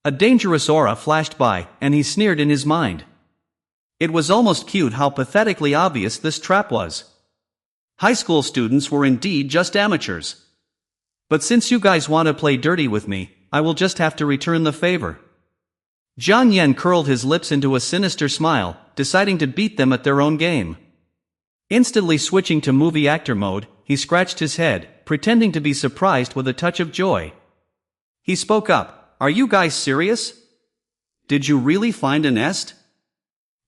A dangerous aura flashed by, and he sneered in his mind. It was almost cute how pathetically obvious this trap was. High school students were indeed just amateurs. But since you guys want to play dirty with me, I will just have to return the favor. Jiang Yan curled his lips into a sinister smile, deciding to beat them at their own game. Instantly switching to movie actor mode, he scratched his head, pretending to be surprised with a touch of joy. He spoke up, "Are you guys serious? Did you really find a nest?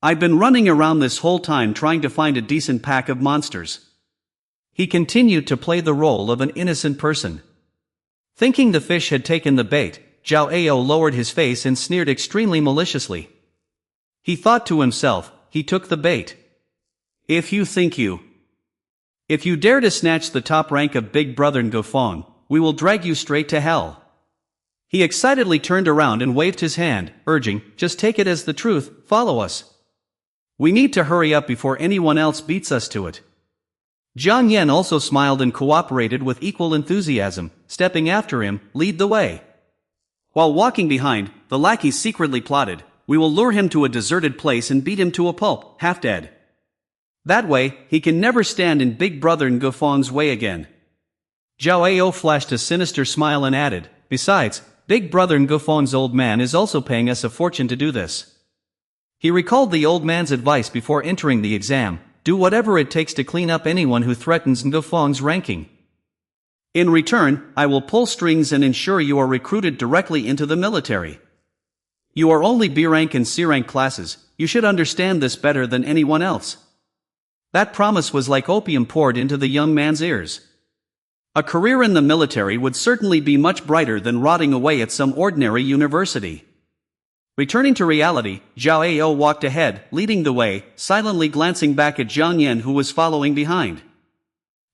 I've been running around this whole time trying to find a decent pack of monsters." He continued to play the role of an innocent person. Thinking the fish had taken the bait, Yahello lowered his face and sneered extremely maliciously. He thought to himself, he took the bait. If you dare to snatch the top rank of Big Brother Ngofong, we will drag you straight to hell. He excitedly turned around and waved his hand, urging, "Just take it as the truth, follow us. We need to hurry up before anyone else beats us to it." Jiang Yan also smiled and cooperated with equal enthusiasm, stepping after him, "Lead the way." While walking behind, the lackeys secretly plotted, "We will lure him to a deserted place and beat him to a pulp, half dead. That way, he can never stand in Big Brother Ngofong's way again." Yahello flashed a sinister smile and added, "Besides, Big Brother Ngofong's old man is also paying us a fortune to do this." He recalled the old man's advice before entering the exam, "Do whatever it takes to clean up anyone who threatens Ngofong's ranking. In return, I will pull strings and ensure you are recruited directly into the military. You are only B rank and C rank classes, you should understand this better than anyone else." That promise was like opium poured into the young man's ears. A career in the military would certainly be much brighter than rotting away at some ordinary university. Returning to reality, Yahello walked ahead, leading the way, silently glancing back at Jiang Yan who was following behind.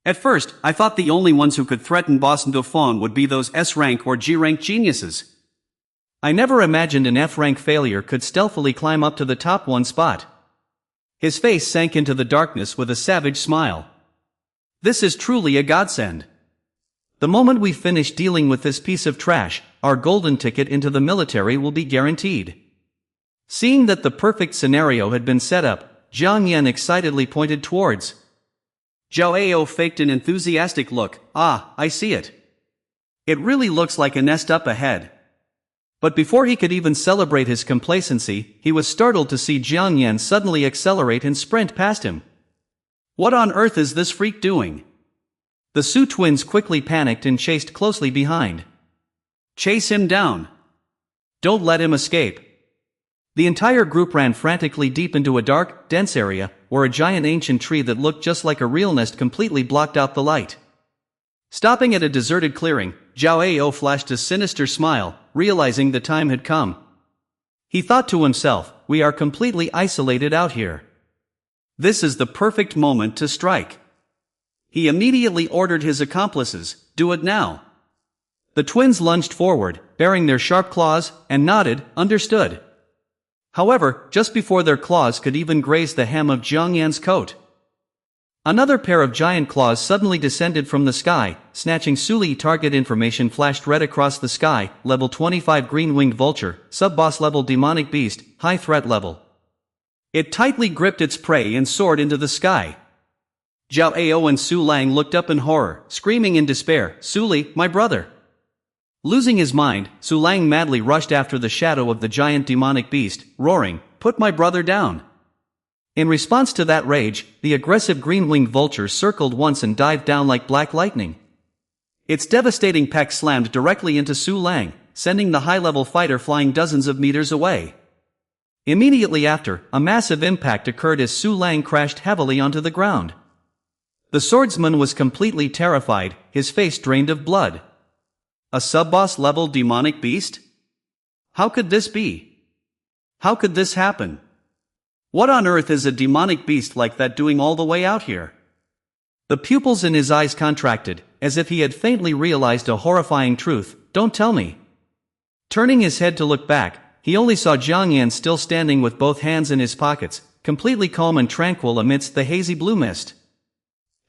At first, I thought the only ones who could threaten Boss Ngofong would be those S-rank or G-rank geniuses. I never imagined an F-rank failure could stealthily climb up to the top one spot. His face sank into the darkness with a savage smile. This is truly a godsend. The moment we finish dealing with this piece of trash, our golden ticket into the military will be guaranteed. Seeing that the perfect scenario had been set up, Jiang Yan excitedly pointed towards. Yahello faked an enthusiastic look. "Ah, I see it. It really looks like a nest up ahead." But before he could even celebrate his complacency, he was startled to see Jiang Yan suddenly accelerate and sprint past him. What on earth is this freak doing? The Su twins quickly panicked and chased closely behind. "Chase him down. Don't let him escape." The entire group ran frantically deep into a dark, dense area, where a giant ancient tree that looked just like a real nest completely blocked out the light. Stopping at a deserted clearing, Yahello flashed a sinister smile, realizing the time had come. He thought to himself, "We are completely isolated out here. This is the perfect moment to strike." He immediately ordered his accomplices, "Do it now." The twins lunged forward, baring their sharp claws, and nodded, "Understood." However, just before their claws could even graze the hem of Jiang Yan's coat, another pair of giant claws suddenly descended from the sky, snatching Suli. Target information flashed red across the sky, level 25 green-winged vulture, sub-boss level demonic beast, high threat level. It tightly gripped its prey and soared into the sky. Yahello and Su Lang looked up in horror, screaming in despair, "Suli, my brother!" Losing his mind, Su Lang madly rushed after the shadow of the giant demonic beast, roaring, "Put my brother down!" In response to that rage, the aggressive green-winged vulture circled once and dived down like black lightning. Its devastating peck slammed directly into Su Lang, sending the high-level fighter flying dozens of meters away. Immediately after, a massive impact occurred as Su Lang crashed heavily onto the ground. The swordsman was completely terrified, his face drained of blood. A sub-boss level demonic beast? How could this be? How could this happen? What on earth is a demonic beast like that doing all the way out here? The pupils in his eyes contracted, as if he had faintly realized a horrifying truth. Don't tell me. Turning his head to look back, he only saw Jiang Yan still standing with both hands in his pockets, completely calm and tranquil amidst the hazy blue mist.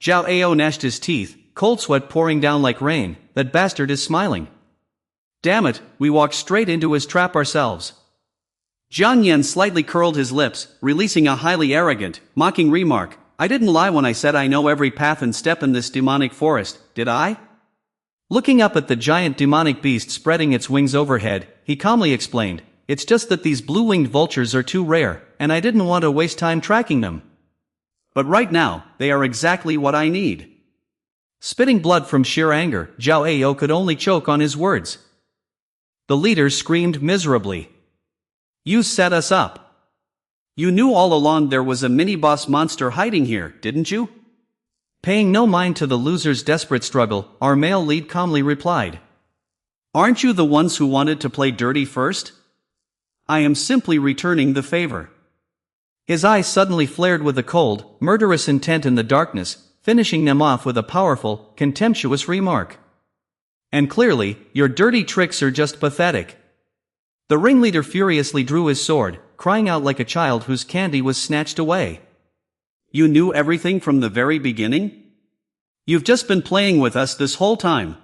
Zhao Ao gnashed his teeth, cold sweat pouring down like rain. That bastard is smiling. Damn it, we walked straight into his trap ourselves. Jiang Yan slightly curled his lips, releasing a highly arrogant, mocking remark. I didn't lie when I said I know every path and step in this demonic forest, did I? Looking up at the giant demonic beast spreading its wings overhead, he calmly explained, it's just that these blue-winged vultures are too rare, and I didn't want to waste time tracking them. But right now, they are exactly what I need. Spitting blood from sheer anger, Zhao Ao could only choke on his words. The leader screamed miserably. You set us up. You knew all along there was a mini-boss monster hiding here, didn't you? Paying no mind to the loser's desperate struggle, our male lead calmly replied. Aren't you the ones who wanted to play dirty first? I am simply returning the favor. His eyes suddenly flared with a cold, murderous intent in the darkness, finishing them off with a powerful, contemptuous remark. And clearly, your dirty tricks are just pathetic. The ringleader furiously drew his sword, crying out like a child whose candy was snatched away. You knew everything from the very beginning? You've just been playing with us this whole time.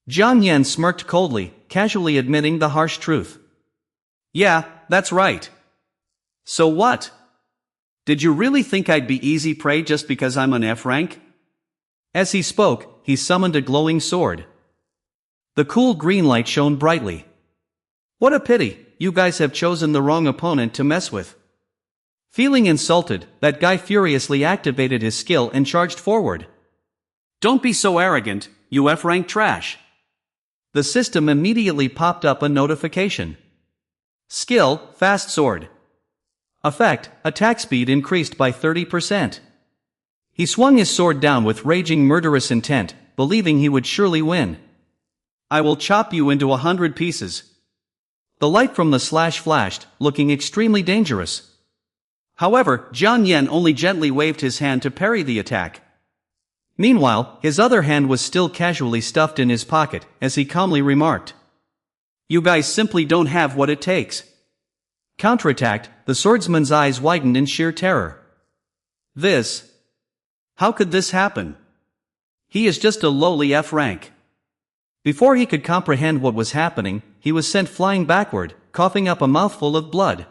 Jiang Yan smirked coldly, casually admitting the harsh truth. Yeah, that's right. So what? Did you really think I'd be easy prey just because I'm an F rank? As he spoke, he summoned a glowing sword. The cool green light shone brightly. What a pity, you guys have chosen the wrong opponent to mess with. Feeling insulted, that guy furiously activated his skill and charged forward. Don't be so arrogant, you F-rank trash. The system immediately popped up a notification. Skill, fast sword. Effect, attack speed increased by 30%. He swung his sword down with raging murderous intent, believing he would surely win. I will chop you into 100 pieces. The light from the slash flashed, looking extremely dangerous. However, Jiang Yan only gently waved his hand to parry the attack. Meanwhile, his other hand was still casually stuffed in his pocket, as he calmly remarked. You guys simply don't have what it takes. Counterattacked, the swordsman's eyes widened in sheer terror. How could this happen? He is just a lowly F rank. Before he could comprehend what was happening, he was sent flying backward, coughing up a mouthful of blood.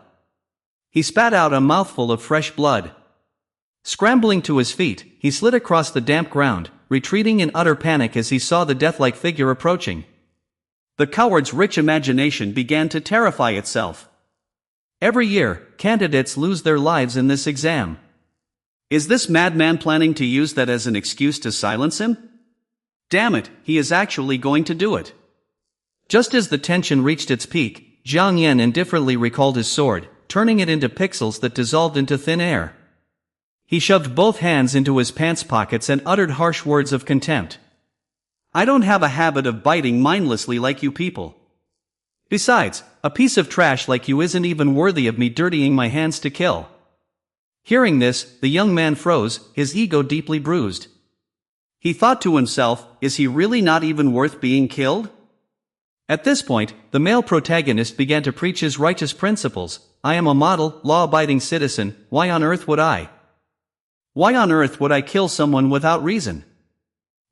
He spat out a mouthful of fresh blood. Scrambling to his feet, he slid across the damp ground, retreating in utter panic as he saw the death-like figure approaching. The coward's rich imagination began to terrify itself. Every year, candidates lose their lives in this exam. Is this madman planning to use that as an excuse to silence him? Damn it, he is actually going to do it. Just as the tension reached its peak, Jiang Yan indifferently recalled his sword, turning it into pixels that dissolved into thin air. He shoved both hands into his pants pockets and uttered harsh words of contempt. I don't have a habit of biting mindlessly like you people. Besides, a piece of trash like you isn't even worthy of me dirtying my hands to kill. Hearing this, the young man froze, his ego deeply bruised. He thought to himself, is he really not even worth being killed? At this point, the male protagonist began to preach his righteous principles. I am a model, law-abiding citizen, why on earth would I? Why on earth would I kill someone without reason?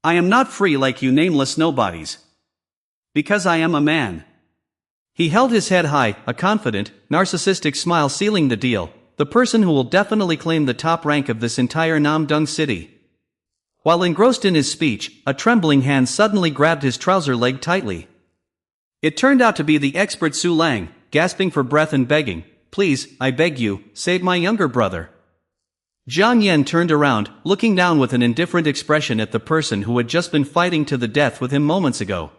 I am not free like you nameless nobodies. Because I am a man. He held his head high, a confident, narcissistic smile sealing the deal, the person who will definitely claim the top rank of this entire Namdung city. While engrossed in his speech, a trembling hand suddenly grabbed his trouser leg tightly. It turned out to be the expert Su Lang, gasping for breath and begging, please, I beg you, save my younger brother. Jiang Yan turned around, looking down with an indifferent expression at the person who had just been fighting to the death with him moments ago.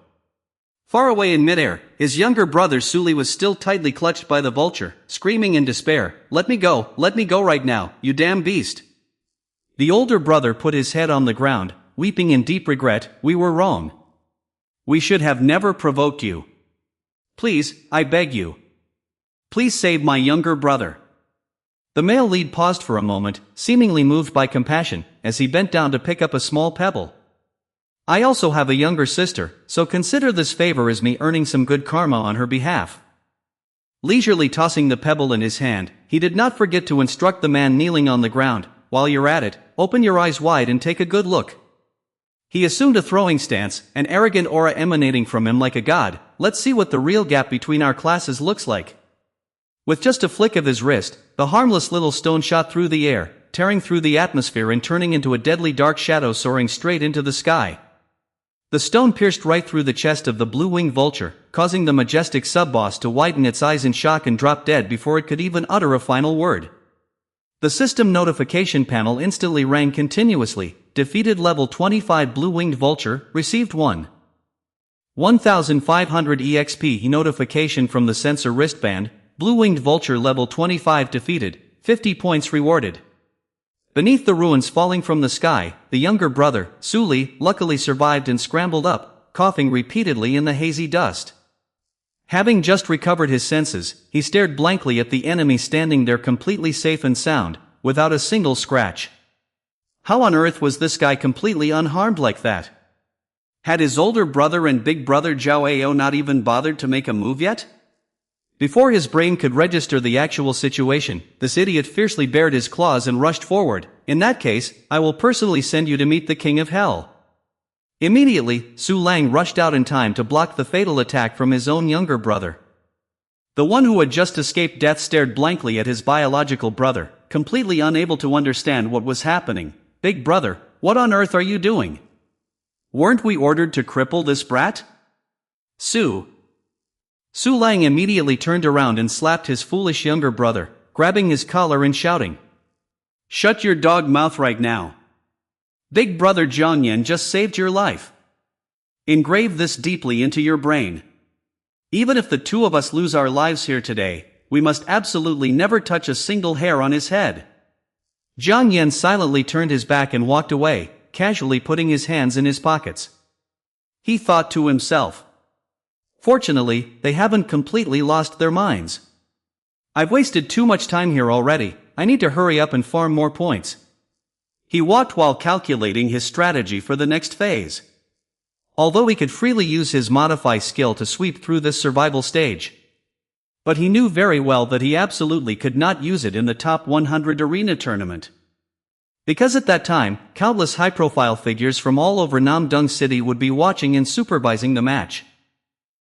Far away in midair, his younger brother Suli was still tightly clutched by the vulture, screaming in despair, let me go right now, you damn beast. The older brother put his head on the ground, weeping in deep regret, we were wrong. We should have never provoked you. Please, I beg you. Please save my younger brother. The male lead paused for a moment, seemingly moved by compassion, as he bent down to pick up a small pebble. I also have a younger sister, so consider this favor as me earning some good karma on her behalf. Leisurely tossing the pebble in his hand, he did not forget to instruct the man kneeling on the ground, while you're at it, open your eyes wide and take a good look. He assumed a throwing stance, an arrogant aura emanating from him like a god. Let's see what the real gap between our classes looks like. With just a flick of his wrist, the harmless little stone shot through the air, tearing through the atmosphere and turning into a deadly dark shadow soaring straight into the sky. The stone pierced right through the chest of the blue-winged vulture, causing the majestic sub-boss to widen its eyes in shock and drop dead before it could even utter a final word. The system notification panel instantly rang continuously. Defeated level 25 blue-winged vulture, received 1,500 EXP notification from the sensor wristband. Blue-winged vulture level 25 defeated, 50 points rewarded. Beneath the ruins falling from the sky, the younger brother, Suli, luckily survived and scrambled up, coughing repeatedly in the hazy dust. Having just recovered his senses, he stared blankly at the enemy standing there completely safe and sound, without a single scratch. How on earth was this guy completely unharmed like that? Had his older brother and big brother Yahello not even bothered to make a move yet? Before his brain could register the actual situation, this idiot fiercely bared his claws and rushed forward. In that case, I will personally send you to meet the King of Hell. Immediately, Su Lang rushed out in time to block the fatal attack from his own younger brother. The one who had just escaped death stared blankly at his biological brother, completely unable to understand what was happening. Big brother, what on earth are you doing? Weren't we ordered to cripple this brat? Su Lang immediately turned around and slapped his foolish younger brother, grabbing his collar and shouting, "Shut your dog mouth right now. Big brother Jiangyan just saved your life. Engrave this deeply into your brain. Even if the two of us lose our lives here today, we must absolutely never touch a single hair on his head." Jiangyan silently turned his back and walked away, casually putting his hands in his pockets. He thought to himself, "Fortunately, they haven't completely lost their minds. I've wasted too much time here already. I need to hurry up and farm more points." He walked while calculating his strategy for the next phase. Although he could freely use his modify skill to sweep through this survival stage. But he knew very well that he absolutely could not use it in the top 100 arena tournament. Because at that time, countless high-profile figures from all over Namdung City would be watching and supervising the match.